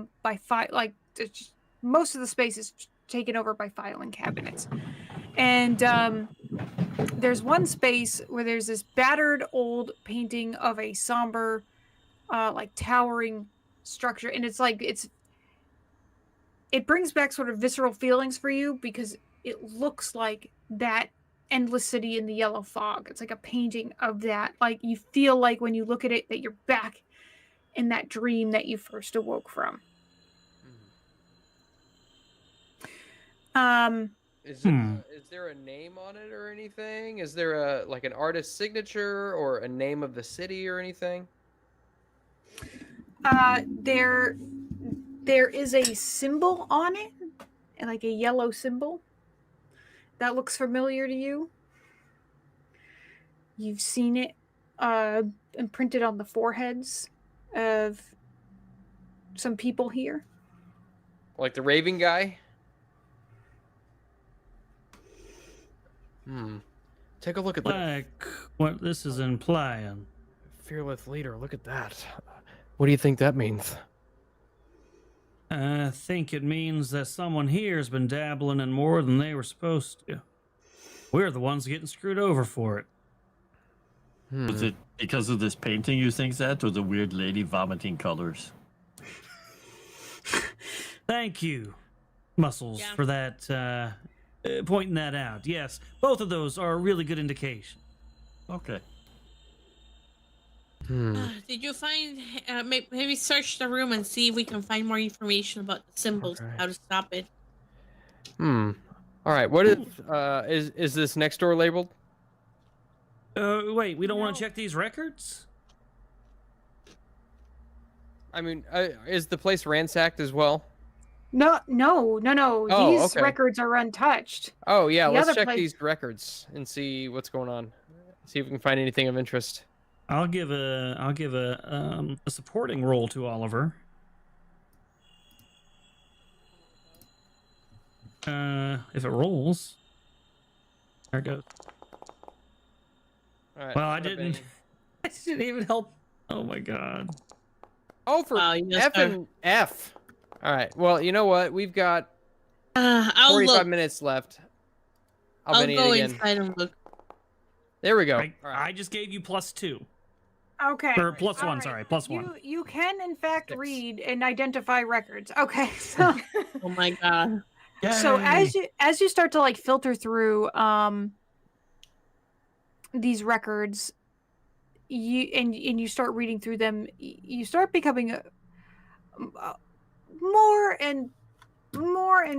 most of the space is taken over by filing cabinets, and there's one space where there's this battered old painting of a somber, like towering structure, and it brings back sort of visceral feelings for you because it looks like that endless city in the yellow fog. It's like a painting of that. Like you feel like when you look at it that you're back in that dream that you first awoke from. Is there a name on it or anything? Is there like an artist's signature or a name of the city or anything? There is a symbol on it, like a yellow symbol. That looks familiar to you. You've seen it imprinted on the foreheads of some people here. Like the Raven guy? Take a look at that. Like what this is implying. Fearless leader, look at that. What do you think that means? I think it means that someone here has been dabbling in more than they were supposed to. We're the ones getting screwed over for it. Was it because of this painting you think that, or the weird lady vomiting colors? Thank you, Muscles, for that, pointing that out. Yes, both of those are a really good indication. Okay. Did you find, maybe search the room and see if we can find more information about the symbols, Okay. how to stop it. All right, what is this next door labeled? Wait, we don't want No. to check these records? I mean, is the place ransacked as well? No. Oh, These okay. records are untouched. Oh yeah, The let's other check place- these records and see what's going on. See if we can find anything of interest. I'll give a supporting role to Oliver. If it rolls, there it goes. All right, Well, I what have didn't. any- I didn't even help. Oh my god. Oh, for Wow, you missed F and F. All right. Well, you know what? We've got I'll 45 look. minutes left. I'll Benny it go again. inside and look. There we go. I, All right. I just gave you +2. Okay. Or +1, All right. sorry, +1. You can in fact 6. read and identify records. Okay, so Oh my god. so as you start to like filter through these records, you start reading through them, you start becoming more and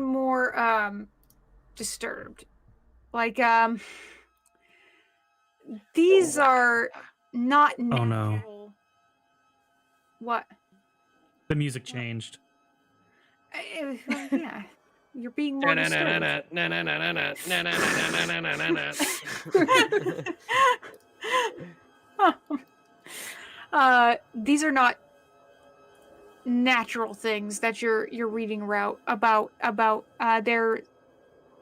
more disturbed. Like these are not Oh, no. natural. What? The music changed. Yeah, you're being more disturbed. These are not natural things that you're reading about.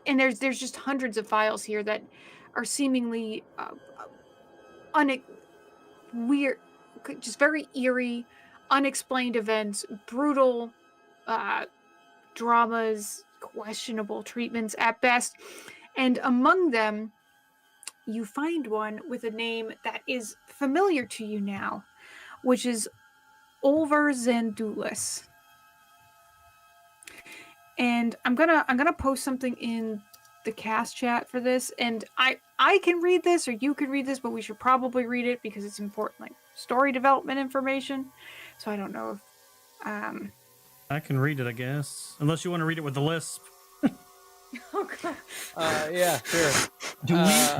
There's just hundreds of files here that are seemingly weird, just very eerie, unexplained events, brutal dramas, questionable treatments at best. And among them, you find one with a name that is familiar to you now, which is Olver Zandulis. And I'm gonna post something in the cast chat for this, and I can read this or you can read this, but we should probably read it because it's important, like story development information. So I don't know if I can read it, I guess. Unless you want to read it with the lisp. okay. Yeah, sure.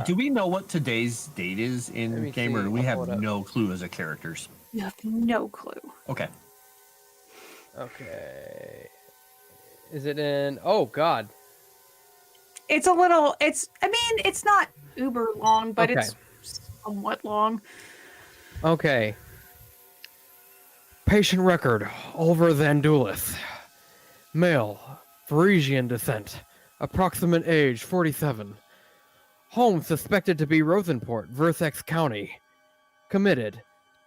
Do we know what today's date is Let me in game, or see. do we I'll have pull it up. no clue as a characters? You have no clue. Okay. Okay. Is it in? Oh God. It's not uber long, but Okay. it's somewhat long. Okay. Patient record, Oliver Vandulith. Male, Parisian descent. Approximate age, 47. Home suspected to be Rosenport, Versex County. Committed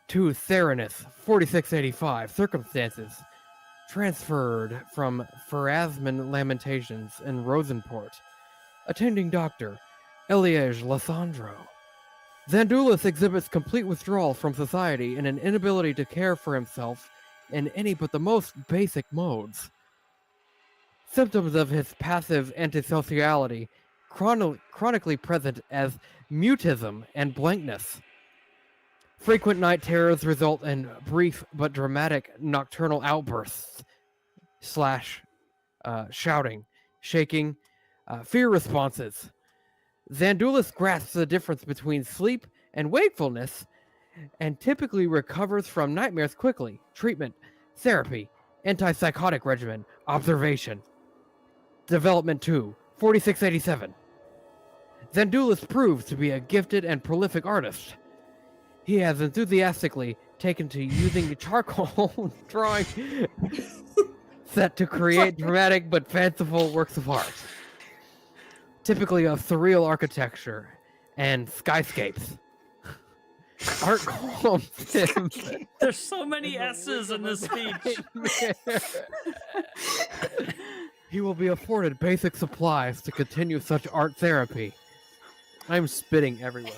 to Theranos, 4685. Circumstances: transferred from Pharasman Lamentations in Rosenport. Attending doctor, Eliege Lissandro. Xandulus exhibits complete withdrawal from society and an inability to care for himself in any but the most basic modes. Symptoms of his passive antisociality chronically present as mutism and blankness. Frequent night terrors result in brief but dramatic nocturnal outbursts / shouting, shaking, fear responses. Xandulus grasps the difference between sleep and wakefulness and typically recovers from nightmares quickly. Treatment, therapy, antipsychotic regimen, observation. Development 2, 4687. Xandulus proves to be a gifted and prolific artist. He has enthusiastically taken to using charcoal drawing set to create dramatic but fanciful works of art, typically of surreal architecture and skyscapes. Art calms him. There's so many S's in this speech. He will be afforded basic supplies to continue such art therapy. I'm spitting everywhere.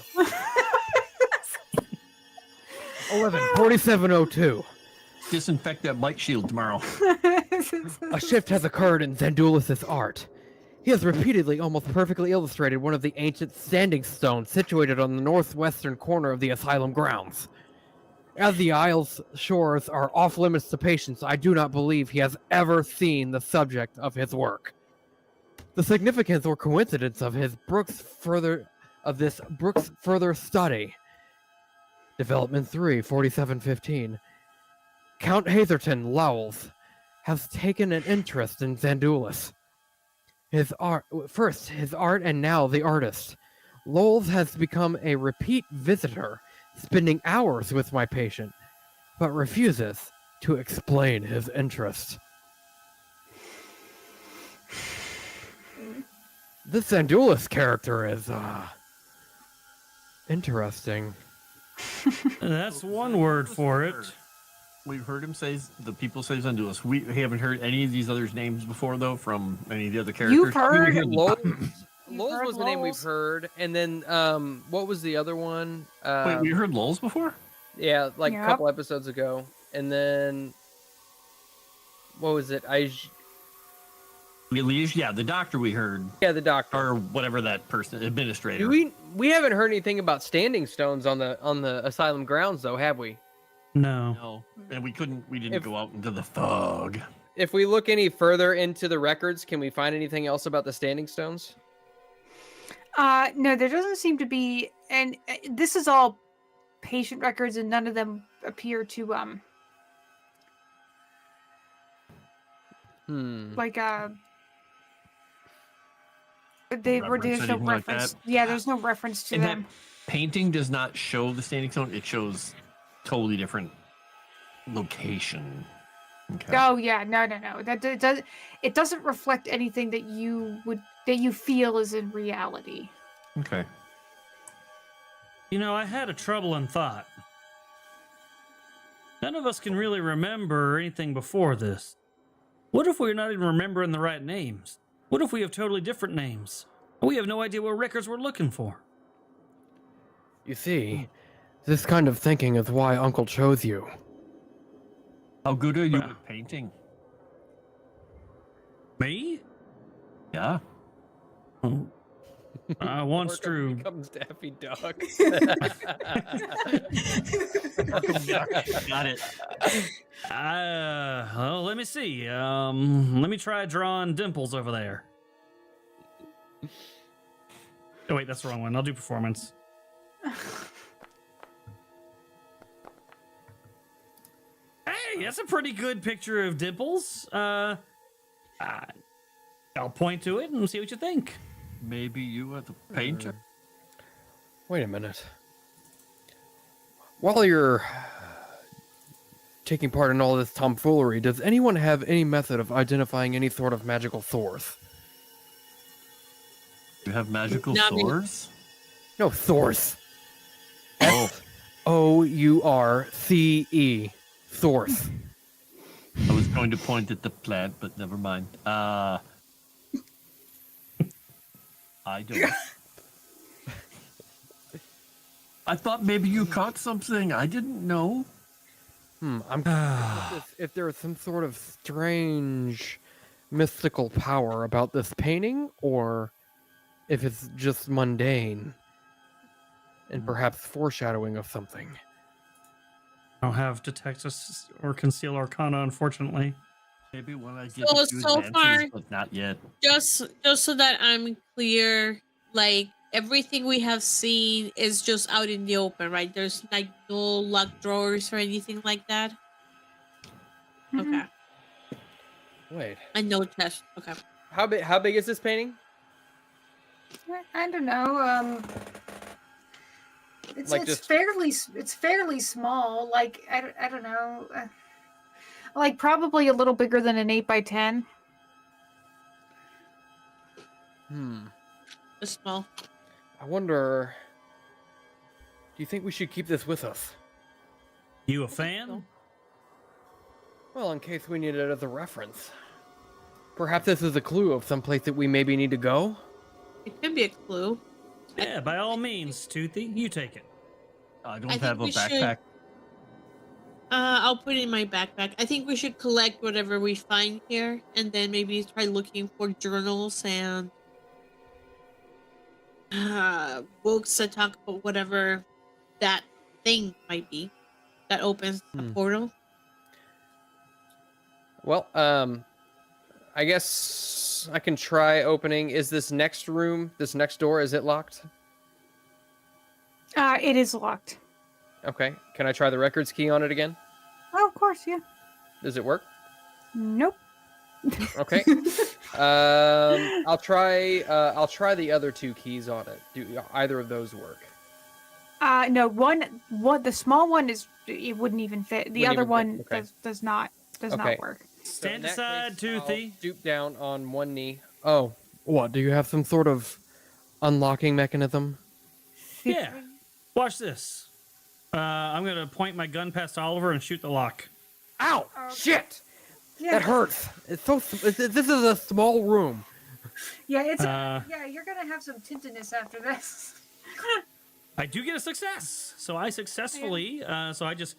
4702. Disinfect that bike shield tomorrow. A shift has occurred in Xandulus's art. He has repeatedly, almost perfectly illustrated one of the ancient standing stones situated on the northwestern corner of the asylum grounds. As the isle's shores are off limits to patients, I do not believe he has ever seen the subject of his work. The significance or coincidence of his Brooks further study. Development 3, 4715. Count Hatherton Lowells has taken an interest in Xandulus. His art, and now the artist. Lowells has become a repeat visitor, spending hours with my patient, but refuses to explain his interest. This Xandulus character is, interesting. That's one word for it. We've heard him say, the people say Xandulus. We haven't heard any of these others' names before, though, from any of the other characters. You've heard Lowells heard was the name we've Lowells? heard, and then what was the other one? Wait, we heard Lowells before? Yeah, like a Yep. couple episodes ago, and then what was it? Yeah, the doctor we heard, The doctor. or whatever that person, administrator. We haven't heard anything about standing stones on the asylum grounds, though, have we? No. No, and we didn't If- go out into the fog. If we look any further into the records, can we find anything else about the standing stones? No, there doesn't seem to be, and this is all patient records, and none of them appear to like there's Reference no anything like reference. that? Yeah, there's no reference to And that them. painting does not show the standing stone. It shows totally different location. Okay. Oh yeah, no. It doesn't reflect anything that you feel is in reality. Okay. You know, I had a troubling thought. None of us can really remember anything before this. What if we're not even remembering the right names? What if we have totally different names? We have no idea what records we're looking for. You see, this kind of thinking is why Uncle chose you. How good are you Well- at painting? Me? Yeah. Oh. Once Orca drew. becomes Daffy Duck. Got it. Well, let me see. Let me try drawing dimples over there. Oh wait, that's the wrong one. I'll do performance. Hey, that's a pretty good picture of dimples. I'll point to it and see what you think. Maybe you are the painter. Wait a minute. While you're taking part in all this tomfoolery, does anyone have any method of identifying any sort of magical source? You have magical Not me. swords? No, Thorth. Oh, Ource. Thorth. I was going to point at the plant, but never mind. I don't. I thought maybe you caught something. I didn't know. I'm curious if there is some sort of strange mystical power about this painting, or if it's just mundane and perhaps foreshadowing of something. I don't have detect or conceal arcana, unfortunately. Maybe when I get So- a few so advances, far- but not yet. Just so that I'm clear, like everything we have seen is just out in the open, right? There's like no locked drawers or anything like that. Mhm. Okay, Wait, and no chest. Okay. how big is this painting? I don't know. It's Like it's just- fairly small. Like I don't know. Like probably a little bigger than an 8x10. Just small. I wonder. Do you think we should keep this with us? You a fan? Well, in case we need it as a reference. Perhaps this is a clue of some place that we maybe need to go? It could be a clue. Yeah, by all means, Toothy, you take it. I don't think have a we should- backpack. I'll put it in my backpack. I think we should collect whatever we find here, and then maybe try looking for journals and books that talk about whatever that thing might be that opens the portal. Well, I guess I can try opening. Is this next room, this next door, is it locked? It is locked. Okay. Can I try the records key on it again? Oh, of course, yeah. Does it work? Nope. Okay. I'll try the other two keys on it. Do either of those work? No, one the small one it wouldn't even fit. The Wouldn't other even fit, one okay. does not Okay. work. So Stand in that aside, case, I'll Toothy. stoop down on one knee. Oh, what? Do you have some sort of unlocking mechanism? Yeah. Watch this. I'm going to point my gun past Oliver and shoot the lock. Ow! Shit! Yeah, That hurts. It's so. This is a small room. yeah, it's Uh, you're gonna have some tintiness after this. I do get a success. So I successfully, so I just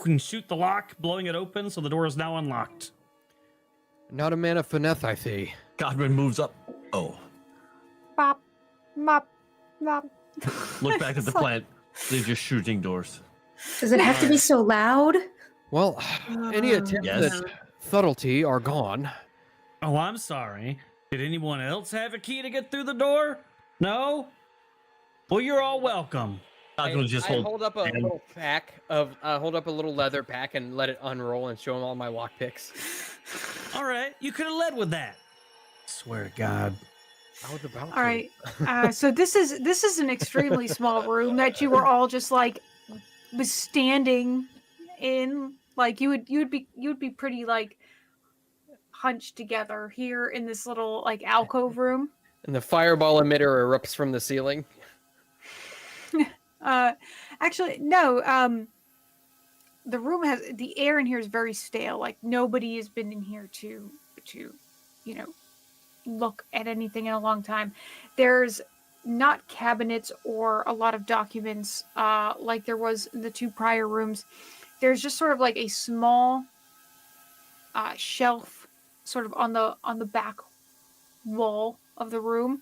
and shoot the lock, blowing it open, so the door is now unlocked. Not a man of finesse, I see. Godwin moves up. Oh, Bop, mop, mop. look back at the It's like- plant. They're just shooting doors. Does it have to be so loud? Well, any attempts Yes. at subtlety are gone. Oh, I'm sorry. Did anyone else have a key to get through the door? No? Well, you're all welcome. Godwin just I hold. hold up a and- little pack of hold up a little leather pack and let it unroll and show him all my lockpicks. All right, you could have led with that. Swear to God. I was about All right. So this is an extremely small room that you were all just like was standing in. Like you would be pretty like hunched together here in this little like alcove room. And the fireball emitter erupts from the ceiling. Actually, no. The room has the air in here is very stale. Like nobody has been in here to look at anything in a long time. There's not cabinets or a lot of documents like there was in the two prior rooms. There's just sort of like a small shelf sort of on the back wall of the room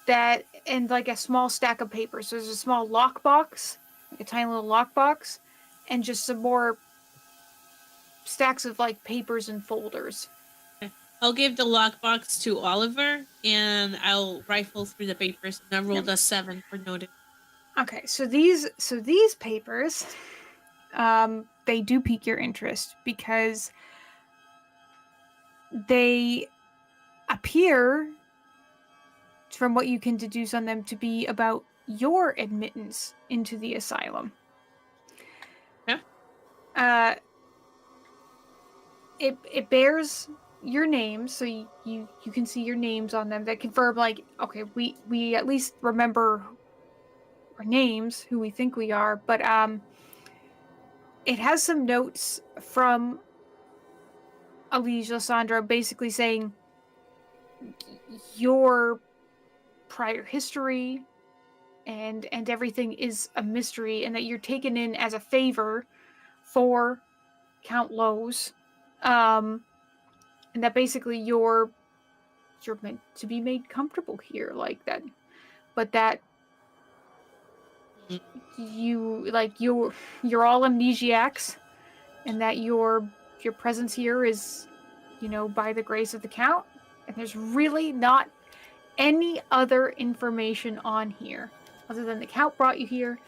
that and like a small stack of papers. So there's a small lockbox, like a tiny little lockbox, and just some more stacks of like papers and folders. I'll give the lockbox to Oliver, and I'll rifle through the papers, and I rolled a 7 for noted. Okay, so these papers, they do pique your interest because they appear, from what you can deduce on them, to be about your admittance into the asylum. Yeah. It bears your names, so you can see your names on them that confirm, like, okay, we at least remember our names, who we think we are, but it has some notes from Alicia Sandra basically saying your prior history and everything is a mystery, and that you're taken in as a favor for Count Lowe's, and that basically you're meant to be made comfortable here, like that, but that you're all amnesiacs, and that your presence here is, by the grace of the Count, and there's really not any other information on here other than the Count brought you here,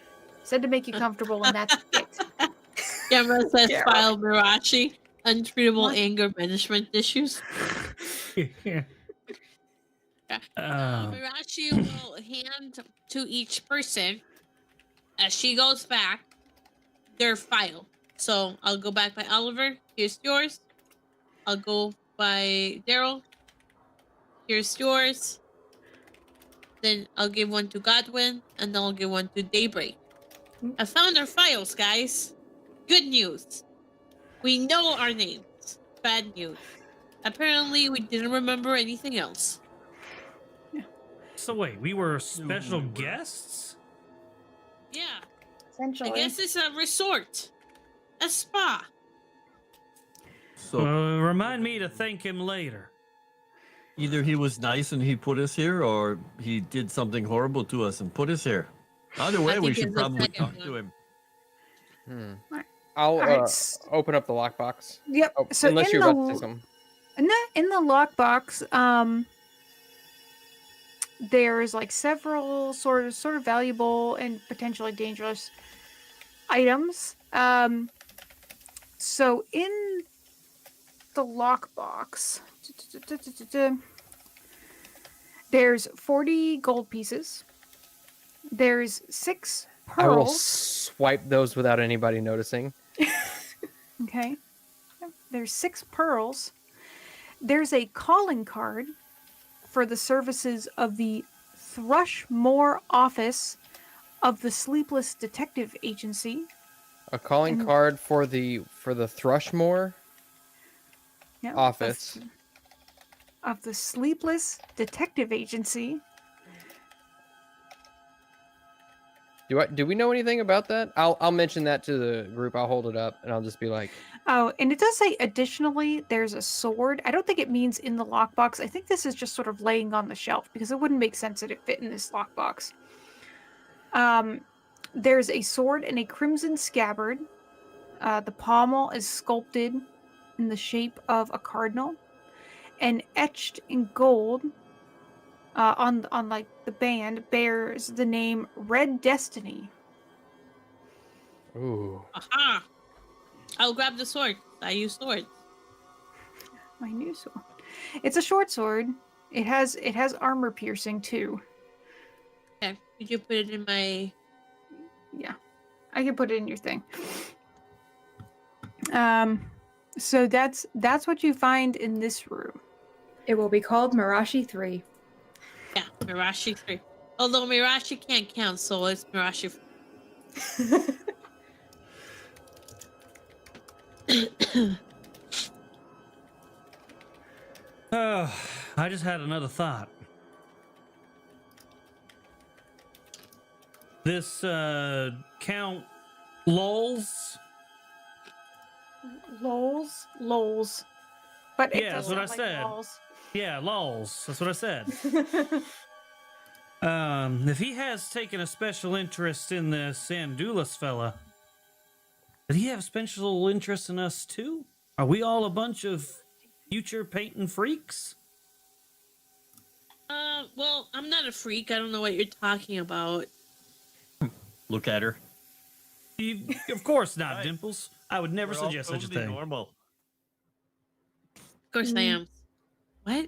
said to make you comfortable, and that's it. Camera says Yeah. file Mirashi, untreatable What? anger management issues. Oh. Mirashi will hand to each person as she goes back their file. So I'll go back by Oliver. Here's yours. I'll go by Daryl. Here's yours. Then I'll give one to Godwin, and then I'll give one to Dae'Breik. I found our files, guys. Good news. We know our names. Bad news. Apparently, we didn't remember anything else. So wait, we were special guests? Yeah. Essentially. I guess it's a resort. A spa. So Remind me to thank him later. either he was nice and he put us here, or he did something horrible to us and put us here. Either way, we think should it's the probably second talk one. to him. I'll Alright, open up the lockbox. Yep. Oh, So unless in you're the about to say something. in the lockbox, there's like several sort of valuable and potentially dangerous items. So in the lockbox, there's 40 gold pieces. There's 6 I will pearls. swipe those without anybody noticing. Okay. There's 6 pearls. There's a calling card for the services of the Thrushmore office of the Sleepless Detective Agency. A calling And- card for the Thrushmore Yeah, office. of the Sleepless Detective Agency. Do we know anything about that? I'll mention that to the group. I'll hold it up and I'll just be like, Oh, and it does say additionally there's a sword. I don't think it means in the lockbox. I think this is just sort of laying on the shelf because it wouldn't make sense that it fit in this lockbox. There's a sword and a crimson scabbard. The pommel is sculpted in the shape of a cardinal, and etched in gold on like the band bears the name Red Destiny. ooh. Aha! I'll grab the sword. I use swords. My new sword. It's a short sword. It has armor piercing too. Okay. Could you put it in my... Yeah, I can put it in your thing. So that's what you find in this room. It will be called Mirashi 3. Yeah, Mirashi 3. Although Mirashi can't count, so it's Mirashi 4. Oh, I just had another thought. This Count Lulz. Lols. But it Yeah, that's doesn't what I like said. lols. Yeah, Lulz. That's what I said. If he has taken a special interest in the Sandulas fella, did he have special interest in us too? Are we all a bunch of future painting freaks? Well, I'm not a freak. I don't know what you're talking about. Look at her. Of course not, Right. Dimples. I would never We're all suggest such a totally thing. Normal. Of course I am. What?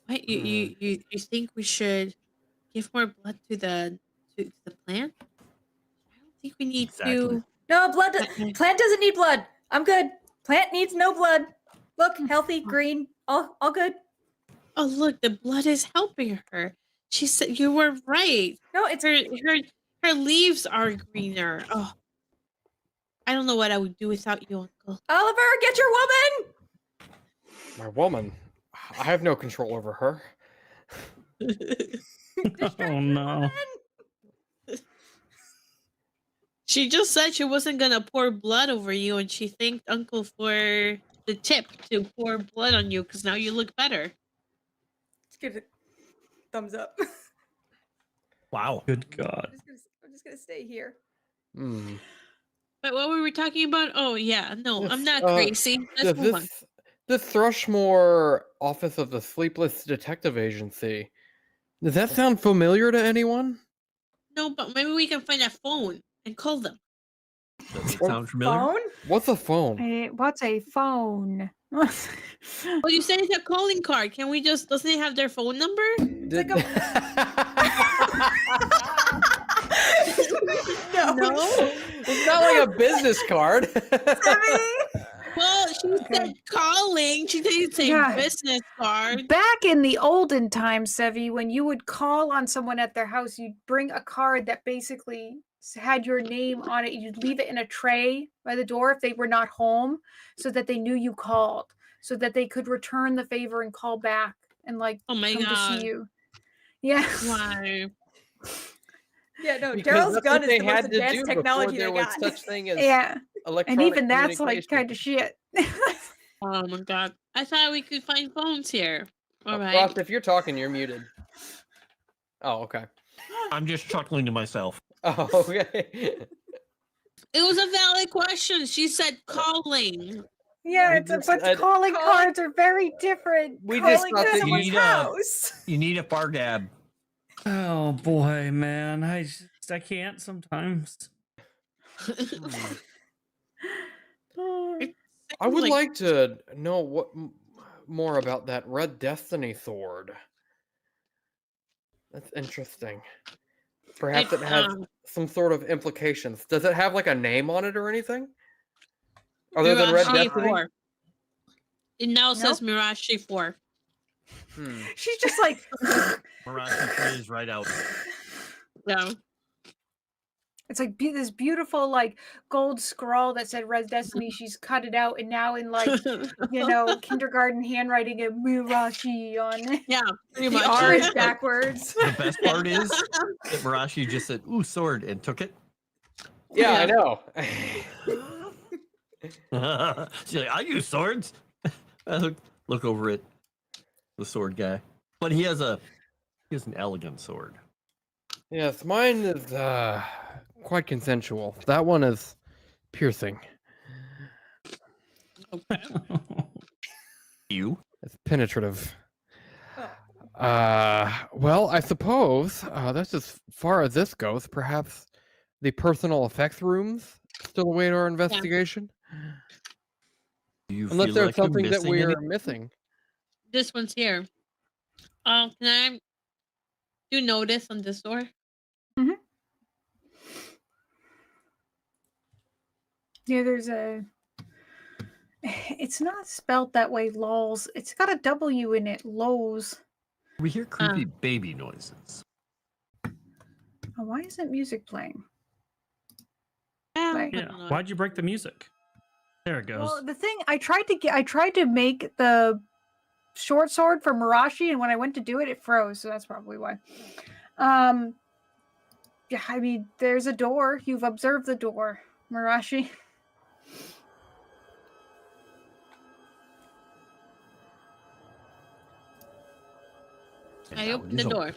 What? You think we should give more blood to the plant? I don't think we need Exactly. to. No, blood. Okay. Plant doesn't need blood. I'm good. Plant needs no blood. Look, healthy, green, all good. Oh, look, the blood is helping her. She said you were right. No, it's Her leaves are greener. Oh, I don't know what I would do without you, Uncle. Oliver, get your woman. My woman. I have no control over her. Oh no. She just said she wasn't gonna pour blood over you, and she thanked Uncle for the tip to pour blood on you because now you look better. Let's give it thumbs up. Wow. Good God. I'm just gonna stay here. Hmm. But what were we talking about? Oh yeah, no, I'm not This, crazy. Let's move on. This Thrushmore Office of the Sleepless Detective Agency. Does that sound familiar to anyone? No, but maybe we can find a phone and call them. Does it Or sound familiar? Phone? What's a phone? What's a phone? Well, you said it's a calling card. Can we just? Doesn't it have their phone number? Did- No. No. It's not like a business card. Well, she said calling. She didn't say Yeah. business card. Back in the olden times, Sevi, when you would call on someone at their house, you'd bring a card that basically had your name on it. You'd leave it in a tray by the door if they were not home, so that they knew you called, so that they could return the favor and call back and like Oh my come to God. see you. Yeah. Why? Yeah, no, Because Daryl's that's gun what is they the most had to advanced do before technology there they was got. such thing as Yeah. electronic And even that's like communication. kind of shit. Oh my God. I thought we could find phones here. All Oh, right. Frost, if you're talking, you're muted. Oh, okay. I'm just chuckling to myself. Oh, okay. It was a valid question. She said calling. Yeah, We it's just but said- calling Calling- cards are very different. We just Calling thought to that you someone's need house. You need a Fargab. Oh boy, man. I can't sometimes. I would like to know what more about that Red Destiny sword. That's interesting. Perhaps it has some sort of implications. Does it have like a name on it or anything? Other than Red Mirashi Destiny? 4. It now says Mirashi 4. Hmm. She's just like Mirashi plays right out. Yeah. it's like this beautiful like gold scroll that said Red Destiny. She's cut it out and now in like kindergarten handwriting a Mirashi on it. Yeah, pretty The much. R is backwards. The best part is that Mirashi just said, "Ooh, sword," and took it. Yeah, I Yeah. know. She's like, "I use swords." Look over at the sword guy, but he has an elegant sword. Yes, mine is quite consensual. That one is piercing. Okay. You? It's penetrative. Well, I suppose that's as far as this goes. Perhaps the personal effects rooms still await our investigation. Do you Unless feel there's like you're something that missing we are anything? missing. This one's here. Can I do notice on this door? Yeah, there's a. It's not spelled that way, lols. It's got a W in it, lows. We hear creepy baby noises. Oh, why isn't music playing? Yeah. Yeah. Why'd you break the music? There it goes. Well, the thing I tried to make the short sword for Mirashi, and when I went to do it, it froze. So that's probably why. Yeah, I mean, there's a door. You've observed the door, Mirashi. I opened the door.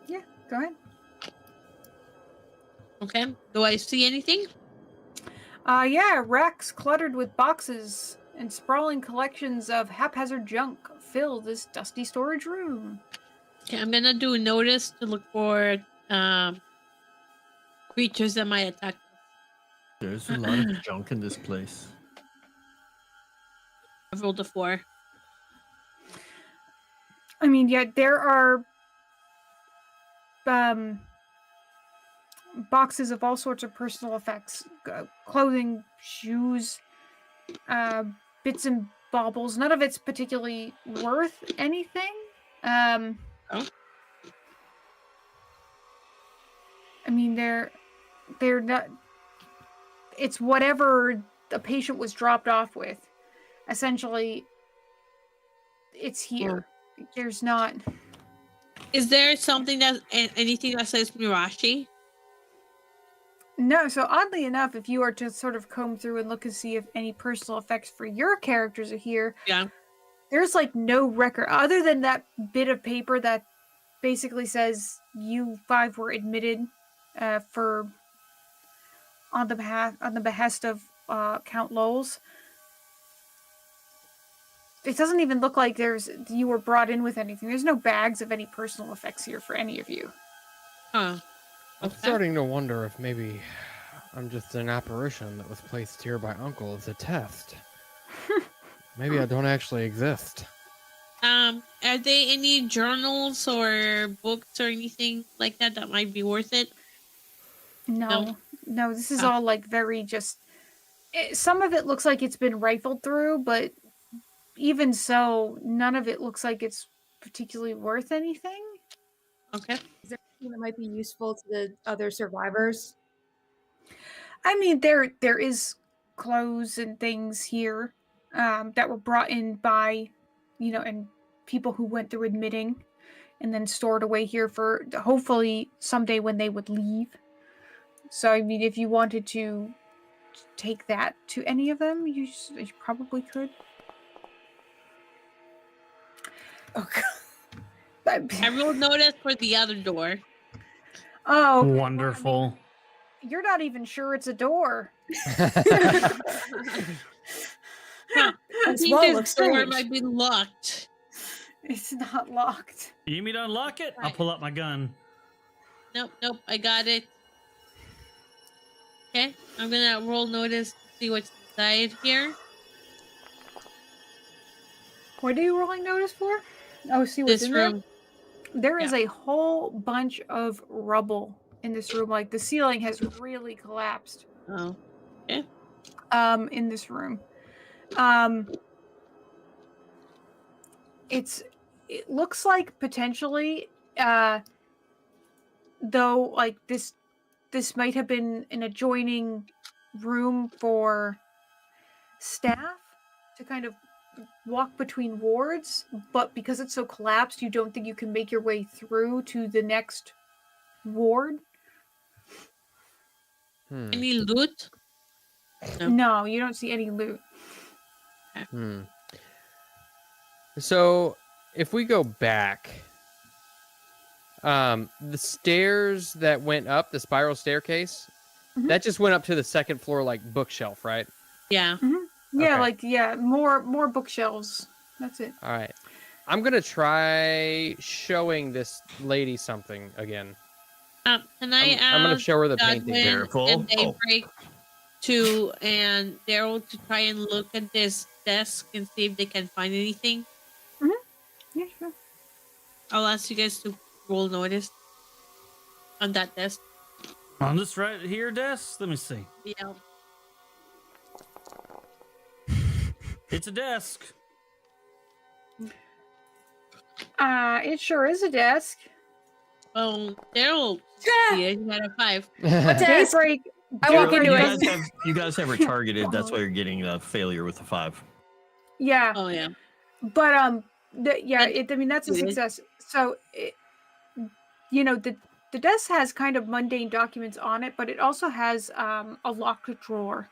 Yeah, go ahead. Okay. Do I see anything? Yeah, racks cluttered with boxes and sprawling collections of haphazard junk fill this dusty storage room. Okay, I'm gonna do notice to look for creatures that might attack us. There's a lot of junk in this place. I've rolled a 4. I mean, yeah, there are boxes of all sorts of personal effects, clothing, shoes, bits and baubles. None of it's particularly worth anything. Oh. I mean, they're not. It's whatever the patient was dropped off with. Essentially, it's here. There's not. Is there something anything that says Mirashi? No, so oddly enough, if you are to sort of comb through and look and see if any personal effects for your characters are here, Yeah. there's like no record other than that bit of paper that basically says you 5 were admitted for on the behest of Count Lowell's. It doesn't even look like you were brought in with anything. There's no bags of any personal effects here for any of you. Huh. I'm starting to wonder if maybe I'm just an apparition that was placed here by Uncle as a test. Maybe I don't actually exist. Are there any journals or books or anything like that that might be worth it? No, this is all like very just. Some of it looks like it's been rifled through, but even so, none of it looks like it's particularly worth anything. Okay. Is there anything that might be useful to the other survivors? I mean, there is clothes and things here that were brought in by, and people who went through admitting and then stored away here for hopefully someday when they would leave. So, I mean, if you wanted to take that to any of them, you probably could. Oh, God. I rolled notice for the other door. Oh, okay. Wonderful. Well, I mean, you're not even sure it's a door. Huh. I think wall this looks door strange. might be locked. It's not locked. You need me to unlock it? I'll pull out my gun. Nope, I got it. Okay, I'm gonna roll notice to see what's inside here. What are you rolling notice for? Oh, see what's This in there? room. There is a whole bunch of rubble in this room. Like the ceiling has really collapsed. Oh. In this room. It looks like potentially though like this might have been an adjoining room for staff to kind of walk between wards, but because it's so collapsed, you don't think you can make your way through to the next ward. Any loot? Nope. No, you don't see any loot. So, if we go back, the stairs that went up, the spiral staircase, Mhm. that just went up to the second floor, like bookshelf, right? Yeah. Yeah, more bookshelves. That's it. All right. I'm going to try showing this lady something again. Can I I'm going to show her the painting. Godwin Careful. and Daybreak and Daryl to try and look at this desk and see if they can find anything? Yeah, sure. I'll ask you guys to roll notice on that desk. On this right here desk? Let me see. Yeah. It's a desk. It sure is a desk. Oh, Daryl. Yeah. Yeah, he got a 5. Desk. Daybreak. I walk You into guys it. you guys have her targeted. That's why you're getting a failure with the 5. Yeah, Oh, yeah. but I mean that's a It is. success. So, the desk has kind of mundane documents on it, but it also has a locked drawer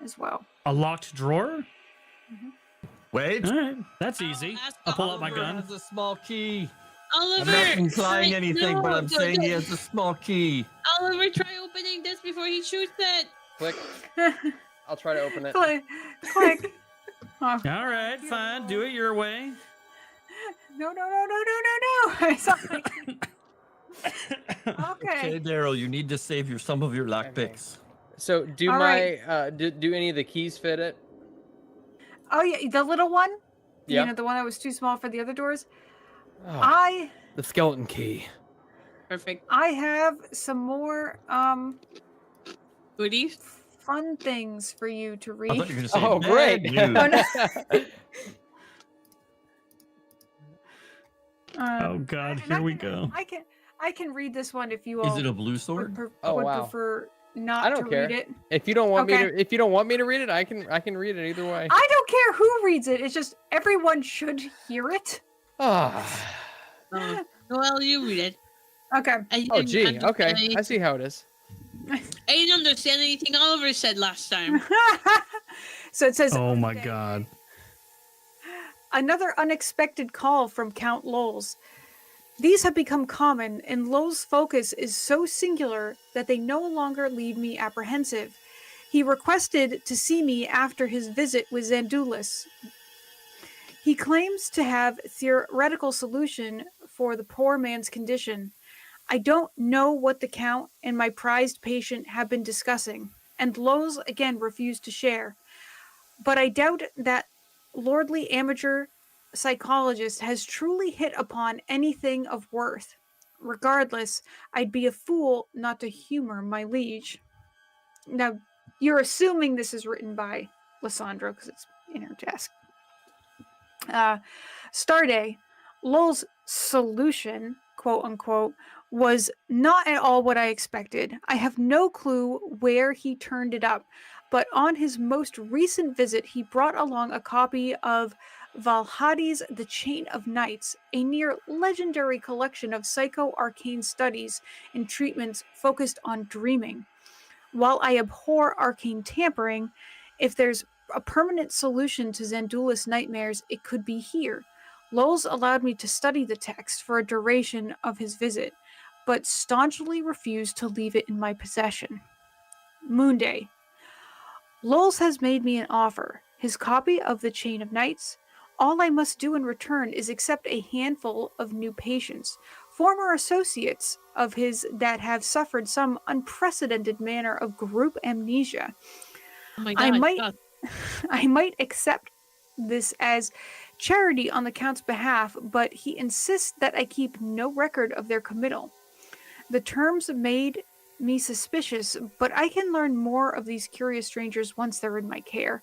as well. A locked drawer? Wait. All right, that's easy. ask I'll pull out my Oliver gun. has a small key. I'm Oliver! not implying try- anything, no, but I'm no, saying he no. has a small key. Oliver, try opening this before he shoots it. Click. I'll try to open it. Click. Click. Oh, All right, fine. Do it your way. no. It's not like- Okay, okay. Daryl, you need to save some of your Okay. lockpicks. So, do All my right. do any of the keys fit it? Oh yeah, the little one. Yeah. You know, the one that was too small for the other doors. Oh, the skeleton key. Perfect. I have some more Goodies? fun things for you to I read. thought you were going to say Oh, bad great. news. Oh God, here we go. I can read this one if you Is all it a blue would, sword? Oh, would wow. prefer I not don't to care. read it. If you don't want me Okay. to, if you don't want me to read it, I can read it either way. I don't care who reads it. It's just everyone should hear it. Ah. Noel, you read it. Okay. I Oh, didn't gee. understand Okay. I anything. see how it is. I didn't understand anything Oliver said last time. So it says, Oh my God. another unexpected call from Count Lowell's. These have become common, and Lowell's focus is so singular that they no longer leave me apprehensive. He requested to see me after his visit with Xandulis. He claims to have theoretical solution for the poor man's condition. I don't know what the Count and my prized patient have been discussing, and Lowell's again refused to share. But I doubt that lordly amateur psychologist has truly hit upon anything of worth. Regardless, I'd be a fool not to humor my liege. Now, you're assuming this is written by Lysandro because it's in her desk. Starday, Lowell's solution, quote unquote, was not at all what I expected. I have no clue where he turned it up, but on his most recent visit, he brought along a copy of Valhadi's The Chain of Nights, a near legendary collection of psycho-arcane studies and treatments focused on dreaming. While I abhor arcane tampering, if there's a permanent solution to Xandulis nightmares, it could be here. Lowell's allowed me to study the text for a duration of his visit, but staunchly refused to leave it in my possession. Moonday. Lowell's has made me an offer, his copy of The Chain of Nights. All I must do in return is accept a handful of new patients, former associates of his that have suffered some unprecedented manner of group amnesia. Oh my I God. might God. I might accept this as charity on the Count's behalf, but he insists that I keep no record of their committal. The terms made me suspicious, but I can learn more of these curious strangers once they're in my care.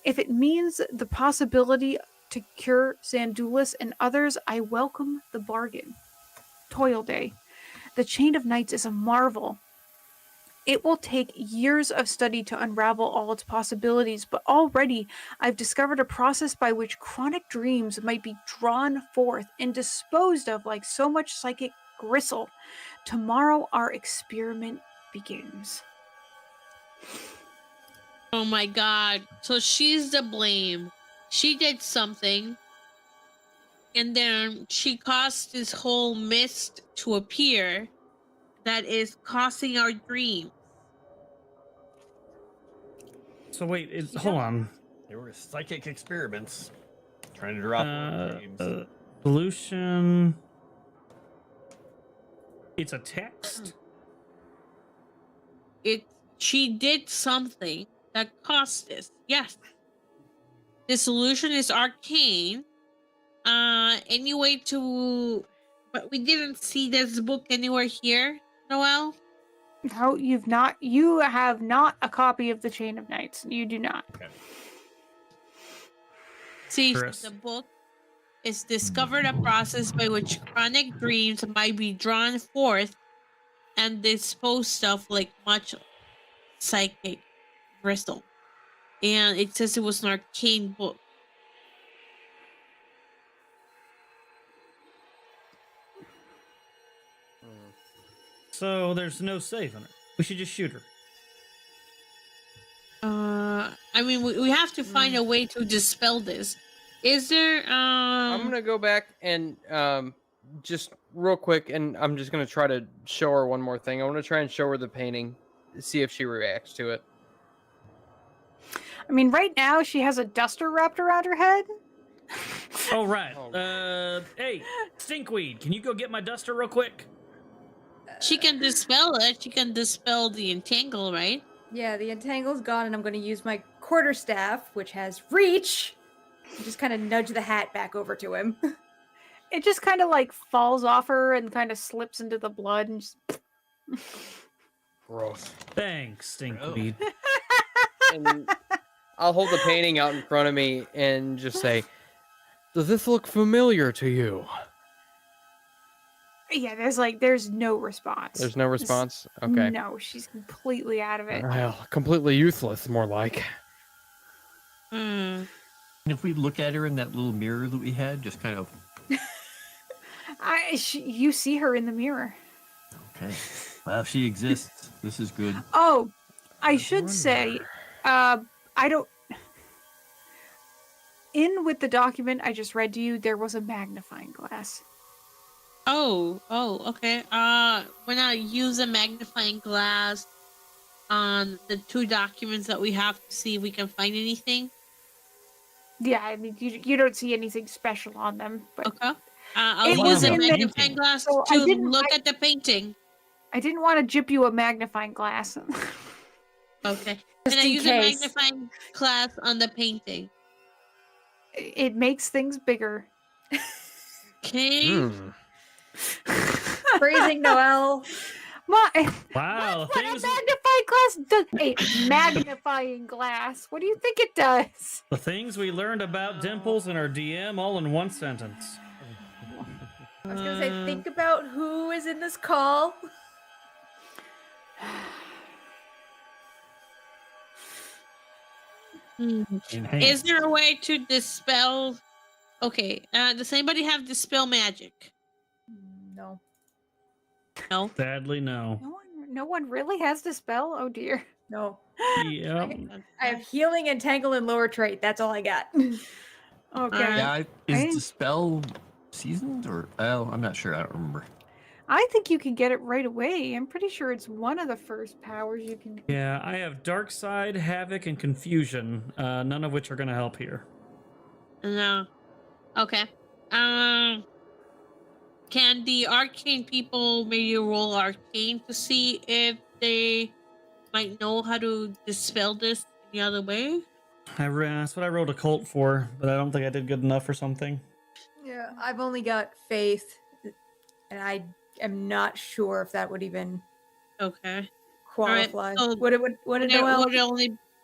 If it means the possibility to cure Xandulis and others, I welcome the bargain. Toil Day. The Chain of Nights is a marvel. It will take years of study to unravel all its possibilities, but already I've discovered a process by which chronic dreams might be drawn forth and disposed of like so much psychic gristle. Tomorrow our experiment begins. Oh my God. So she's to blame. She did something, and then she caused this whole mist to appear that is causing our dreams. So wait, hold on. They were psychic experiments. Trying to drop names. Solution. It's a text. She did something that caused this. Yes. The solution is arcane. Any way to, but we didn't see this book anywhere here, Noel. No, you have not a copy of The Chain of Nights. You do not. Okay. See, Chris. the book is discovered a process by which chronic dreams might be drawn forth and disposed of like much psychic crystal. And it says it was an arcane book. So there's no saving her. We should just shoot her. I mean, we have to find a way to dispel this. Is there? I'm gonna go back and just real quick, and I'm just gonna try to show her one more thing. I want to try and show her the painting, see if she reacts to it. I mean, right now she has a duster wrapped around her head. Oh right. Oh. Hey, Stinkweed, can you go get my duster real quick? She can dispel it. She can dispel the entangle, right? Yeah, the entangle's gone, and I'm going to use my quarterstaff, which has reach, and just kind of nudge the hat back over to him. It just kind of like falls off her and kind of slips into the blood and just... Gross. Thanks, Stinkweed. and I'll hold the painting out in front of me and just say, "Does this look familiar to you?" Yeah, there's no response. There's no This- response. Okay. No, she's completely out of it. Well, completely useless, more like. Hmm. And if we look at her in that little mirror that we had, just kind of, You see her in the mirror. okay, well, she exists. This is good. Oh, I should say, I don't. In with the document I just read to you, there was a magnifying glass. Oh, okay. When I use a magnifying glass on the 2 documents that we have to see if we can find anything. Yeah, I mean, you don't see anything special on them, but Okay. I'll It use was a in the- magnifying glass so I to didn't- look at the painting. I didn't want to jip you a magnifying glass. Okay. Just Can I in use case. a magnifying glass on the painting? It makes things bigger. Okay. Phrasing, Noelle. Wow, What a things, magnifying glass does. A magnifying glass. What do you think it does? the things we learned about Dimples and our DM all in one sentence. I was gonna say, think about who is in this call. Hmm. Enhance. Is there a way to dispel? Okay. Does anybody have dispel magic? No. No. Sadly, no. No one really has to spell. Oh dear. No. Yep. I have healing, entangle, and lower trait. That's all I got. Okay. Yeah, is I- the spell seasoned or? Oh, I'm not sure. I don't remember. I think you can get it right away. I'm pretty sure it's one of the first powers you can. Yeah, I have Dark Side, Havoc, and Confusion, none of which are going to help here. No. Okay. Can the arcane people maybe roll arcane to see if they might know how to dispel this any other way? That's what I rolled a cult for, but I don't think I did good enough or something. Yeah, I've only got faith, and I am not sure if that would even Okay. qualify. so Would it Noelle?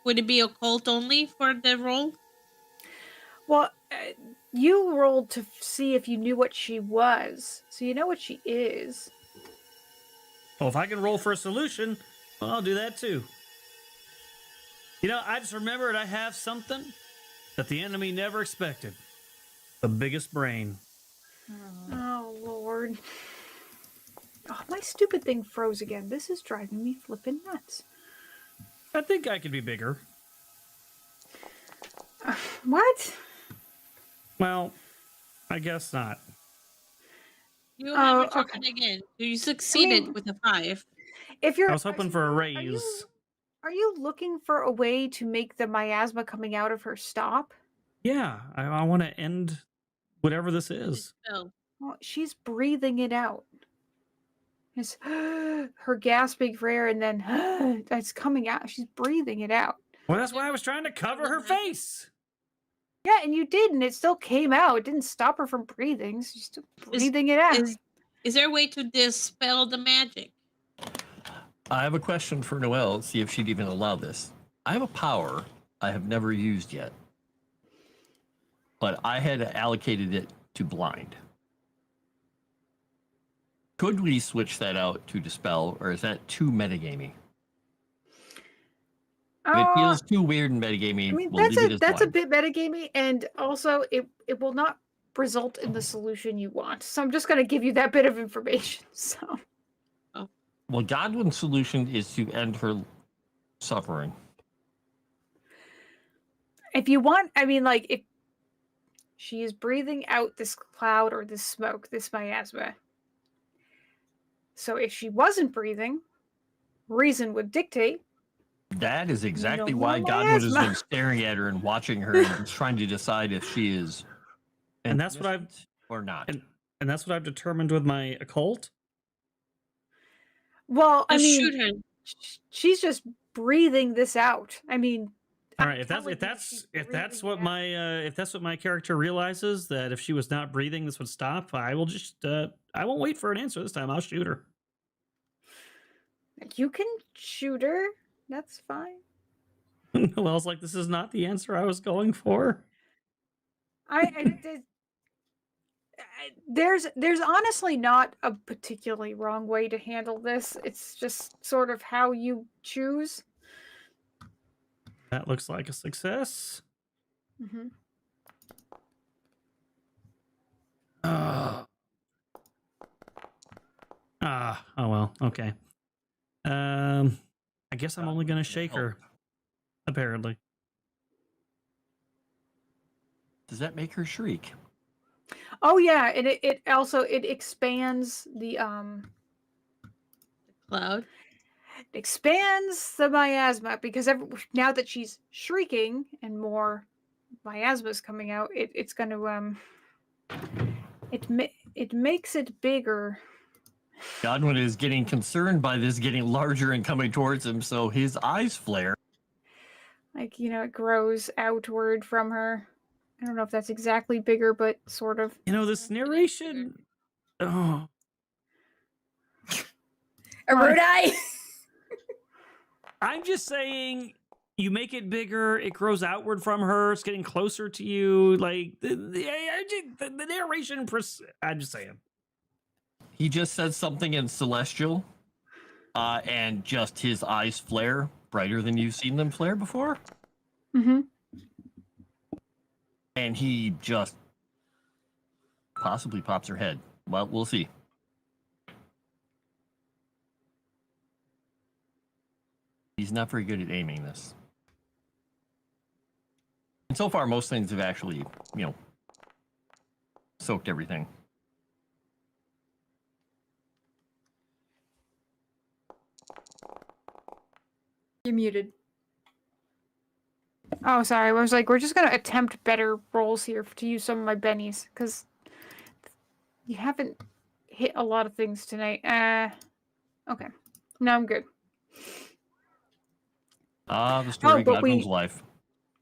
Would it be occult only for the roll? Well, you rolled to see if you knew what she was, so you know what she is. Well, if I can roll for a solution, well, I'll do that too. You know, I just remembered I have something that the enemy never expected. The biggest brain. Oh Lord. Oh, my stupid thing froze again. This is driving me flippin' nuts. I think I could be bigger. What? Well, I guess not. You have a Oh, turn again. You succeeded with a 5. If you're, I was hoping for a are you- raise. Are you looking for a way to make the miasma coming out of her stop? Yeah, I want to end whatever this is. Dispel. Well, she's breathing it out. It's her gasping for air, and then that's coming out. She's breathing it out. Well, that's why I was trying to cover her face. Yeah, and you did, and it still came out. It didn't stop her from breathing. She's still breathing it out. Is there a way to dispel the magic? I have a question for Noelle. See if she'd even allow this. I have a power I have never used yet, but I had allocated it to blind. Could we switch that out to dispel, or is that too metagamey? If it feels too weird and metagamey, I mean, we'll leave it as that's a blind. bit metagamey, and also it will not result in the solution you want. So I'm just going to give you that bit of information. So Well, Godwin's solution is to end her suffering. if you want, I mean, like if she is breathing out this cloud or this smoke, this miasma. So if she wasn't breathing, reason would dictate. That is exactly No why more Godwin has miasma. been staring at her and watching her and trying to decide if she is And that's what I've- innocent or not. And that's what I've determined with my occult. Well, I Just mean, shoot her. she's just breathing this out. I mean, All I'm right, if telling you, she's breathing what it out. my if that's what my character realizes, that if she was not breathing, this would stop. I will just I won't wait for an answer this time. I'll shoot her. You can shoot her. That's fine. Noelle's like, this is not the answer I was going for. There's honestly not a particularly wrong way to handle this. It's just sort of how you choose. That looks like a success. Mm-hmm. Oh well, okay. I guess I'm only gonna shake her. Apparently. Does that make her shriek? Oh yeah, and it also it expands the Cloud. expands the miasma because now that she's shrieking and more miasma is coming out, it's going to it makes it bigger. Godwin is getting concerned by this getting larger and coming towards him, so his eyes flare. Like, it grows outward from her. I don't know if that's exactly bigger, but sort of. This narration. Oh. A rude eye. I'm just saying, you make it bigger, it grows outward from her, it's getting closer to you. Like, the narration. I'm just saying. He just says something in Celestial, and just his eyes flare brighter than you've seen them flare before. Mm-hmm. And he just possibly pops her head. Well, we'll see. He's not very good at aiming this. And so far, most things have actually, soaked everything. You're muted. Oh, sorry. I was like, we're just going to attempt better rolls here to use some of my bennies because you haven't hit a lot of things tonight. Okay. No, I'm good. The story of but Godwin's life.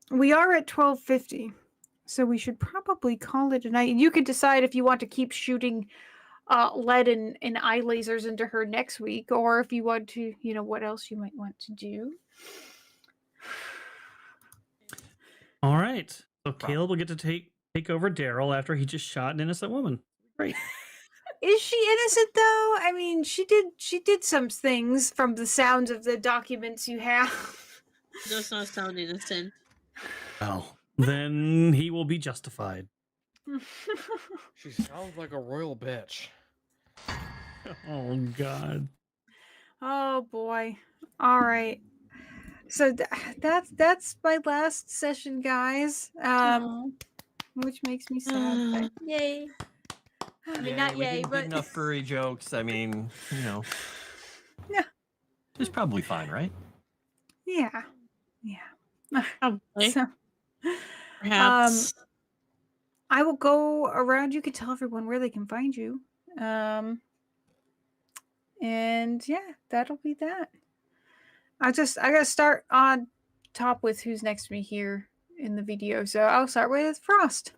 We are at 12:50, so we should probably call it a night. And you can decide if you want to keep shooting lead and eye lasers into her next week, or if you want to, what else you might want to do. All right. So Caleb will get to take over Daryl after he just shot an innocent woman. Great. Is she innocent though? I mean, she did some things from the sounds of the documents you have. Does not sound innocent. Well, then he will be justified. She sounds like a royal bitch. Oh God. Oh boy. All right. So that's my last session, guys. Which makes me sad. But Yay. I mean, not we yay, didn't but get enough furry jokes. I mean, Yeah. It's probably fine, right? yeah. Probably. So, Perhaps. I will go around. You can tell everyone where they can find you. And yeah, that'll be that. I gotta start on top with who's next to me here in the video. So I'll start with Frost.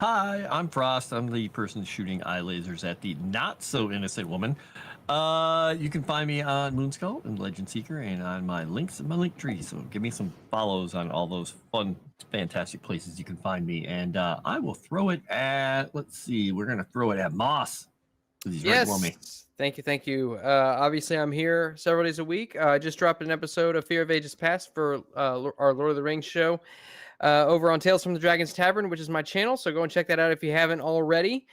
Hi, I'm Frost. I'm the person shooting eye lasers at the not so innocent woman. You can find me on Moonskull and Legend Seeker and on my links in my link tree. So give me some follows on all those fun, fantastic places you can find me. And I will throw it at, let's see, we're going to throw it at Moss. He's right below me. Thank you. Obviously, I'm here several days a week. I just dropped an episode of Fear of Ages Past for our Lord of the Rings show over on Tales from the Dragon's Tavern, which is my channel. So go and check that out if you haven't already.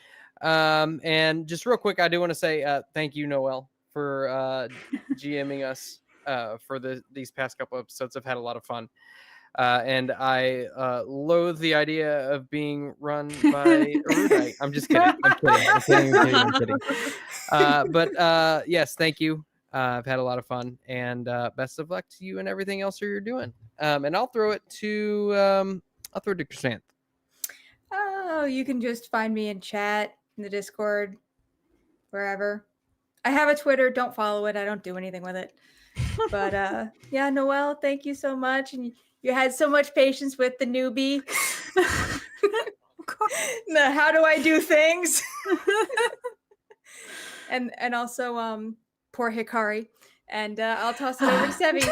And just real quick, I do want to say thank you, Noelle, for GMing us for these past couple episodes. I've had a lot of fun. And I loathe the idea of being run by a Erudite. I'm just kidding. I'm kidding. But yes, thank you. I've had a lot of fun, and best of luck to you and everything else you're doing. And I'll throw it to Chrysanth. oh, you can just find me in chat, in the Discord, wherever. I have a Twitter. Don't follow it. I don't do anything with it. But yeah, Noelle, thank you so much, and you had so much patience with the newbie. The how do I do things? and also poor Hikari. And I'll toss it over to Sevi.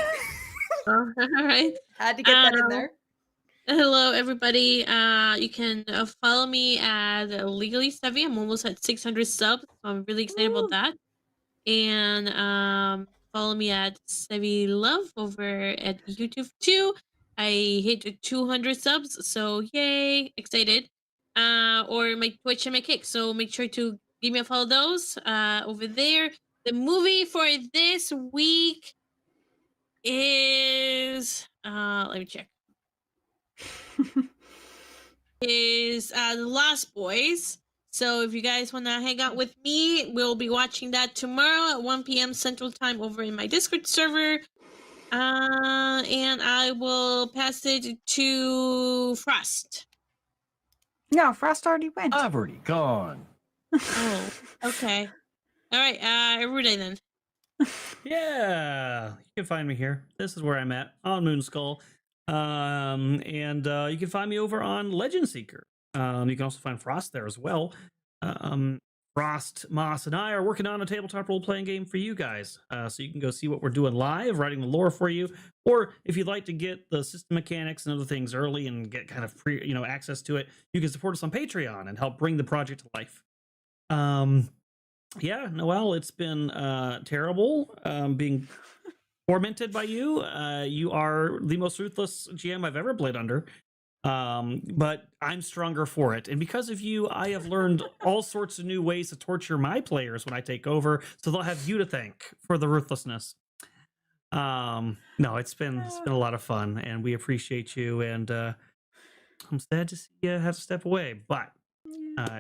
All right. Had to get that in Um, there. Hello, everybody. You can follow me at Legally Savvy. I'm almost at 600 subs. So I'm really excited Woo. about that. And follow me at Savvy Love over at YouTube too. I hit 200 subs, so yay, excited. Or my Twitch and my Kick. So make sure to give me a follow those over there. The movie for this week is let me check. Is The Lost Boys. So if you guys want to hang out with me, we'll be watching that tomorrow at 1 p.m. Central Time over in my Discord server. And I will pass it to Frost. No, Frost already went. I've already gone. Oh, okay. All right, everybody then. Yeah, you can find me here. This is where I'm at on Moonskull. And you can find me over on Legend Seeker. You can also find Frost there as well. Frost, Moss, and I are working on a tabletop role-playing game for you guys. So you can go see what we're doing live, writing the lore for you. Or if you'd like to get the system mechanics and other things early and get kind of free, access to it, you can support us on Patreon and help bring the project to life. Yeah, Noelle, it's been terrible being tormented by you. You are the most ruthless GM I've ever played under. But I'm stronger for it. And because of you, I have learned all sorts of new ways to torture my players when I take over. So they'll have you to thank for the ruthlessness. No, it's been a lot of fun, and we appreciate you. And I'm sad to see you have to step away, but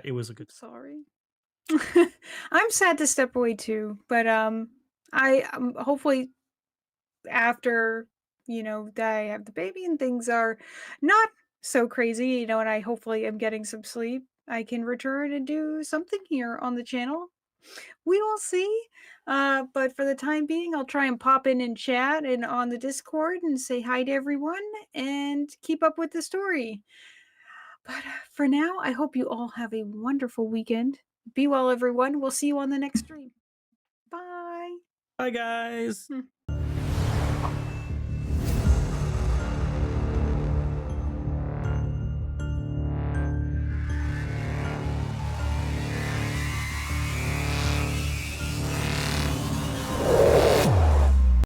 it was a good. Sorry. I'm sad to step away too, but I hopefully after that I have the baby and things are not so crazy, and I hopefully am getting some sleep, I can return and do something here on the channel. We will see. But for the time being, I'll try and pop in chat and on the Discord and say hi to everyone and keep up with the story. But for now, I hope you all have a wonderful weekend. Be well, everyone. We'll see you on the next stream. Bye. Bye, guys.